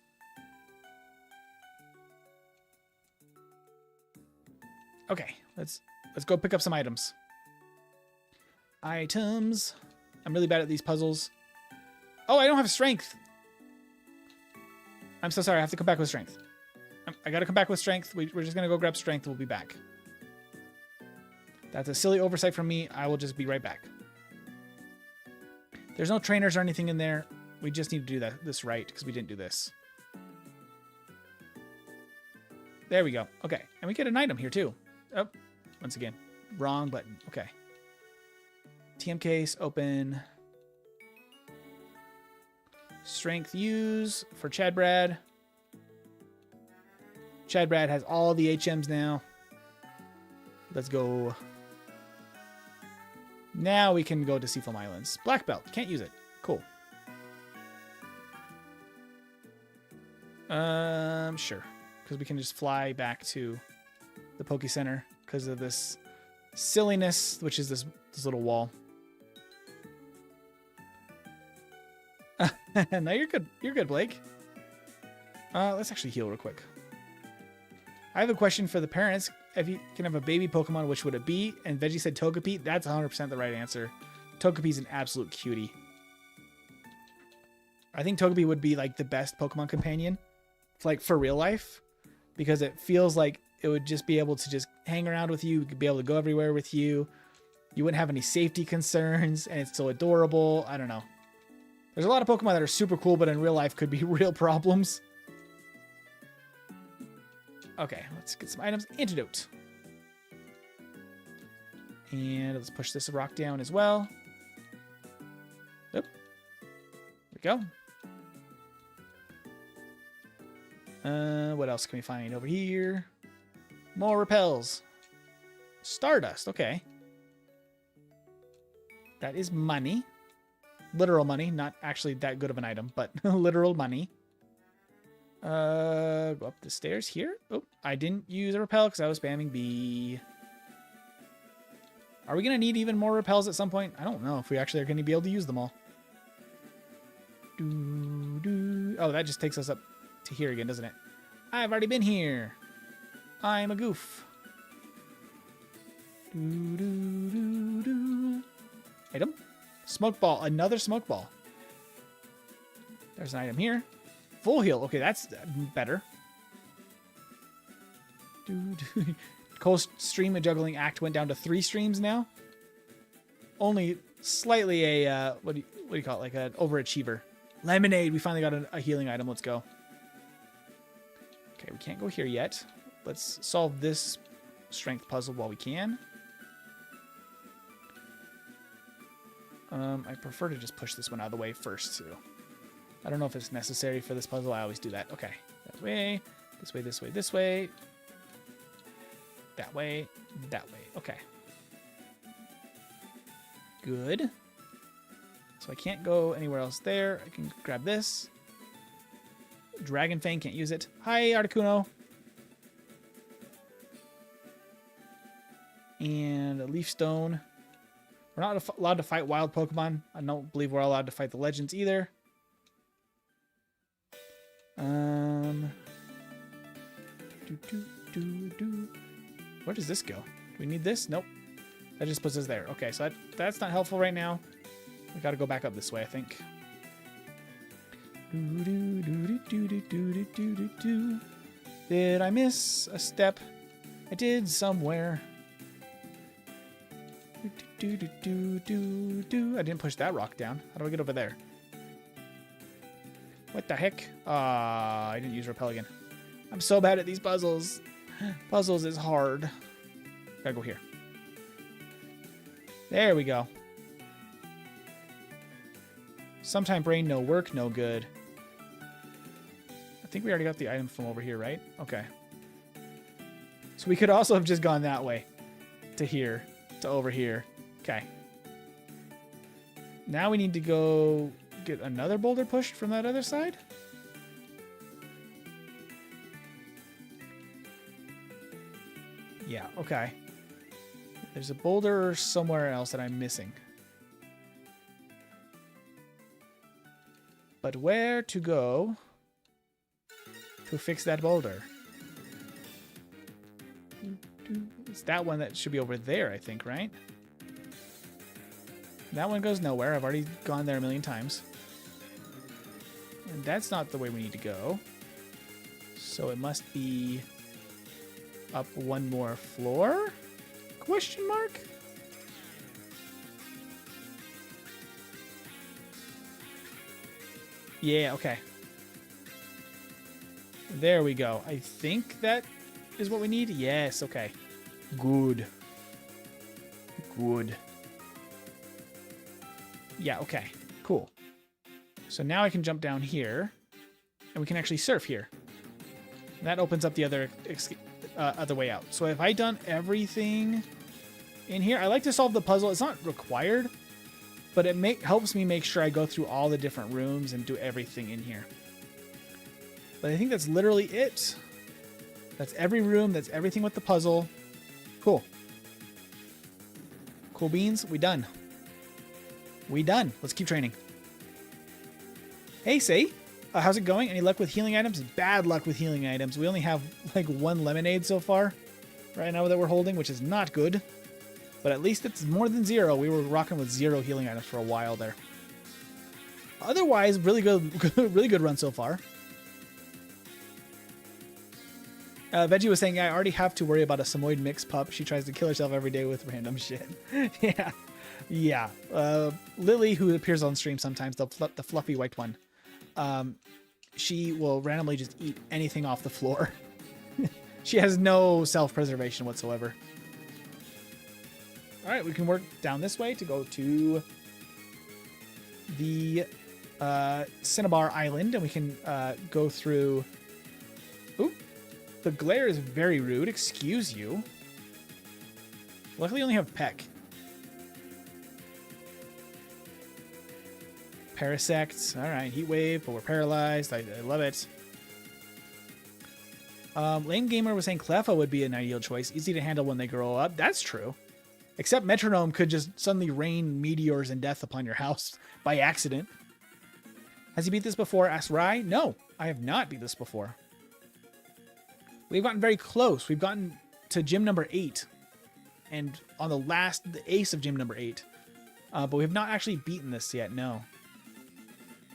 Okay, let's go pick up some items. Items. I'm really bad at these puzzles. Oh, I don't have strength. I'm so sorry. I have to come back with strength. I got to come back with strength. We're just going to go grab strength. We'll be back. That's a silly oversight from me. I will just be right back. There's no trainers or anything in there. We just need to do this right because we didn't do this. There we go. Okay. And we get an item here too. Oh, once again, wrong button. Okay. TM case, open. Strength use for Chad Brad. Chad Brad has all the HMs now. Let's go. Now we can go to Seafoam Islands. Black belt. Can't use it. Cool. Sure. Because we can just fly back to the Poke Center because of this silliness, which is this little wall. No, you're good. You're good, Blake. Let's actually heal real quick. I have a question for the parents. If you can have a baby Pokemon, which would it be? And Veggie said Togepi. That's 100% the right answer. Togepi's an absolute cutie. I think Togepi would be like the best Pokemon companion, like for real life, because it feels like it would just be able to just hang around with you. You could be able to go everywhere with you. You wouldn't have any safety concerns, and it's so adorable. I don't know. There's a lot of Pokemon that are super cool, but in real life could be real problems. Okay, let's get some items. Antidote. And let's push this rock down as well. Oop. There we go. What else can we find over here? More repels. Stardust, okay. That is money. Literal money, not actually that good of an item, but literal money. Go up the stairs here. Oh, I didn't use a repel because I was spamming B. Are we going to need even more repels at some point? I don't know if we actually are going to be able to use them all. Oh, that just takes us up to here again, doesn't it? I've already been here. I'm a goof. Item. Smoke ball. Another smoke ball. There's an item here. Full heal. Okay, that's better. Cold stream and juggling act went down to 3 streams now. Only slightly a what do you call it? Like an overachiever. Lemonade. We finally got a healing item. Let's go. Okay, we can't go here yet. Let's solve this strength puzzle while we can. I prefer to just push this one out of the way first, too. I don't know if it's necessary for this puzzle. I always do that. Okay. That way. This way, this way, this way. That way. That way. Okay. Good. So I can't go anywhere else there. I can grab this. Dragon Fang, can't use it. Hi, Articuno. And a Leaf Stone. We're not allowed to fight wild Pokemon. I don't believe we're allowed to fight the legends either. Where does this go? Do we need this? Nope. That just puts us there. Okay, so that's not helpful right now. We got to go back up this way, I think. Did I miss a step? I did somewhere. I didn't push that rock down. How do I get over there? What the heck? I didn't use repel again. I'm so bad at these puzzles. Puzzles is hard. Gotta go here. There we go. Sometime brain, no work, no good. I think we already got the item from over here, right? Okay. So we could also have just gone that way. To here. To over here. Okay. Now we need to go get another boulder pushed from that other side? Yeah, okay. There's a boulder somewhere else that I'm missing. But where to go to fix that boulder? It's that one that should be over there, I think, right? That one goes nowhere. I've already gone there a million times. And that's not the way we need to go. So it must be up one more floor? Question mark? Yeah, okay. There we go. I think that is what we need. Yes, okay. Good. Good. Yeah, okay. Cool. So now I can jump down here, and we can actually surf here. And that opens up the other way out. So have I done everything in here? I like to solve the puzzle. It's not required, but it helps me make sure I go through all the different rooms and do everything in here. But I think that's literally it. That's every room. That's everything with the puzzle. Cool. Cool beans. We done. We done. Let's keep training. Hey, Say. How's it going? Any luck with healing items? Bad luck with healing items. We only have like one lemonade so far right now that we're holding, which is not good. But at least it's more than zero. We were rocking with 0 healing items for a while there. Otherwise, really good, really good run so far. Veggie was saying, I already have to worry about a Samoyed mix pup. She tries to kill herself every day with random shit. Yeah. Yeah. Lily, who appears on stream sometimes, the fluffy white one, she will randomly just eat anything off the floor. She has no self-preservation whatsoever. All right, we can work down this way to go to the Cinnabar Island, and we can go through... Oop. The glare is very rude. Excuse you. Luckily, I only have Peck. Parasect. All right, Heat Wave, but we're paralyzed. I love it. Lame Gamer was saying Cleffa would be an ideal choice. Easy to handle when they grow up. That's true. Except Metronome could just suddenly rain meteors and death upon your house by accident. Has he beat this before? Asked Rai. No, I have not beat this before. We've gotten very close. We've gotten to gym number 8. And on the ace of gym number 8. But we have not actually beaten this yet, no.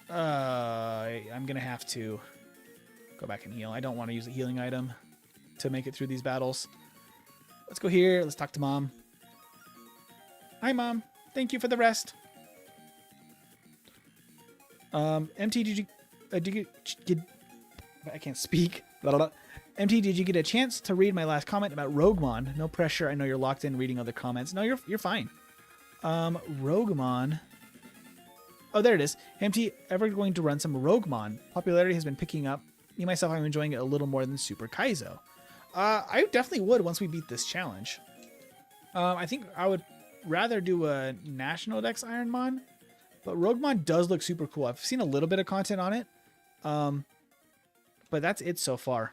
I'm going to have to go back and heal. I don't want to use a healing item to make it through these battles. Let's go here. Let's talk to Mom. Hi, Mom. Thank you for the rest. MT, did you get... I can't speak. Blah, blah, blah. MT, did you get a chance to read my last comment about Roguemon? No pressure. I know you're locked in reading other comments. No, you're fine. Roguemon. Oh, there it is. MT, ever going to run some Roguemon? Popularity has been picking up. Me, myself, I'm enjoying it a little more than Super Kaizo. I definitely would once we beat this challenge. I think I would rather do a National Dex Ironmon, but Roguemon does look super cool. I've seen a little bit of content on it, but that's it so far.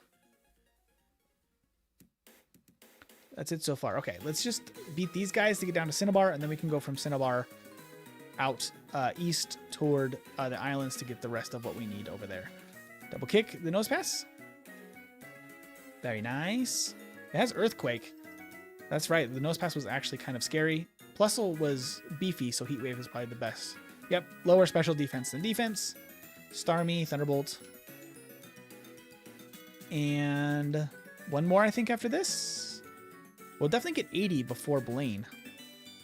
That's it so far. Okay, let's just beat these guys to get down to Cinnabar, and then we can go from Cinnabar out east toward the islands to get the rest of what we need over there. Double kick the nose pass. Very nice. It has Earthquake. That's right. The nose pass was actually kind of scary. Plusle was beefy, so Heat Wave is probably the best. Yep, lower special defense than defense. Starmie, Thunderbolt. And one more, I think, after this. We'll definitely get 80 before Blaine.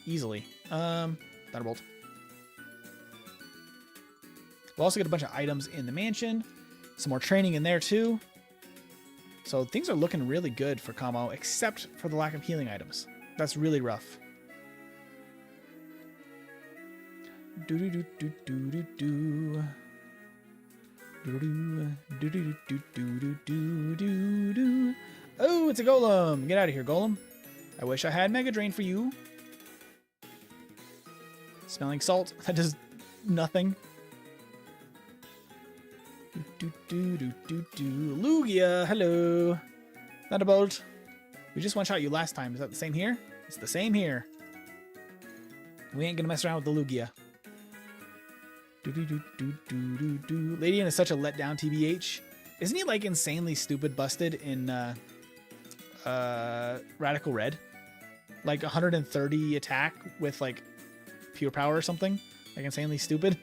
Easily. Thunderbolt. We'll also get a bunch of items in the mansion. Some more training in there, too. So things are looking really good for Kamo, except for the lack of healing items. That's really rough. Oh, it's a Golem. Get out of here, Golem. I wish I had Mega Drain for you. Smelling salt. That does nothing. Lugia, hello. Thunderbolt. We just one-shot you last time. Is that the same here? It's the same here. We ain't gonna mess around with the Lugia. Ladian is such a letdown, TBH. Isn't he like insanely stupid busted in Radical Red? Like 130 attack with like pure power or something? Like insanely stupid?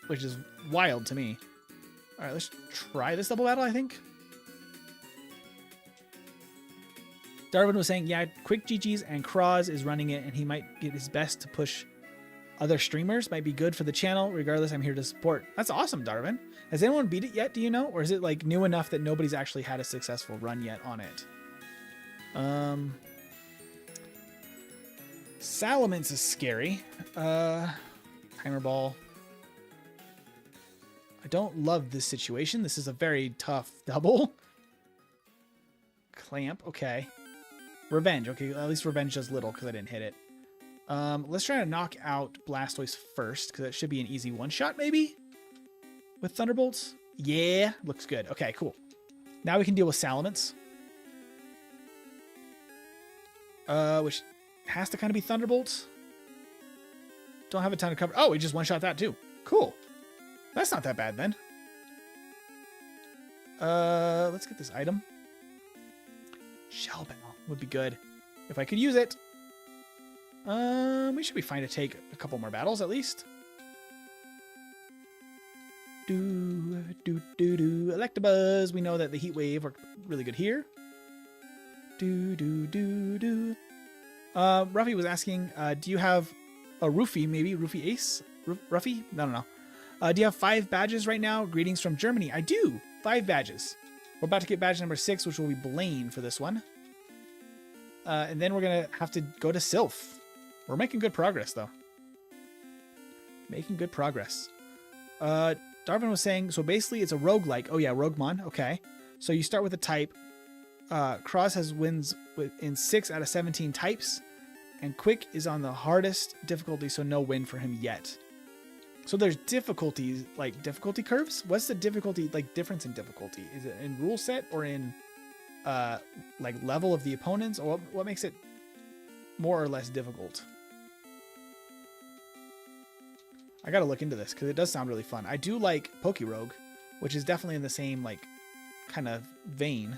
Which is wild to me. Alright, let's try this double battle, I think. Darwin was saying, yeah, Quick GG's and Kraz is running it, and he might get his best to push other streamers. Might be good for the channel. Regardless, I'm here to support. That's awesome, Darwin. Has anyone beat it yet, do you know? Or is it like new enough that nobody's actually had a successful run yet on it? Salamence is scary. Timer Ball. I don't love this situation. This is a very tough double. Clamp, okay. Revenge, okay. At least Revenge does little because I didn't hit it. Let's try to knock out Blastoise first because that should be an easy one-shot maybe? With Thunderbolts? Yeah, looks good. Okay, cool. Now we can deal with Salamence. Which has to kind of be Thunderbolts. Don't have a ton of cover. Oh, we just one-shot that too. Cool. That's not that bad then. Let's get this item. Shell Bell would be good if I could use it. We should be fine to take a couple more battles at least. Electabuzz. We know that the Heat Wave worked really good here. Ruffy was asking, do you have a Roofie, maybe? Roofie Ace? Ruffy? No. Do you have 5 badges right now? Greetings from Germany. I do. 5 badges. We're about to get badge number 6, which will be Blaine for this one. And then we're going to have to go to Sylph. We're making good progress, though. Making good progress. Darwin was saying, so basically it's a roguelike. Oh, yeah, Roguemon. Okay. So you start with a type. Cross has wins in 6 out of 17 types. And Quick is on the hardest difficulty, so no win for him yet. So there's difficulties, like difficulty curves? What's the difficulty, like difference in difficulty? Is it in rule set or in like level of the opponents? Or what makes it more or less difficult? I gotta look into this because it does sound really fun. I do like Pokerogue, which is definitely in the same like kind of vein.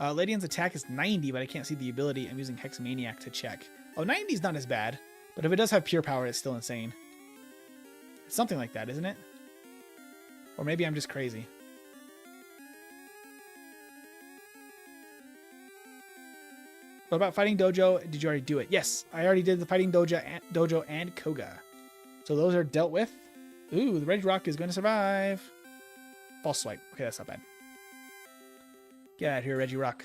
Ladian's attack is 90, but I can't see the ability. I'm using Hexamaniac to check. Oh, 90 is not as bad. But if it does have pure power, it's still insane. It's something like that, isn't it? Or maybe I'm just crazy. What about Fighting Dojo? Did you already do it? Yes, I already did the Fighting Dojo and Koga. So those are dealt with. Ooh, the Regirock is going to survive. False swipe. Okay, that's not bad. Get out of here, Regirock.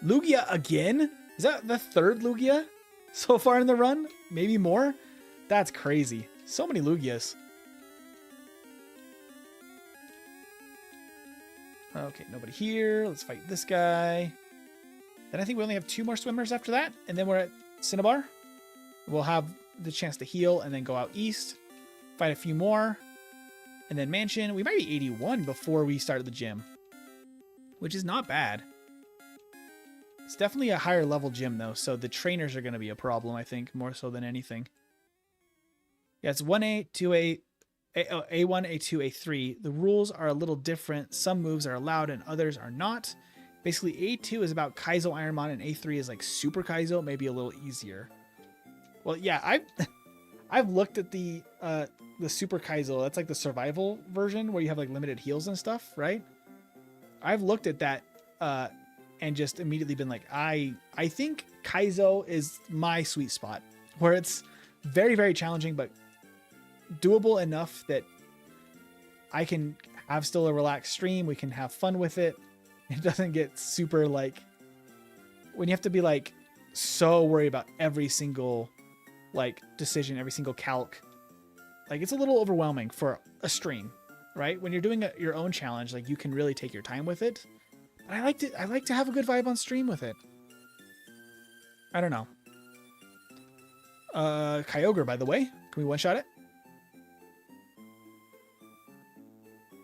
Lugia again? Is that the 3rd Lugia so far in the run? Maybe more? That's crazy. So many Lugias. Okay, nobody here. Let's fight this guy. Then I think we only have 2 more swimmers after that. And then we're at Cinnabar. We'll have the chance to heal and then go out east. Fight a few more. And then Mansion. We might be 81 before we start the gym. Which is not bad. It's definitely a higher level gym though. So the trainers are going to be a problem, I think. More so than anything. Yeah, it's 1A, 2A, A1, A2, A3. The rules are a little different. Some moves are allowed and others are not. Basically, A2 is about Kaizo Ironmon and A3 is like Super Kaizo, maybe a little easier. Well, yeah, I've looked at the Super Kaizo. That's like the survival version where you have like limited heals and stuff, right? I've looked at that and just immediately been like, I think Kaizo is my sweet spot, where it's very, very challenging, but doable enough that I can have still a relaxed stream. We can have fun with it. It doesn't get super like when you have to be like so worried about every single like decision, every single calc. Like it's a little overwhelming for a stream, right? When you're doing your own challenge, like you can really take your time with it. But I like to have a good vibe on stream with it. I don't know. Kyogre, by the way, can we one shot it?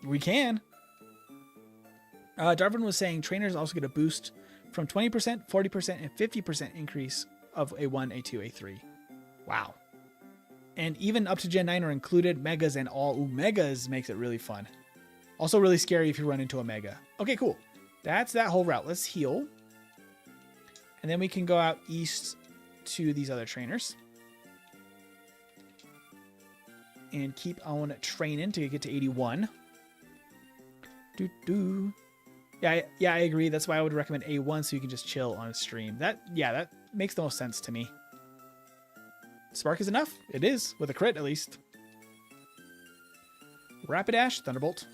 We can. Darwin was saying trainers also get a boost from 20%, 40%, and 50% increase of A1, A2, A3. Wow. And even up to Gen 9 are included. Megas and all. Ooh, Megas makes it really fun. Also really scary if you run into a Mega. Okay, cool. That's that whole route. Let's heal. And then we can go out east to these other trainers. And keep on training to get to 81. Yeah, I agree. That's why I would recommend A1 so you can just chill on a stream. That makes the most sense to me. Spark is enough. It is, with a crit at least. Rapidash, Thunderbolt.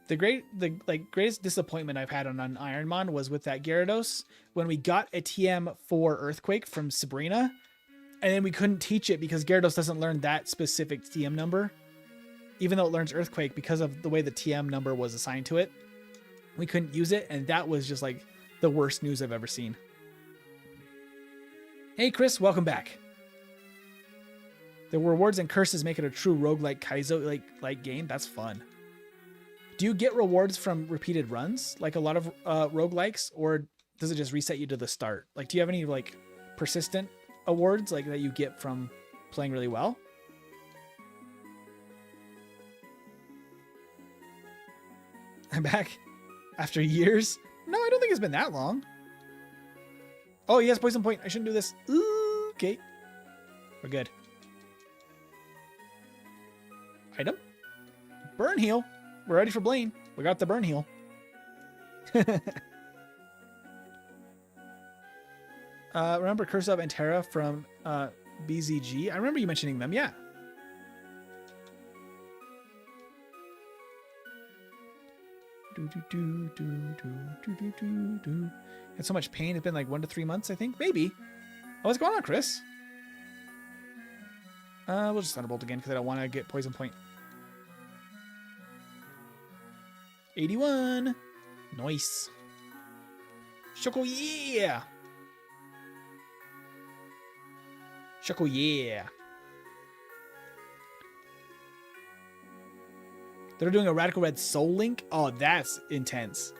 The greatest disappointment I've had on an Ironmon was with that Gyarados when we got a TM for Earthquake from Sabrina. And then we couldn't teach it because Gyarados doesn't learn that specific TM number. Even though it learns Earthquake because of the way the TM number was assigned to it. We couldn't use it, and that was just like the worst news I've ever seen. Hey Chris, welcome back. The rewards and curses make it a true roguelike Kaizo like game. That's fun. Do you get rewards from repeated runs like a lot of roguelikes, or does it just reset you to the start? Like, do you have any like persistent awards like that you get from playing really well? I'm back after years. No, I don't think it's been that long. Oh, he has poison point. I shouldn't do this. Ooh, okay. We're good. Item. Burn heal. We're ready for Blaine. We got the burn heal. Remember Curse of Antera from BZG? I remember you mentioning them, yeah. Had so much pain. It's been like 1 to 3 months, I think. Maybe. Oh, what's going on, Chris? We'll just Thunderbolt again because I don't want to get poison point. 81. Nice. Choco, yeah. Choco, yeah. They're doing a Radical Red Soul Link. Oh, that's intense.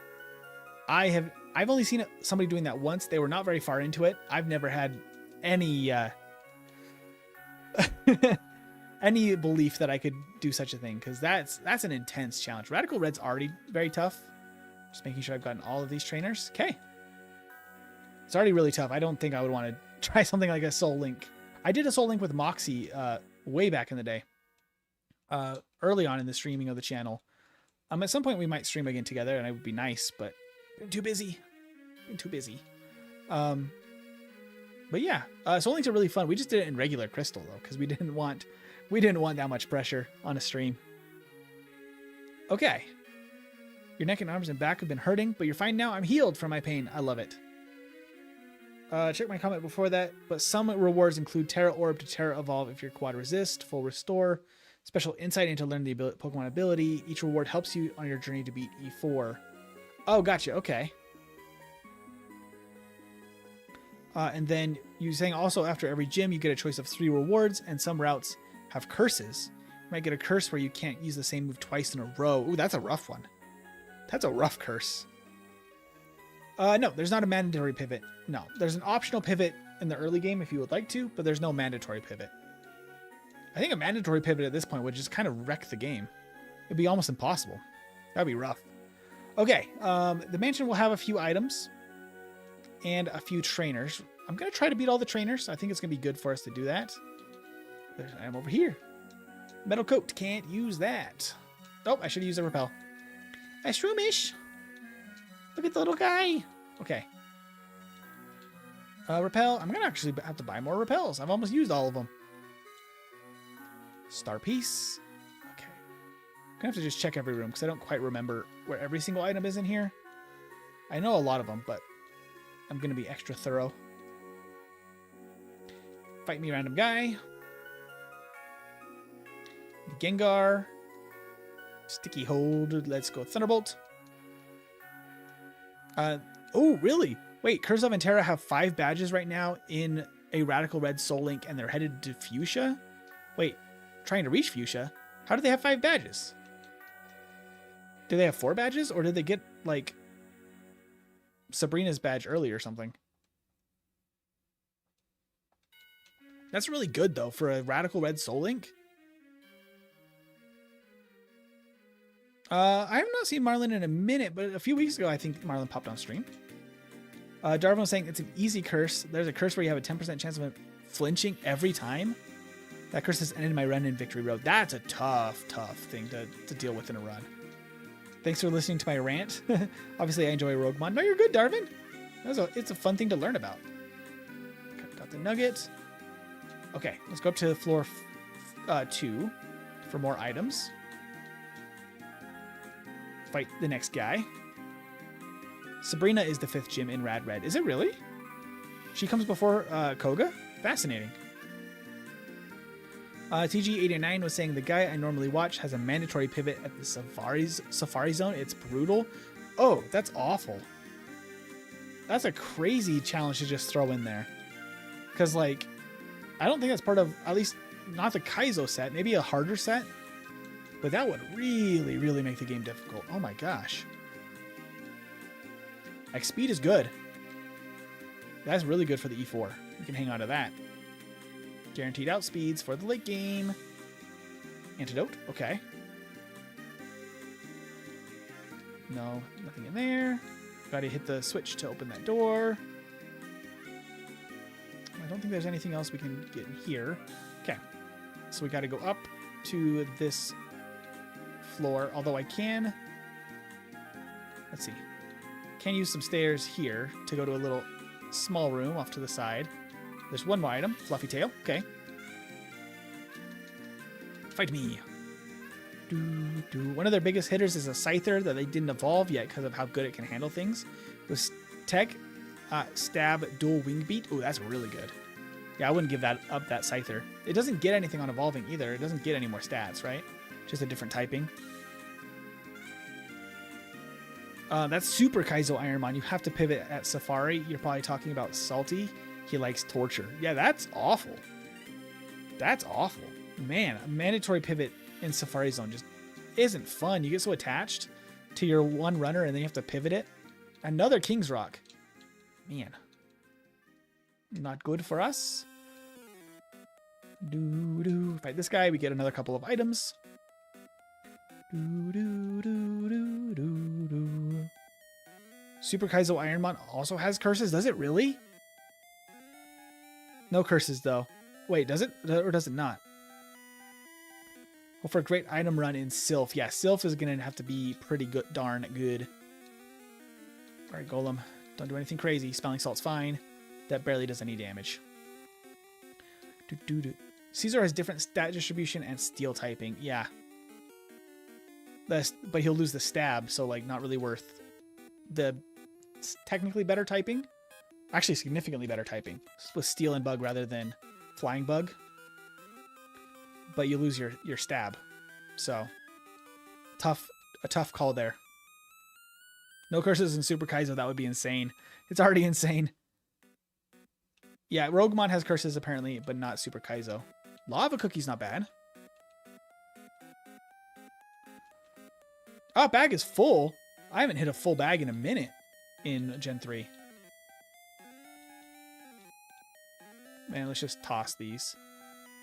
I've only seen somebody doing that once. They were not very far into it. I've never had any any belief that I could do such a thing, because that's an intense challenge. Radical Red's already very tough. Just making sure I've gotten all of these trainers. Okay. It's already really tough. I don't think I would want to try something like a Soul Link. I did a Soul Link with Moxie way back in the day. Early on in the streaming of the channel. At some point we might stream again together, and it would be nice, but been too busy. But yeah, Soul Links are really fun. We just did it in regular Crystal though, because we didn't want that much pressure on a stream. Okay. Your neck and arms and back have been hurting, but you're fine now. I'm healed from my pain. I love it. Check my comment before that, but some rewards include Terra Orb to Terra Evolve if your quad resist, full restore, Special insight into learning the Pokemon ability. Each reward helps you on your journey to beat E4. Oh, gotcha. Okay. And then you're saying also after every gym, you get a choice of 3 rewards, and some routes have curses. You might get a curse where you can't use the same move twice in a row. Ooh, that's a rough one. That's a rough curse. No, there's not a mandatory pivot. No, there's an optional pivot in the early game if you would like to, but there's no mandatory pivot. I think a mandatory pivot at this point would just kind of wreck the game. It'd be almost impossible. That'd be rough. Okay, the mansion will have a few items and a few trainers. I'm going to try to beat all the trainers. I think it's going to be good for us to do that. There's an item over here. Metal coat. Can't use that. Oh, I should have used a repel. A Shroomish. Look at the little guy. Okay. Repel. I'm going to actually have to buy more repels. I've almost used all of them. Star piece. Okay. I'm going to have to just check every room because I don't quite remember where every single item is in here. I know a lot of them, but I'm going to be extra thorough. Fight me, random guy. Gengar. Sticky hold. Let's go Thunderbolt. Oh, really? Wait, Curse of Terra have 5 badges right now in a Radical Red Soul Link, and they're headed to Fuchsia? Wait, trying to reach Fuchsia? How do they have 5 badges? Do they have 4 badges, or did they get, like, Sabrina's badge early or something? That's really good, though, for a Radical Red Soul Link. I have not seen Marlon in a minute, but a few weeks ago, I think Marlon popped on stream. Darwin was saying it's an easy curse. There's a curse where you have a 10% chance of flinching every time. That curse has ended my run in Victory Road. That's a tough thing to deal with in a run. Thanks for listening to my rant. Obviously, I enjoy Roguemon. No, you're good, Darwin. It's a fun thing to learn about. Got the nugget. Okay, let's go up to floor 2 for more items. Fight the next guy. Sabrina is the 5th gym in Rad Red. Is it really? She comes before Koga? Fascinating. TG89 was saying the guy I normally watch has a mandatory pivot at the Safari Zone. It's brutal. Oh, that's awful. That's a crazy challenge to just throw in there. Because, like, I don't think that's part of, at least not the Kaizo set. Maybe a harder set. But that would really, really make the game difficult. Oh my gosh. Like, speed is good. That's really good for the E4. You can hang on to that. Guaranteed outspeeds for the late game. Antidote. Okay. No, nothing in there. Gotta hit the switch to open that door. I don't think there's anything else we can get in here. Okay. So we gotta go up to this floor, although I can... Let's see. Can use some stairs here to go to a little small room off to the side. There's one more item. Fluffy tail. Okay. Fight me. One of their biggest hitters is a Scyther that they didn't evolve yet because of how good it can handle things. With Tech, Stab, Dual Wing Beat. Ooh, that's really good. Yeah, I wouldn't give that up, that Scyther. It doesn't get anything on evolving either. It doesn't get any more stats, right? Just a different typing. That's Super Kaizo Ironmon. You have to pivot at Safari. You're probably talking about Salty. He likes torture. Yeah, that's awful. That's awful. Man, a mandatory pivot in Safari Zone just isn't fun. You get so attached to your one runner and then you have to pivot it. Another King's Rock. Man. Not good for us. Fight this guy. We get another couple of items. Super Kaizo Ironmon also has curses. Does it really? No curses, though. Wait, does it? Or does it not? Well, for a great item run in Sylph. Yeah, Sylph is going to have to be pretty good, darn good. All right, Golem. Don't do anything crazy. Spelling Salt's fine. That barely does any damage. Caesar has different stat distribution and steel typing. Yeah. But he'll lose the stab, so, like, not really worth the technically better typing. Actually, significantly better typing with steel and bug rather than flying bug. but you lose your stab. So a tough call there. No curses in Super Kaizo, that would be insane. It's already insane. Yeah, Roguemon has curses apparently, but not Super Kaizo. Lava Cookie's not bad. Oh, bag is full. I haven't hit a full bag in a minute in Gen 3. Man, let's just toss these.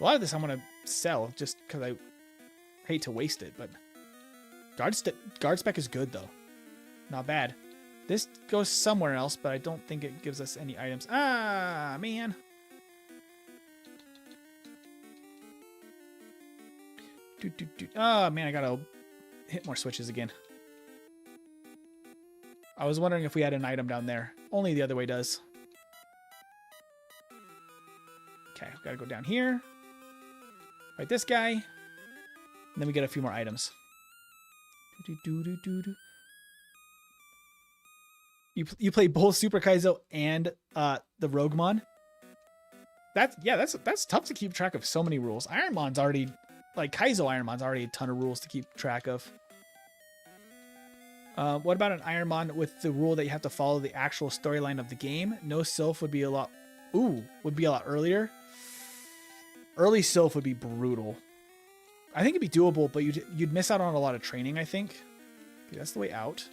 A lot of this I want to sell just because I hate to waste it, but guard spec is good though. Not bad. This goes somewhere else, but I don't think it gives us any items. Ah, man. Oh, man, I gotta hit more switches again. I was wondering if we had an item down there. Only the other way does. Okay, gotta go down here. Fight this guy. And then we get a few more items. You play both Super Kaizo and the Roguemon. That's tough to keep track of so many rules. Ironmon's already, like Kaizo Ironmon's already a ton of rules to keep track of. What about an Ironmon with the rule that you have to follow the actual storyline of the game? No Sylph would be a lot earlier. Early Sylph would be brutal. I think it'd be doable, but you'd miss out on a lot of training, I think. Okay, that's the way out.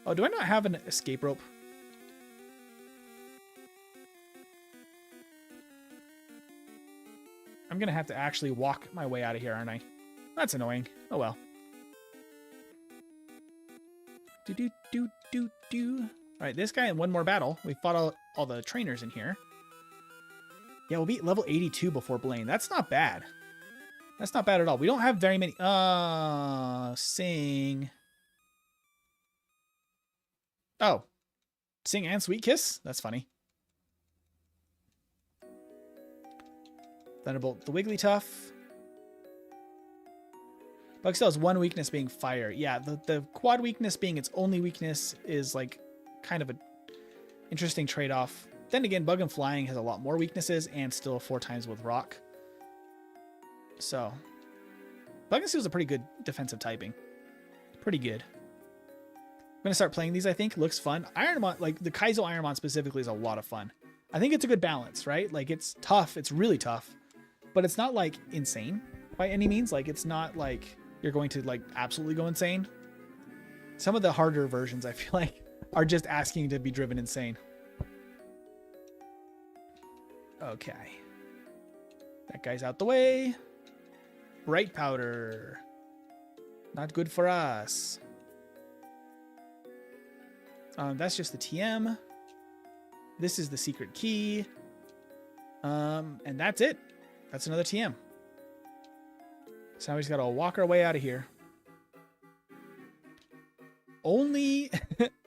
Oh, do I not have an escape rope? I'm going to have to actually walk my way out of here, aren't I? That's annoying. Oh, well. All right, this guy in one more battle. We fought all the trainers in here. Yeah, we'll beat level 82 before Blaine. That's not bad. That's not bad at all. We don't have very many. Sing. Oh. Sing and Sweet Kiss? That's funny. Thunderbolt the Wigglytuff. Bugstail has one weakness being fire. Yeah, the quad weakness being its only weakness is like kind of an interesting trade-off. Then again, Bug and Flying has a lot more weaknesses and still 4 times with Rock. So, Bug and Steel is a pretty good defensive typing. Pretty good. I'm going to start playing these, I think. Looks fun. Ironmon, like the Kaizo Ironmon specifically, is a lot of fun. I think it's a good balance, right? Like, it's tough. It's really tough. But it's not, like, insane by any means. Like, it's not like you're going to, like, absolutely go insane. Some of the harder versions, I feel like, are just asking to be driven insane. Okay. That guy's out the way. Bright powder. Not good for us. That's just the TM. This is the secret key. And that's it. That's another TM. So now we just gotta walk our way out of here. Only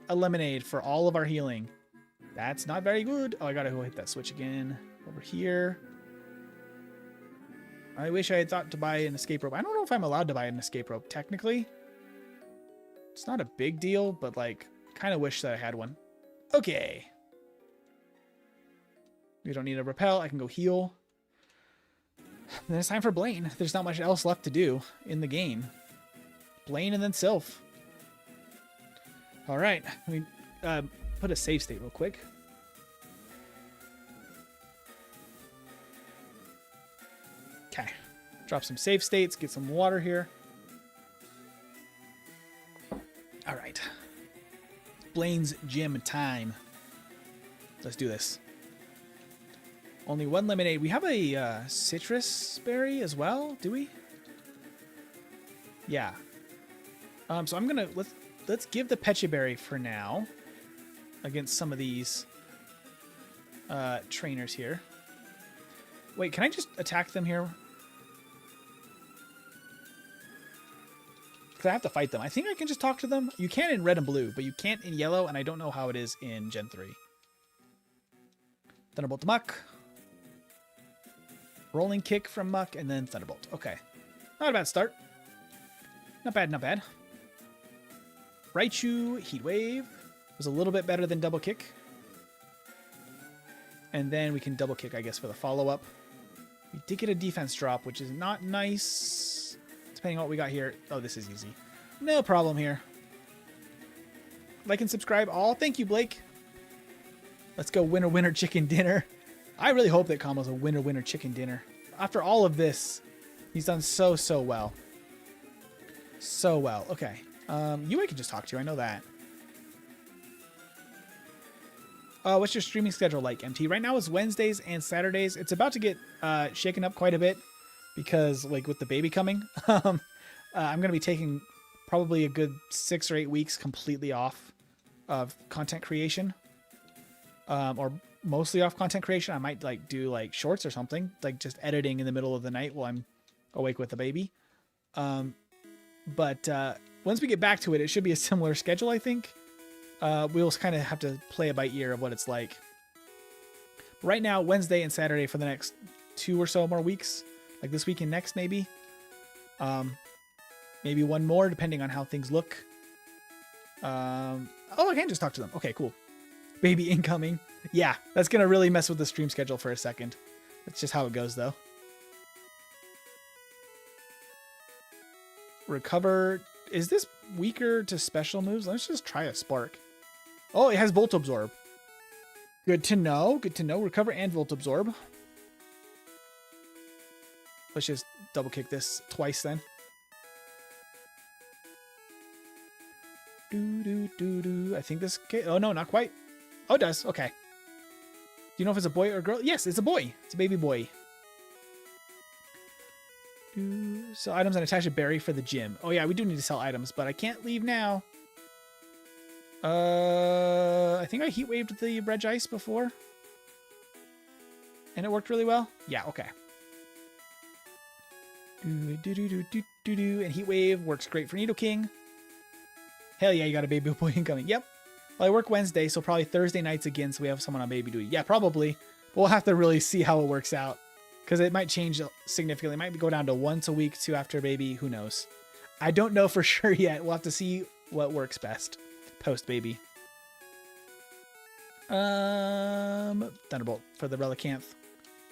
a lemonade for all of our healing. That's not very good. Oh, I gotta go hit that switch again. Over here. I wish I had thought to buy an escape rope. I don't know if I'm allowed to buy an escape rope, technically. It's not a big deal, but like, kind of wish that I had one. Okay. We don't need a repel. I can go heal. Then it's time for Blaine. There's not much else left to do in the game. Blaine and then Sylph. All right. Let me put a save state real quick. Okay. Drop some save states. Get some water here. All right. Blaine's gym time. Let's do this. Only one lemonade. We have a citrus berry as well, do we? Yeah. So I'm gonna let's give the Pecha berry for now against some of these trainers here. Wait, can I just attack them here? Because I have to fight them. I think I can just talk to them. You can in red and blue, but you can't in yellow, and I don't know how it is in Gen 3. Thunderbolt to Muck. Rolling kick from Muck, and then Thunderbolt. Okay. Not a bad start. Not bad, not bad. Raichu, Heat Wave. Was a little bit better than double kick. And then we can double kick, I guess, for the follow-up. We did get a defense drop, which is not nice. Depending on what we got here. Oh, this is easy. No problem here. Like and subscribe all. Thank you, Blake. Let's go winner, winner, chicken dinner. I really hope that Combo's a winner, winner, chicken dinner. After all of this, he's done so well. So well. Okay. You I can just talk to. I know that. What's your streaming schedule like, MT? Right now it's Wednesdays and Saturdays. It's about to get shaken up quite a bit because, like, with the baby coming, I'm going to be taking probably a good 6 or 8 weeks completely off of content creation, or mostly off content creation. I might like do like shorts or something, like just editing in the middle of the night while I'm awake with the baby. But once we get back to it, it should be a similar schedule, I think. We'll kind of have to play it by ear of what it's like. Right now, Wednesday and Saturday for the next 2 or so more weeks, like this week and next, maybe. Maybe one more, depending on how things look. Oh, I can just talk to them. Okay, cool. Baby incoming. Yeah, that's going to really mess with the stream schedule for a second. That's just how it goes, though. Recover. Is this weaker to special moves? Let's just try a Spark. Oh, it has Volt Absorb. Good to know. Good to know. Recover and Volt Absorb. Let's just double kick this twice then. I think this... Oh, no, not quite. Oh, it does. Okay. Do you know if it's a boy or a girl? Yes, it's a boy. It's a baby boy. So items and attach a berry for the gym. Oh, yeah, we do need to sell items, but I can't leave now. I think I heat waved the Reg Ice before. And it worked really well. Yeah, okay. And heat wave works great for Nidoking. Hell yeah, you got a baby boy incoming. Yep. Well, I work Wednesday, so probably Thursday nights again, so we have someone on baby duty. Yeah, probably. But we'll have to really see how it works out. Because it might change significantly. It might go down to once a week, 2 after baby. Who knows? I don't know for sure yet. We'll have to see what works best. Post baby. Thunderbolt for the Relicanth.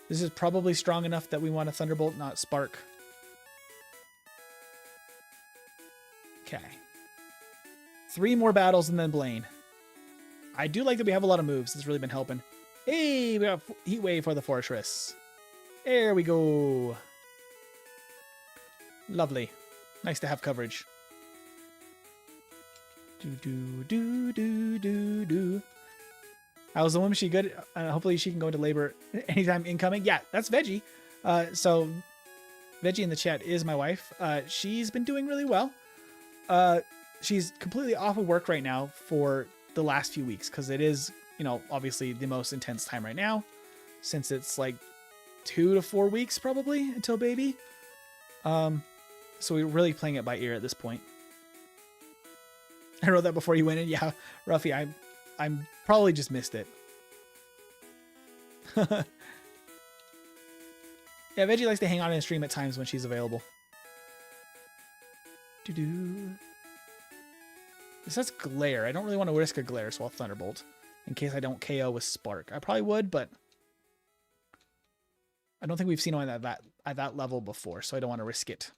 This is probably strong enough that we want a Thunderbolt, not Spark. Okay. 3 more battles and then Blaine. I do like that we have a lot of moves. It's really been helping. Hey, we got Heat Wave for the Fortress. There we go. Lovely. Nice to have coverage. How's the woman? She good? Hopefully she can go into labor anytime incoming. Yeah, that's Veggie. So Veggie in the chat is my wife. She's been doing really well. She's completely off of work right now for the last few weeks because it is, you know, obviously the most intense time right now since it's like 2 to 4 weeks probably until baby. So we're really playing it by ear at this point. I wrote that before you went in. Yeah, Ruffy, I'm probably just missed it. Yeah, Veggie likes to hang out in stream at times when she's available. This says Glare. I don't really want to risk a Glare, so I'll Thunderbolt in case I don't KO with Spark. I probably would, but I don't think we've seen one at that level before, so I don't want to risk it.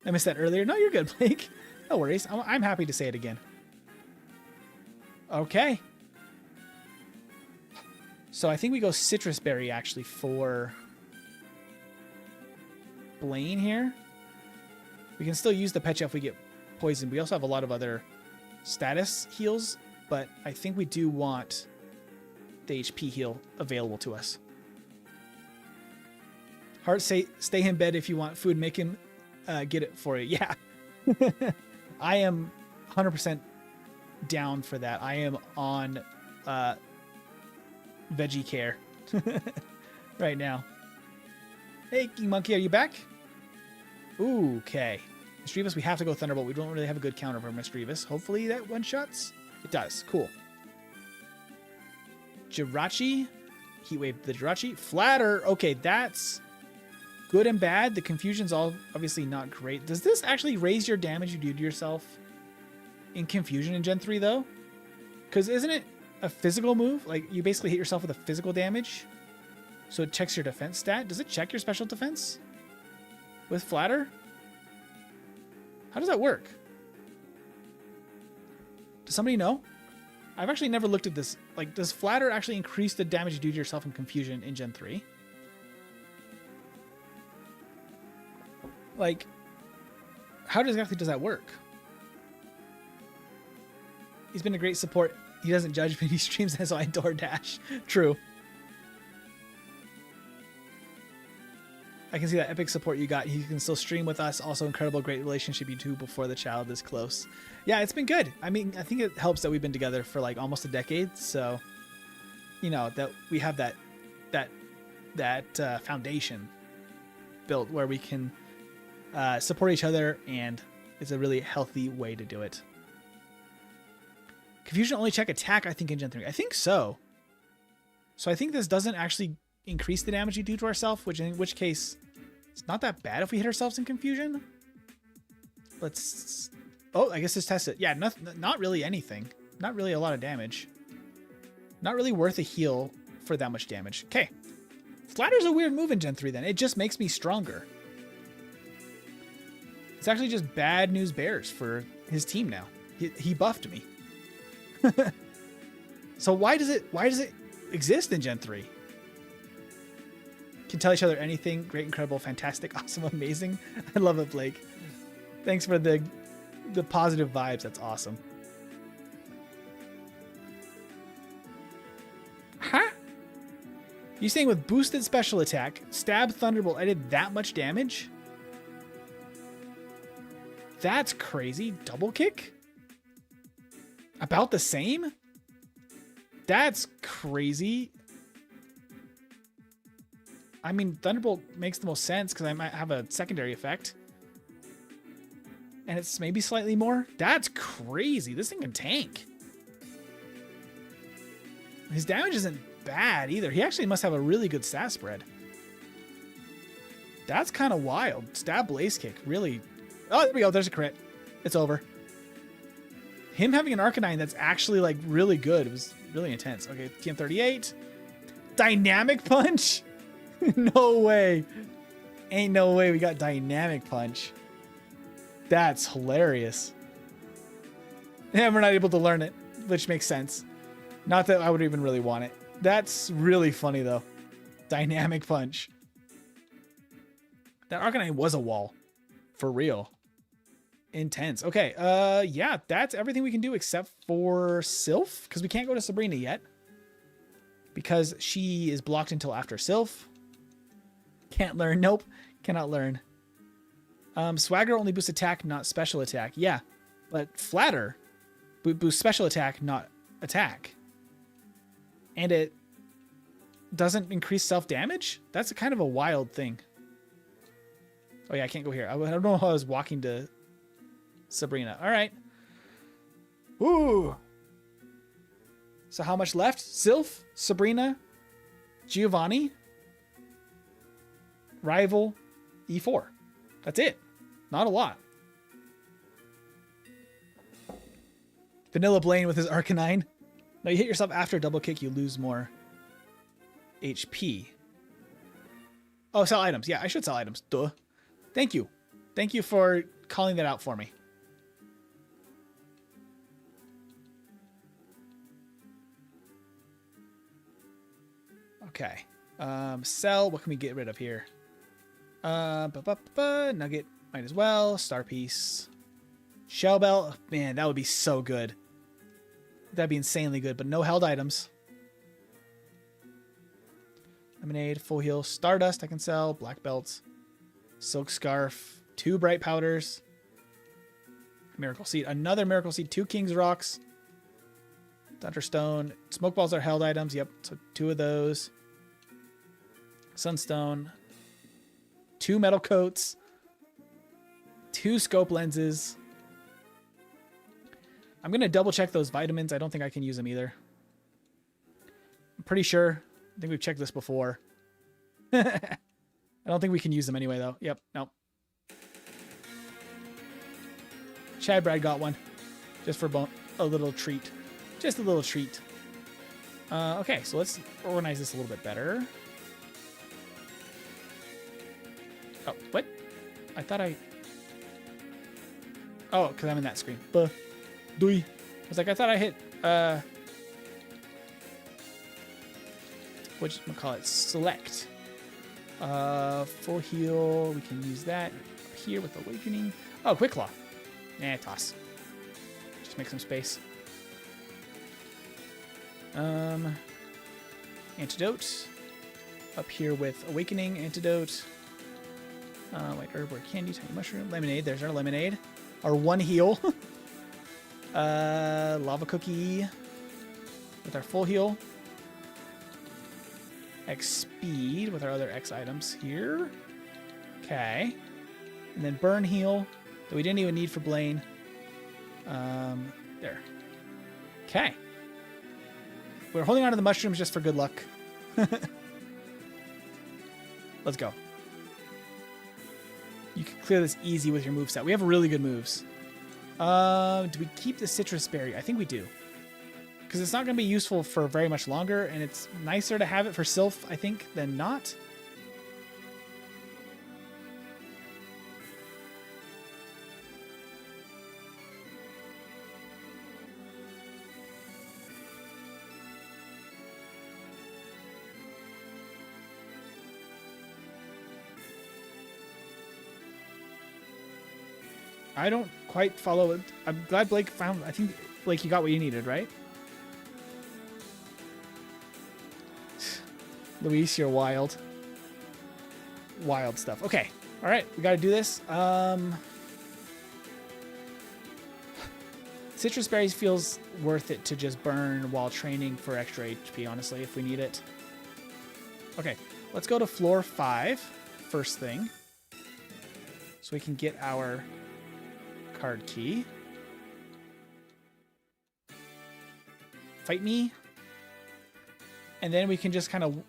I missed that earlier. No, you're good, Blake. No worries. I'm happy to say it again. Okay. So I think we go Citrus Berry, actually, for Blaine here. We can still use the Pet if we get poisoned. We also have a lot of other status heals, but I think we do want the HP heal available to us. Heart, stay in bed if you want food. Make him get it for you. Yeah. I am 100% down for that. I am on veggie care right now. Hey, King Monkey, are you back? Ooh, okay. Misdreavus, we have to go Thunderbolt. We don't really have a good counter for Misdreavus. Hopefully that one-shots. It does. Cool. Jirachi. Heat Wave the Jirachi. Flatter. Okay, that's good and bad. The confusion's all obviously not great. Does this actually raise your damage you do to yourself in Confusion in Gen 3, though? Because isn't it a physical move? Like, you basically hit yourself with a physical damage? So it checks your defense stat. Does it check your special defense with Flatter? How does that work? Does somebody know? I've actually never looked at this. Like, does Flatter actually increase the damage you do to yourself in Confusion in Gen 3? Like, how exactly does that work? He's been a great support. He doesn't judge me. He streams as I DoorDash. True. I can see that epic support you got. He can still stream with us. Also, incredible, great relationship you two before the child is close. Yeah, it's been good. I mean, I think it helps that we've been together for like almost a decade. So, you know, that we have that foundation built where we can support each other, and it's a really healthy way to do it. Confusion only check attack, I think, in Gen 3. I think so. So I think this doesn't actually increase the damage you do to ourselves, in which case it's not that bad if we hit ourselves in Confusion. Let's... Oh, I guess let's test it. Yeah, not really anything. Not really a lot of damage. Not really worth a heal for that much damage. Okay. Flatter's a weird move in Gen 3 then. It just makes me stronger. It's actually just bad news bears for his team now. He buffed me. So why does it exist in Gen 3? Can tell each other anything. Great, incredible, fantastic, awesome, amazing. I love it, Blake. Thanks for the positive vibes. That's awesome. Huh? You saying with boosted special attack, Stab Thunderbolt, I did that much damage? That's crazy. Double kick? About the same? That's crazy. I mean, Thunderbolt makes the most sense because I might have a secondary effect. And it's maybe slightly more. That's crazy. This thing can tank. His damage isn't bad either. He actually must have a really good stat spread. That's kind of wild. Stab Blaze Kick. Really. Oh, there we go. There's a crit. It's over. Him having an Arcanine that's actually like really good. It was really intense. Okay, TM38. Dynamic Punch? No way. Ain't no way we got Dynamic Punch. That's hilarious. And we're not able to learn it, which makes sense. Not that I would even really want it. That's really funny though. Dynamic Punch. That Arcanine was a wall. For real. Intense. Okay, yeah, that's everything we can do except for Sylph, because we can't go to Sabrina yet. Because she is blocked until after Sylph. Can't learn. Nope. Cannot learn. Swagger only boosts attack, not special attack. Yeah, but Flatter boosts special attack, not attack. And it doesn't increase self-damage? That's kind of a wild thing. Oh yeah, I can't go here. I don't know how I was walking to Sabrina. All right. Ooh. So how much left? Sylph, Sabrina, Giovanni, Rival, E4. That's it. Not a lot. Vanilla Blaine with his Arcanine. Now you hit yourself after a double kick, you lose more HP. Oh, sell items. Yeah, I should sell items. Duh. Thank you. Thank you for calling that out for me. Okay. Sell. What can we get rid of here? Nugget. Might as well. Star Piece. Shell Bell. Man, that would be so good. That'd be insanely good, but no held items. Lemonade. Full heal. Stardust I can sell. Black Belts. Silk Scarf. 2 Bright Powders. Miracle Seed. Another Miracle Seed. 2 King's Rocks. Thunderstone. Smoke Balls are held items. Yep. So 2 of those. Sunstone. 2 Metal Coats. 2 Scope Lenses. I'm going to double check those vitamins. I don't think I can use them either. I'm pretty sure. I think we've checked this before. I don't think we can use them anyway, though. Yep. Nope. Chad Brad got one. Just for a little treat. Just a little treat. Okay, so let's organize this a little bit better. Oh, what? I thought I... Oh, because I'm in that screen. I was like, I thought I hit... whatchamacallit? Select. Full heal. We can use that here with Awakening. Oh, Quick Claw. Nah, toss. Just make some space. Antidote. Up here with Awakening, Antidote. White Herb or Candy, Tiny Mushroom. Lemonade. There's our Lemonade. Our one heal. Lava Cookie. With our full heal. X Speed with our other X items here. Okay. And then Burn Heal that we didn't even need for Blaine. There. Okay. We're holding on to the mushrooms just for good luck. Let's go. You can clear this easy with your moveset. We have really good moves. Do we keep the citrus berry? I think we do. Because it's not going to be useful for very much longer, and it's nicer to have it for Sylph, I think, than not. I don't quite follow it. I'm glad Blake found... I think, Blake, you got what you needed, right? Luis, you're wild. Wild stuff. Okay. All right. We got to do this. Citrus berries feels worth it to just burn while training for extra HP, honestly, if we need it. Okay. Let's go to floor 5 first thing. So we can get our card key. Fight me. And then we can just kind of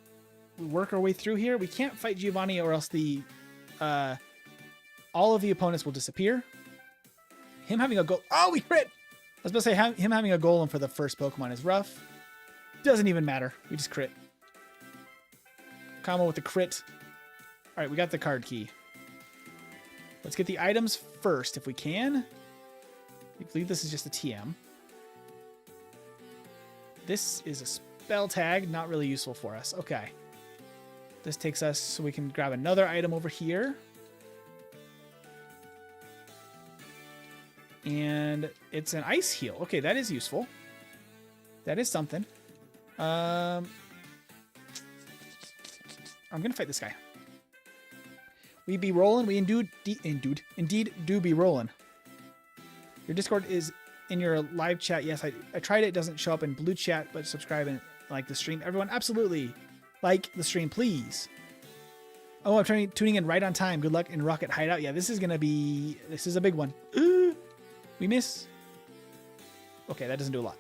work our way through here. We can't fight Giovanni or else the all of the opponents will disappear. Him having a goal. Oh, we crit! I was about to say him having a golem for the first Pokemon is rough. Doesn't even matter. We just crit. Combo with the crit. All right, we got the card key. Let's get the items first if we can. I believe this is just a TM. This is a spell tag, not really useful for us. Okay. This takes us so we can grab another item over here. And it's an ice heal. Okay, that is useful. That is something. I'm going to fight this guy. We be rolling. We indeed do be rolling. Your Discord is in your live chat. Yes, I tried it. It doesn't show up in blue chat, but subscribe and like the stream. Everyone, absolutely like the stream, please. Oh, I'm tuning in right on time. Good luck in Rocket Hideout. Yeah, this is a big one. We miss. Okay, that doesn't do a lot.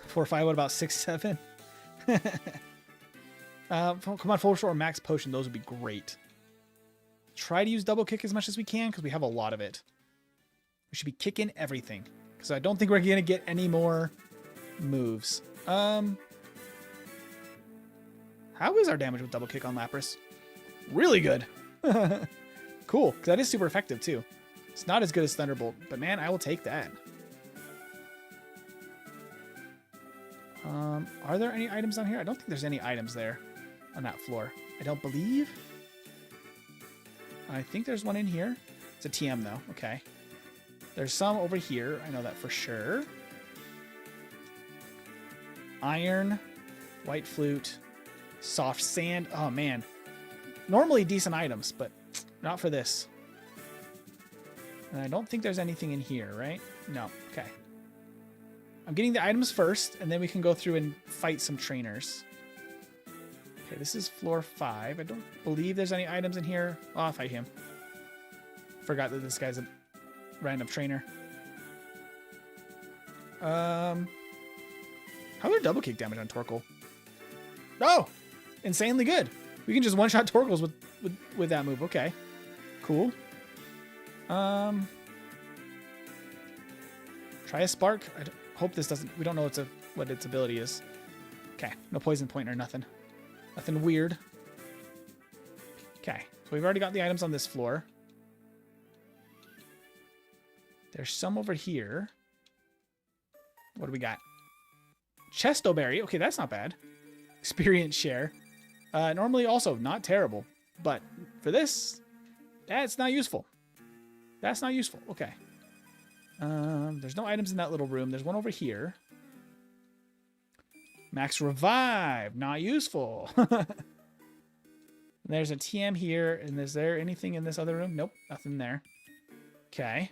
Four, 5, what about 6, 7? Come on, full short or max potion. Those would be great. Try to use double kick as much as we can because we have a lot of it. We should be kicking everything because I don't think we're going to get any more moves. How is our damage with double kick on Lapras? Really good. Cool, because that is super effective too. It's not as good as Thunderbolt, but man, I will take that. Are there any items on here? I don't think there's any items there on that floor. I don't believe. I think there's one in here. It's a TM though. Okay. There's some over here. I know that for sure. Iron, white flute, soft sand. Oh man. Normally decent items, but not for this. And I don't think there's anything in here, right? No. Okay. I'm getting the items first, and then we can go through and fight some trainers. Okay, this is floor 5. I don't believe there's any items in here. Oh, I'll fight him. Forgot that this guy's a random trainer. How are there double kick damage on Torkoal? Oh! Insanely good. We can just one-shot Torkoals with that move. Okay. Cool. Try a Spark. I hope this doesn't... We don't know what its ability is. Okay, no poison point or nothing. Nothing weird. Okay, so we've already got the items on this floor. There's some over here. What do we got? Chesto berry. Okay, that's not bad. Experience share. Normally also not terrible. But for this, that's not useful. That's not useful. Okay. There's no items in that little room. There's one over here. Max revive. Not useful. There's a TM here. And is there anything in this other room? Nope. Nothing there. Okay.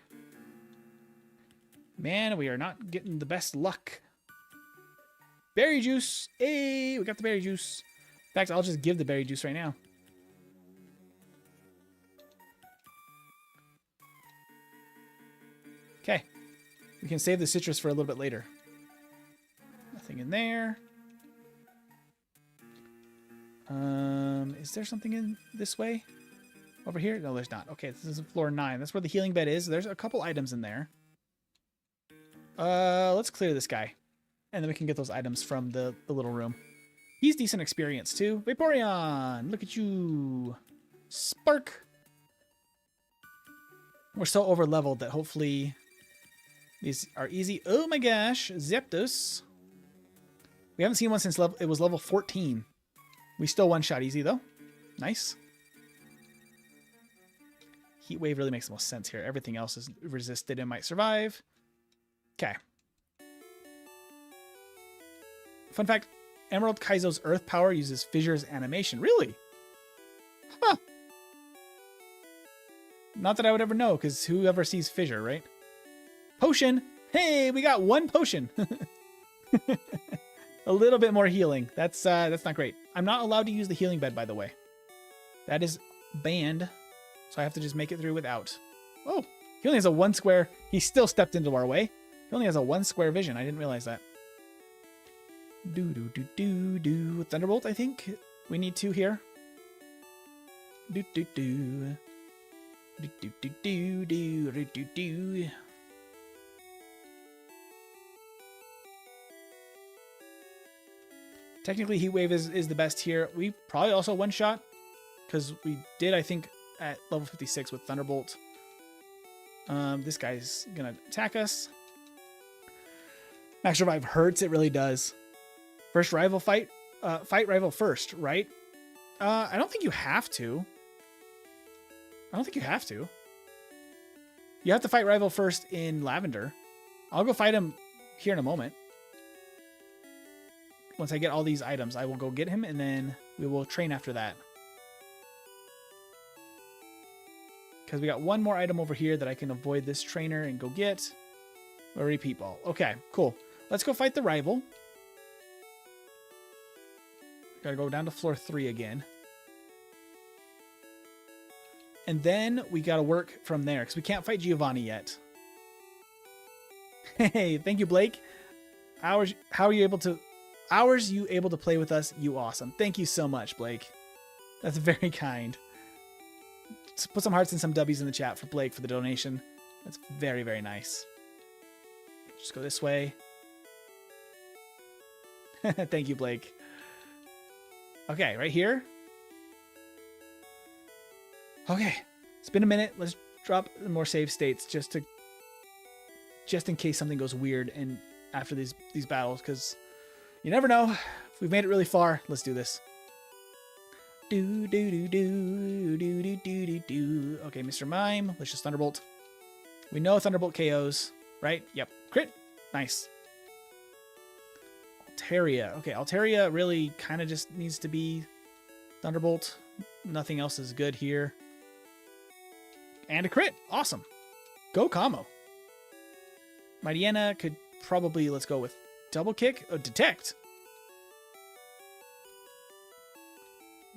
Man, we are not getting the best luck. Berry juice. Hey, we got the berry juice. In fact, I'll just give the berry juice right now. Okay. We can save the citrus for a little bit later. Nothing in there. Is there something in this way? Over here? No, there's not. Okay, this is floor 9. That's where the healing bed is. There's a couple items in there. Let's clear this guy. And then we can get those items from the little room. He's decent experience too. Vaporeon! Look at you! Spark! We're so over leveled that hopefully these are easy. Oh my gosh! Zapdos! We haven't seen one since it was level 14. We still one-shot easy though. Nice. Heat Wave really makes the most sense here. Everything else is resisted and might survive. Okay. Fun fact, Emerald Kaizo's Earth Power uses Fissure's animation. Really? Huh. Not that I would ever know, because whoever sees Fissure, right? Potion! Hey, we got one potion! A little bit more healing. That's not great. I'm not allowed to use the healing bed, by the way. That is banned, so I have to just make it through without. Oh, he only has a 1 square. He still stepped into our way. He only has a 1 square vision. I didn't realize that. Thunderbolt, I think. We need 2 here. Technically, Heat Wave is the best here. We probably also one-shot, because we did, I think, at level 56 with Thunderbolt. This guy's going to attack us. Max Revive hurts. It really does. First rival fight. Fight rival first, right? I don't think you have to. I don't think you have to. You have to fight rival first in Lavender. I'll go fight him here in a moment. Once I get all these items, I will go get him, and then we will train after that. Because we got one more item over here that I can avoid this trainer and go get. A repeat ball. Okay, cool. Let's go fight the rival. Gotta go down to floor 3 again. And then we gotta work from there, because we can't fight Giovanni yet. Hey, thank you, Blake. How are you able to... Hours you able to play with us? You awesome. Thank you so much, Blake. That's very kind. Let's put some hearts and some W's in the chat for Blake for the donation. That's very, very nice. Just go this way. Thank you, Blake. Okay, right here. Okay, it's been a minute. Let's drop more save states just in case something goes weird and after these battles, because you never know. If we've made it really far, let's do this. Okay, Mr. Mime, let's just Thunderbolt. We know Thunderbolt KOs, right? Yep. Crit. Nice. Altaria. Okay, Altaria really kind of just needs to be Thunderbolt. Nothing else is good here. And a crit. Awesome. Go Kamo. Mightyena could probably, let's go with double kick. Oh, detect.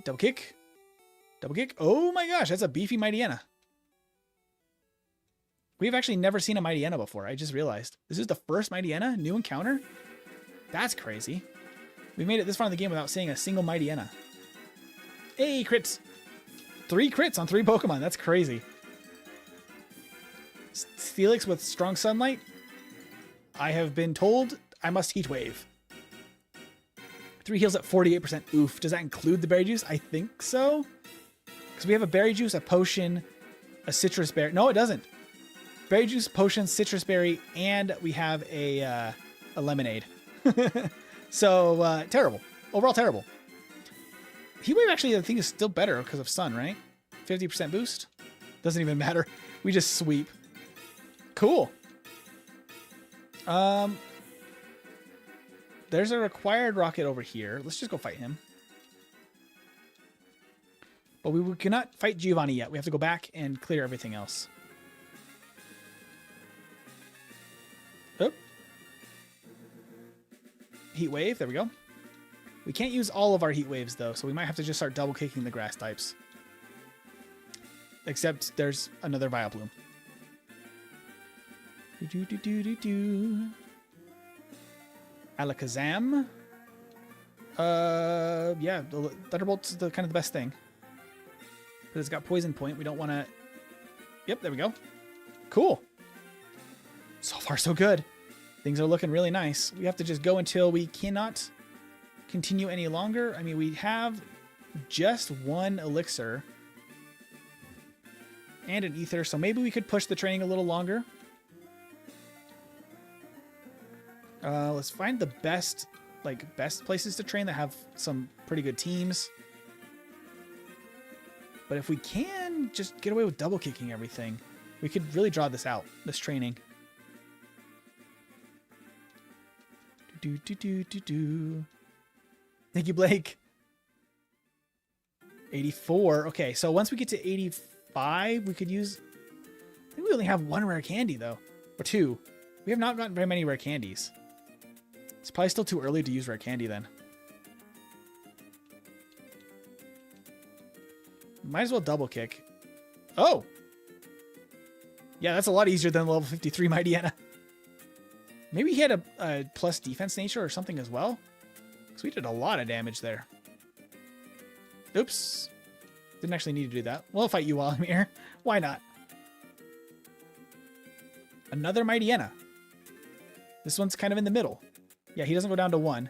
Double kick. Double kick. Oh my gosh, that's a beefy Mightyena. We've actually never seen a Mightyena before. I just realized. This is the first Mightyena? New encounter? That's crazy. We made it this far in the game without seeing a single Mightyena. Hey, crits. 3 crits on 3 Pokemon. That's crazy. Steelix with strong sunlight. I have been told I must Heat Wave. 3 heals at 48%. Oof. Does that include the berry juice? I think so. Because we have a berry juice, a potion, a citrus berry. No, it doesn't. Berry juice, potion, citrus berry, and we have a lemonade. So, terrible. Overall, terrible. Heatwave actually, I think, is still better because of sun, right? 50% boost. Doesn't even matter. We just sweep. Cool. There's a required rocket over here. Let's just go fight him. But we cannot fight Giovanni yet. We have to go back and clear everything else. Oh. Heat wave. There we go. We can't use all of our heat waves, though, so we might have to just start double kicking the grass types. Except there's another Vileplume. Alakazam. Yeah, the Thunderbolt's kind of the best thing. But it's got Poison Point. We don't want to... Yep, there we go. Cool. So far, so good. Things are looking really nice. We have to just go until we cannot continue any longer. I mean, we have just one elixir and an ether, so maybe we could push the training a little longer. Let's find the best places to train that have some pretty good teams. But if we can just get away with double kicking everything, we could really draw this out, this training. Thank you, Blake. 84. Okay, so once we get to 85, we could use... I think we only have one rare candy, though. Or two. We have not gotten very many rare candies. It's probably still too early to use rare candy, then. Might as well double kick. Oh! Yeah, that's a lot easier than level 53 Mightyena. Maybe he had a plus defense nature or something as well. Because we did a lot of damage there. Oops. Didn't actually need to do that. We'll fight you while I'm here. Why not? Another Mightyena. This one's kind of in the middle. Yeah, he doesn't go down to 1.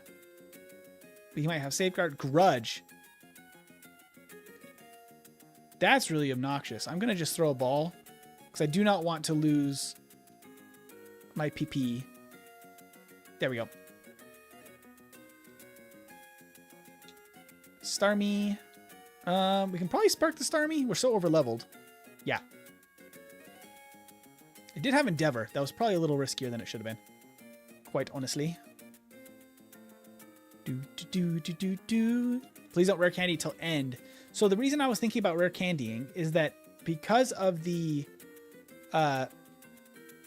But he might have Safeguard. Grudge. That's really obnoxious. I'm going to just throw a ball. Because I do not want to lose my PP. There we go. Starmie. We can probably spark the Starmie. We're so over leveled. Yeah. It did have Endeavor. That was probably a little riskier than it should have been. Quite honestly. Please don't rare candy till end. So the reason I was thinking about rare candying is that because of the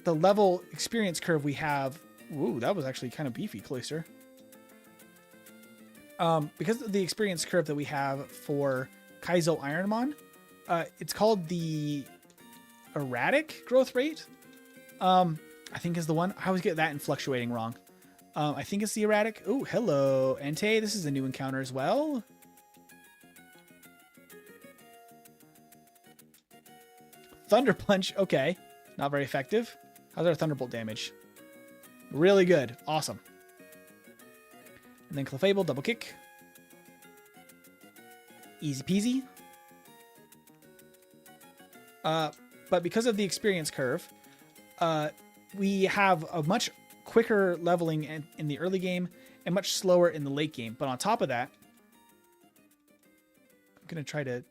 level experience curve we have. Ooh, that was actually kind of beefy, Cloister. Because of the experience curve that we have for Kaizo Ironmon, it's called the erratic growth rate. I think is the one. I always get that and fluctuating wrong. I think it's the erratic. Oh, hello, Entei. This is a new encounter as well. Thunder Punch. Okay. Not very effective. How's our Thunderbolt damage? Really good. Awesome. And then Clefable, double kick. Easy peasy. But because of the experience curve, we have a much quicker leveling in the early game and much slower in the late game. But on top of that, I'm going to try to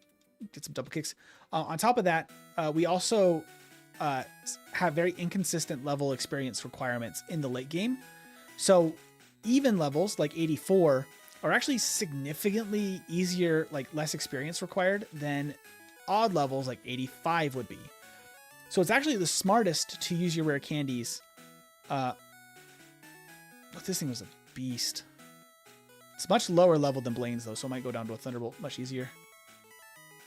get some double kicks. On top of that, we also have very inconsistent level experience requirements in the late game. So even levels like 84 are actually significantly easier, like less experience required than odd levels like 85 would be. So it's actually the smartest to use your rare candies. But this thing was a beast. It's much lower level than Blaine's though, so it might go down to a Thunderbolt much easier.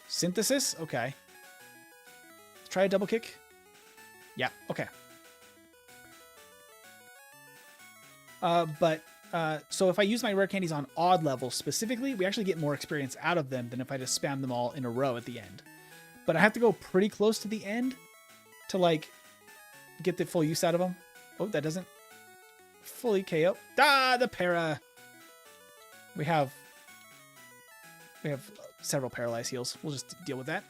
Synthesis? Okay. Let's try a double kick. Yeah, okay. So if I use my rare candies on odd levels specifically, we actually get more experience out of them than if I just spam them all in a row at the end. But I have to go pretty close to the end to like get the full use out of them. Oh, that doesn't fully KO. Ah, the para. We have several paralyzed heals. We'll just deal with that.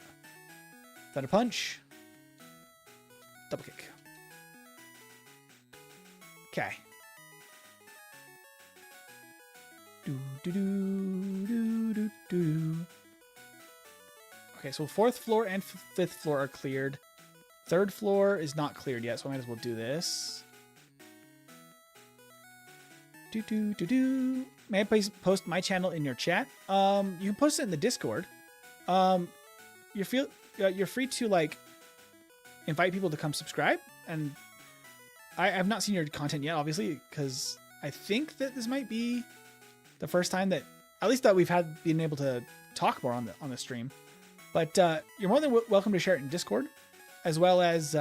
Thunder punch. Double kick. Okay. Okay, so 4th floor and 5th floor are cleared. 3rd floor is not cleared yet, so I might as well do this. May I please post my channel in your chat? You can post it in the Discord. You're free to like invite people to come subscribe, and I've not seen your content yet, obviously, because I think that this might be the first time that, at least that we've been able to talk more on the stream. But you're more than welcome to share it in Discord, as well as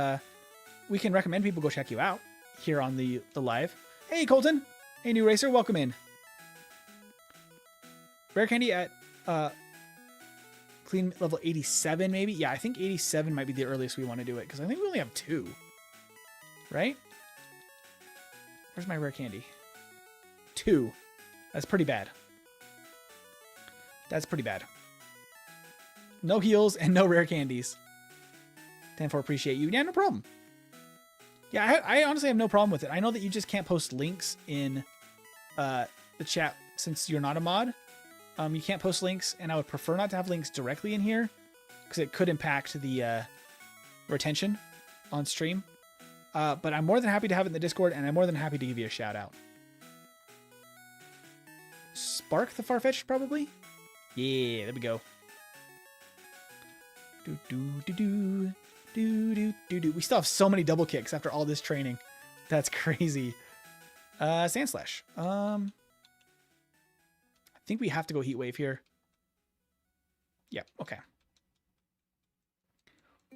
we can recommend people go check you out here on the live. Hey, Colton. Hey, new racer. Welcome in. Rare candy at clean level 87, maybe? Yeah, I think 87 might be the earliest we want to do it, because I think we only have 2. Right? Where's my rare candy? 2. That's pretty bad. That's pretty bad. No heals and no rare candies. 10-4, appreciate you. Yeah, no problem. Yeah, I honestly have no problem with it. I know that you just can't post links in the chat since you're not a mod. You can't post links, and I would prefer not to have links directly in here because it could impact the retention on stream. But I'm more than happy to have it in the Discord, and I'm more than happy to give you a shout out. Spark the Farfetch'd, probably? Yeah, there we go. We still have so many double kicks after all this training. That's crazy. Sand Slash. I think we have to go Heat Wave here. Yeah, okay.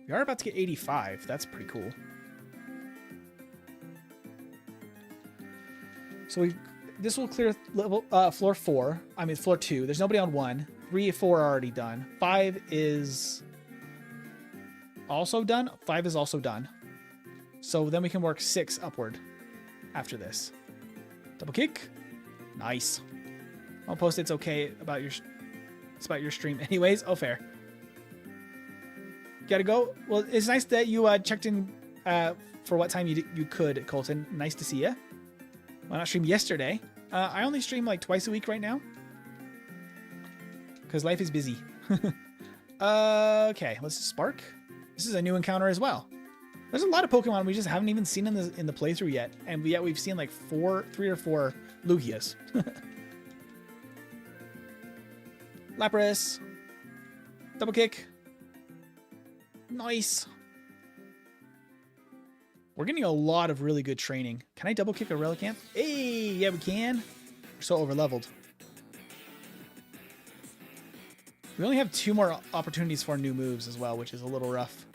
We are about to get 85. That's pretty cool. So this will clear level floor 4. I mean floor 2. There's nobody on 1. 3 and 4 are already done. 5 is also done. 5 is also done. So then we can work 6 upward after this. Double kick. Nice. I'll post it's okay about your stream anyways. Oh, fair. Gotta go. Well, it's nice that you checked in for what time you could, Colton. Nice to see you. Why not stream yesterday? I only stream like twice a week right now because life is busy. Okay, let's Spark. This is a new encounter as well. There's a lot of Pokemon we just haven't even seen in the playthrough yet, and yet we've seen like 3 or 4 Lugias. Lapras. Double kick. Nice. We're getting a lot of really good training. Can I double kick a Relicanth? Hey, yeah, we can. We're so over-leveled. We only have 2 more opportunities for new moves as well, which is a little rough.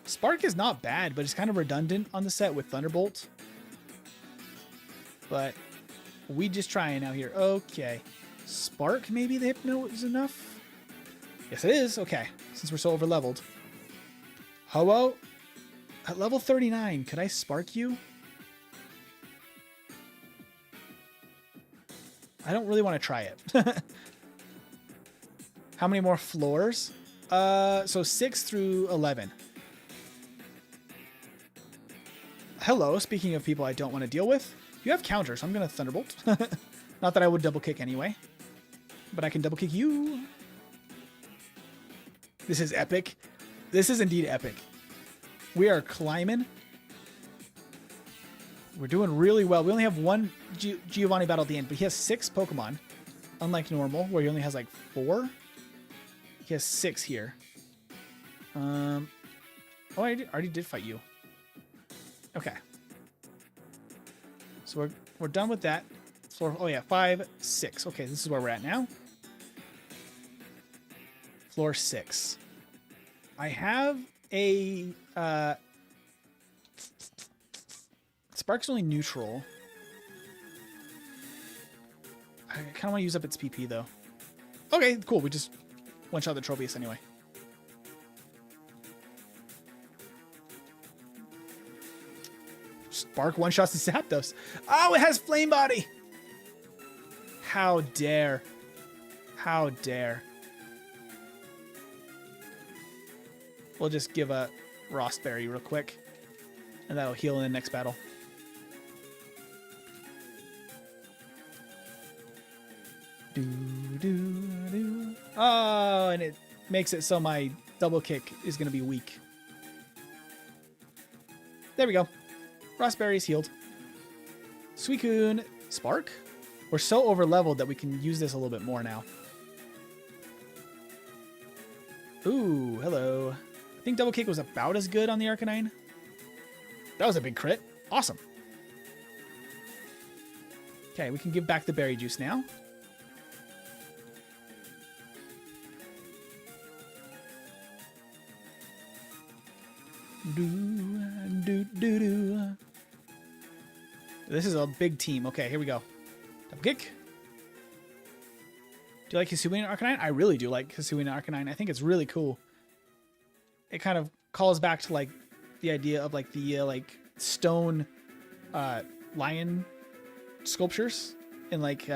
Spark is not bad, but it's kind of redundant on the set with Thunderbolt. But we just trying out here. Okay. Spark, maybe the Hypno is enough? Yes, it is. Okay. Since we're so over-leveled. Ho-Oh. At level 39, could I Spark you? I don't really want to try it. How many more floors? So 6 through 11. Hello, speaking of people I don't want to deal with. You have counter, so I'm going to Thunderbolt. Not that I would double kick anyway. But I can double kick you. This is epic. This is indeed epic. We are climbing. We're doing really well. We only have 1 Giovanni battle at the end, but he has 6 Pokemon. Unlike normal, where he only has like 4. He has 6 here. Oh, I already did fight you. Okay. So we're done with that. Floor, oh yeah, 5, 6. Okay, this is where we're at now. Floor 6. I have a Spark's only neutral. I kind of want to use up its PP though. Okay, cool. We just one-shot the Tropius anyway. Spark one-shots the Zapdos. Oh, it has Flame Body. How dare. How dare. We'll just give a Rossberry real quick. And that'll heal in the next battle. Oh, and it makes it so my double kick is going to be weak. There we go. Rossberry's healed. Suicune. Spark? We're so over leveled that we can use this a little bit more now. Ooh, hello. I think double kick was about as good on the Arcanine. That was a big crit. Awesome. Okay, we can give back the berry juice now. This is a big team. Okay, here we go. Double kick. Do you like Hisuian Arcanine? I really do like Hisuian Arcanine. I think it's really cool. It kind of calls back to like the idea of like the like stone lion sculptures in like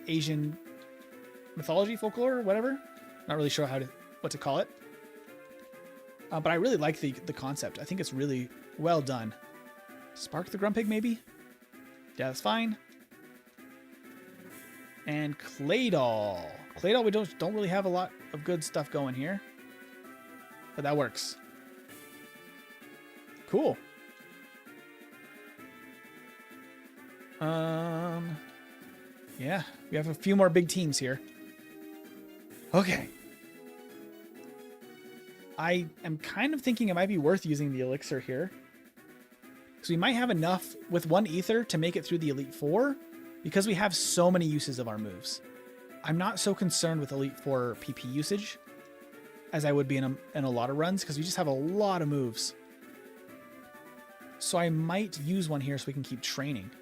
Asian mythology, folklore, whatever. Not really sure what to call it. But I really like the concept. I think it's really well done. Spark the Grumpig, maybe? Yeah, that's fine. And Claydol. Claydol, we don't really have a lot of good stuff going here. But that works. Cool. Yeah, we have a few more big teams here. Okay. I am kind of thinking it might be worth using the elixir here. Because we might have enough with one ether to make it through the Elite Four because we have so many uses of our moves. I'm not so concerned with Elite Four PP usage as I would be in a lot of runs because we just have a lot of moves. So I might use one here so we can keep training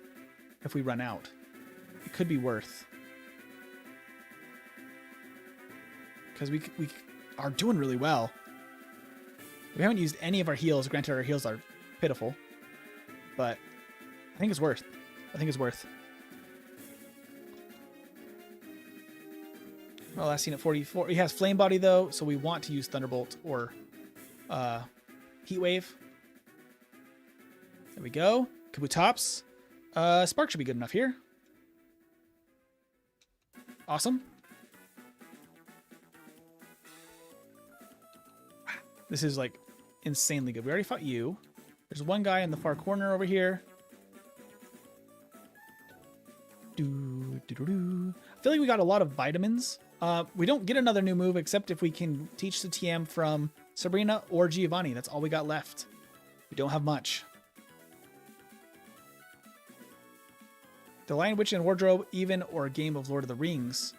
if we run out. It could be worth. Because we are doing really well. We haven't used any of our heals. Granted, our heals are pitiful. But I think it's worth. I think it's worth. Well, last seen at 44. He has Flame Body, though, so we want to use Thunderbolt or Heat Wave. There we go. Kabutops. Spark should be good enough here. Awesome. This is, like, insanely good. We already fought you. There's one guy in the far corner over here. I feel like we got a lot of vitamins. We don't get another new move except if we can teach the TM from Sabrina or Giovanni. That's all we got left. We don't have much. The Lion, Witch, and Wardrobe, even, or a game of Lord of the Rings.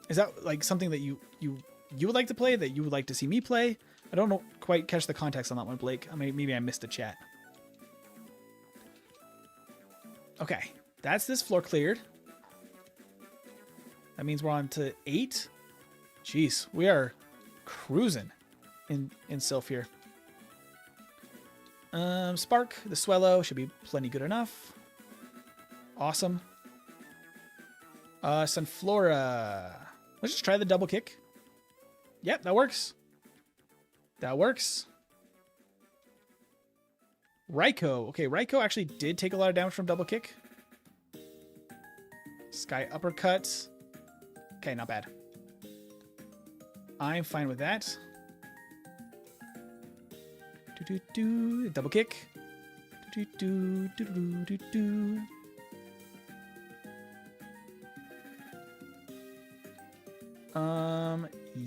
Is that like something that you would like to play, that you would like to see me play? I don't quite catch the context on that one, Blake. Maybe I missed a chat. Okay, that's this floor cleared. That means we're on to 8. Jeez, we are cruising in Sylph here. Spark, the Swellow should be plenty good enough. Awesome. Sunflora. Let's just try the double kick. Yep, that works. That works. Raikou. Okay, Raikou actually did take a lot of damage from double kick. Sky Uppercut. Okay, not bad. I'm fine with that. Double kick.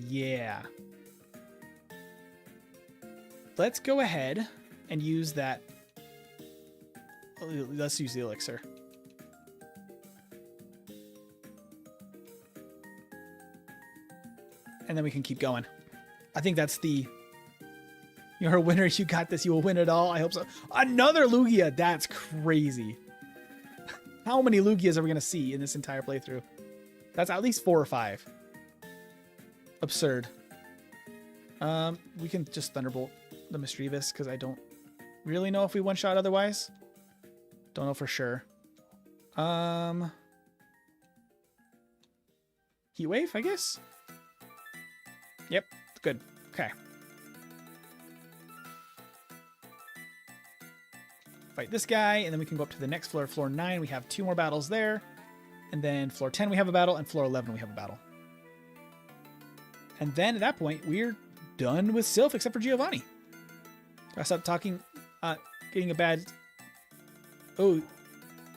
Yeah. Let's go ahead and use that. Let's use the elixir. And then we can keep going. I think that's the... You're a winner. You got this. You will win it all. I hope so. Another Lugia. That's crazy. How many Lugias are we going to see in this entire playthrough? That's at least 4 or 5. Absurd. We can just Thunderbolt the Mischievous because I don't really know if we one-shot otherwise. Don't know for sure. Heat wave, I guess. Yep, good. Okay. Fight this guy, and then we can go up to the next floor, floor 9. We have 2 more battles there. And then floor 10 we have a battle, and floor 11 we have a battle. And then at that point, we're done with Sylph, except for Giovanni. I stopped talking, getting a bad... Oh,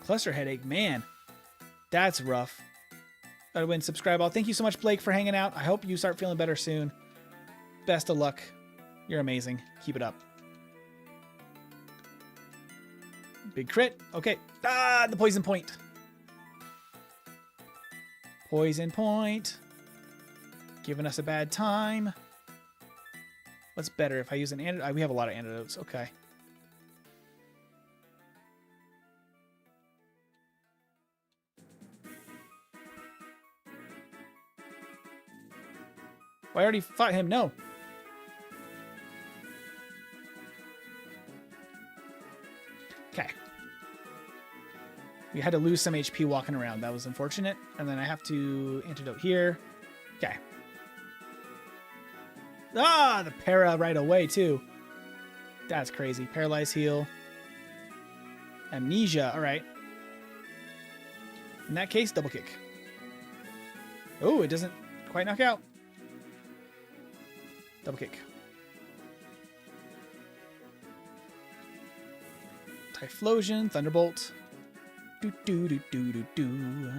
cluster headache. Man, that's rough. Gotta win, subscribe all. Thank you so much, Blake, for hanging out. I hope you start feeling better soon. Best of luck. You're amazing. Keep it up. Big crit. Okay. Ah, the poison point. Poison point. Giving us a bad time. What's better if I use an antidote? We have a lot of antidotes. Okay. Well, I already fought him. No. Okay. We had to lose some HP walking around. That was unfortunate. And then I have to antidote here. Okay. Ah, the para right away, too. That's crazy. Paralyze heal. Amnesia. All right. In that case, double kick. Oh, it doesn't quite knock out. Double kick. Typhlosion, Thunderbolt. Do do do do do do.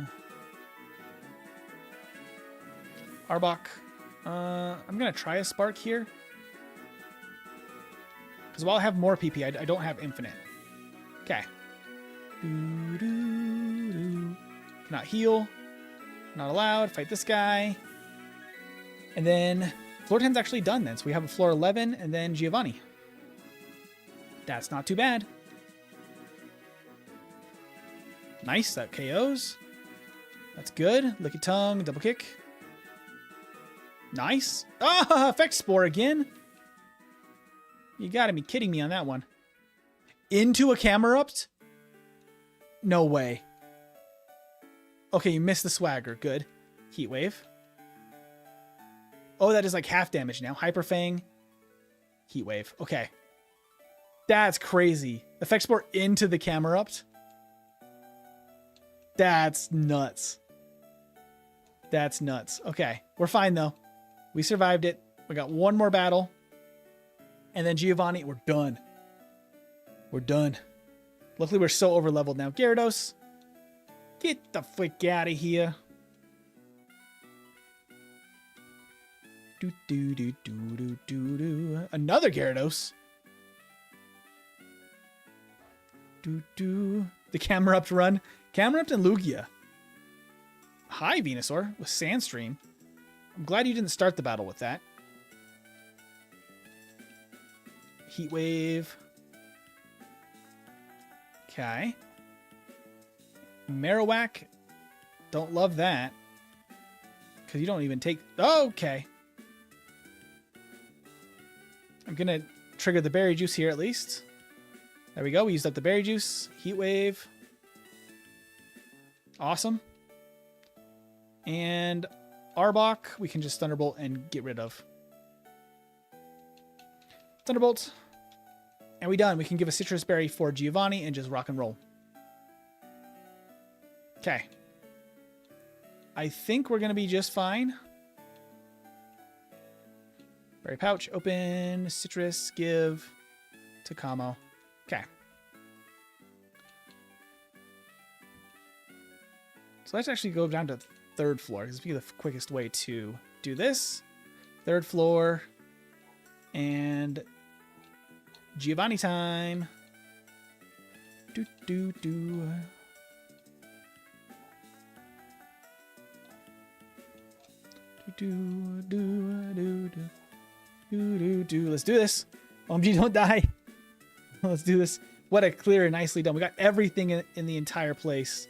Arbok. I'm gonna try a Spark here. Because while I have more PP, I don't have infinite. Okay. Do, do, do. Cannot heal. Not allowed. Fight this guy. And then floor 10's actually done then. So we have a floor 11 and then Giovanni. That's not too bad. Nice. That KOs. That's good. Licky tongue. Double kick. Nice. Ah, effect Spore again. You gotta be kidding me on that one. Into a Camerupt? No way. Okay, you missed the swagger. Good. Heat Wave. Oh, that is like half damage now. Hyper Fang. Heat Wave. Okay. That's crazy. Effect Spore into the Camerupt. That's nuts. That's nuts. Okay. We're fine though. We survived it. We got one more battle. And then Giovanni, we're done. We're done. Luckily, we're so over-leveled now. Gyarados, get the frick out of here. Do, do, do, do, do, do, do. Another Gyarados. Do, do. The Camerupt run. Camerupt and Lugia. Hi, Venusaur, with Sandstream. I'm glad you didn't start the battle with that. Heat Wave. Okay. Marowak. Don't love that. Because you don't even take... Oh, okay. I'm going to trigger the berry juice here at least. There we go. We used up the berry juice. Heat Wave. Awesome. And Arbok, we can just Thunderbolt and get rid of. Thunderbolt. And we done. We can give a Citrus Berry for Giovanni and just rock and roll. Okay. I think we're going to be just fine. Berry pouch, open, citrus, give to Kamo. Okay. So let's actually go down to third floor. This would be the quickest way to do this. Third floor. And Giovanni time. Do, do, do. Do, do, do, do, do, do, do. Let's do this. OMG, don't die. Let's do this. What a clear and nicely done. We got everything in the entire place.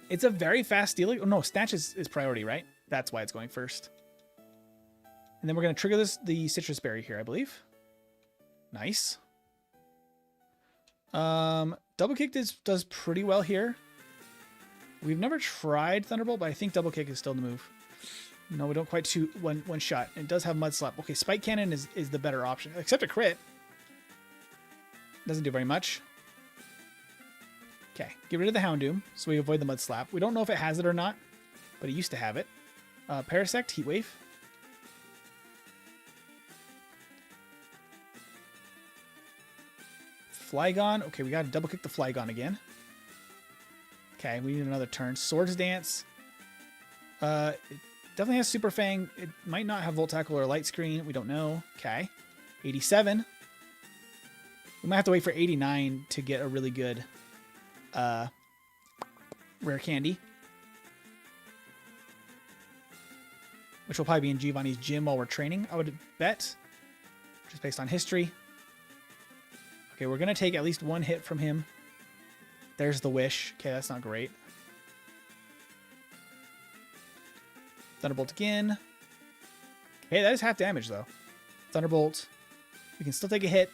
It's a very fast stealing. Oh, no, Snatch is priority, right? That's why it's going first. And then we're going to trigger the Citrus Berry here, I believe. Nice. Double kick does pretty well here. We've never tried Thunderbolt, but I think double kick is still the move. No, we don't quite shoot one shot. It does have Mud Slap. Okay, Spike Cannon is the better option, except a crit. Doesn't do very much. Okay, get rid of the Houndoom so we avoid the Mud Slap. We don't know if it has it or not, but it used to have it. Parasect, Heat Wave. Flygon. Okay, we got to double kick the Flygon again. Okay, we need another turn. Swords Dance. It definitely has Super Fang. It might not have Volt Tackle or Light Screen. We don't know. Okay. 87. We might have to wait for 89 to get a really good rare candy. Which will probably be in Giovanni's gym while we're training, I would bet. Just based on history. Okay, we're going to take at least one hit from him. There's the Wish. Okay, that's not great. Thunderbolt again. Okay, that is half damage, though. Thunderbolt. We can still take a hit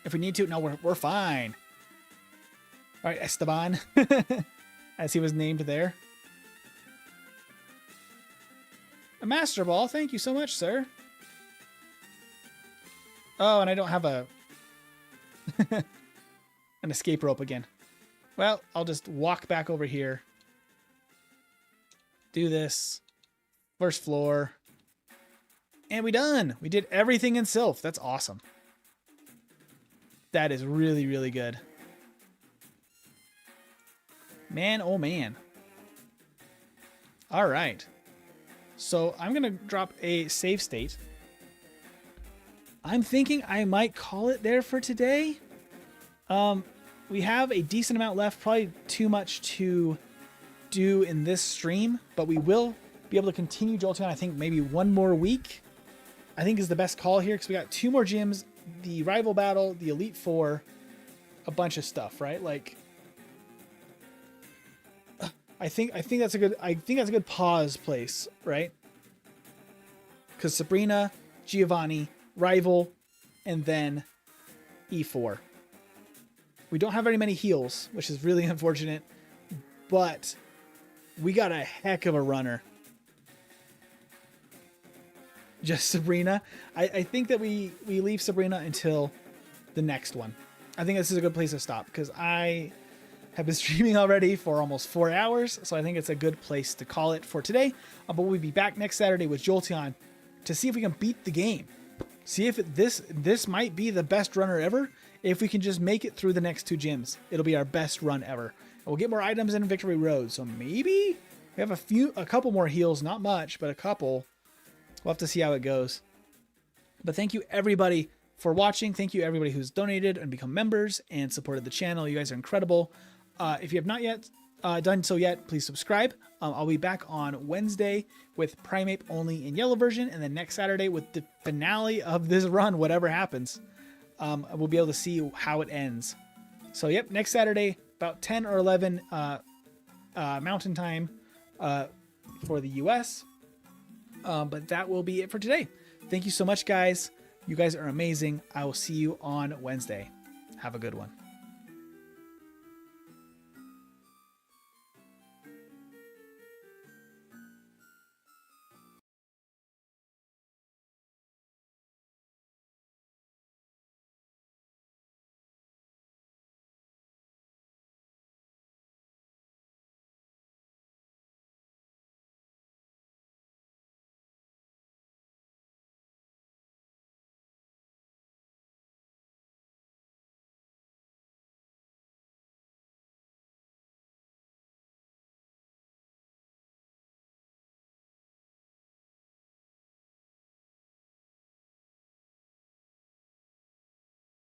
if we need to. No, we're fine. All right, Esteban, as he was named there. A Master Ball. Thank you so much, sir. Oh, and I don't have a an escape rope again. Well, I'll just walk back over here. Do this. First floor. And we done. We did everything in Sylph. That's awesome. That is really, really good. Man, oh man. All right. So I'm going to drop a save state. I'm thinking I might call it there for today. We have a decent amount left, probably too much to do in this stream, but we will be able to continue Jolteon, I think maybe one more week. I think is the best call here because we got 2 more gyms, the rival battle, the Elite Four, a bunch of stuff, right? Like, I think that's a good pause place, right? Because Sabrina, Giovanni, rival, and then E4. We don't have very many heals, which is really unfortunate, but we got a heck of a runner. Just Sabrina. I think that we leave Sabrina until the next one. I think this is a good place to stop because I have been streaming already for almost 4 hours, so I think it's a good place to call it for today. But we'll be back next Saturday with Jolteon to see if we can beat the game. See if this might be the best runner ever. If we can just make it through the next 2 gyms, it'll be our best run ever. And we'll get more items in Victory Road. So maybe we have a couple more heals, not much, but a couple. We'll have to see how it goes. But thank you everybody for watching. Thank you everybody who's donated and become members and supported the channel. You guys are incredible. If you have not yet done so yet, please subscribe. I'll be back on Wednesday with Primeape only in yellow version, and then next Saturday with the finale of this run, whatever happens. We'll be able to see how it ends. So yep, next Saturday, about 10 or 11 Mountain Time for the US. But that will be it for today. Thank you so much, guys. You guys are amazing. I will see you on Wednesday. Have a good one.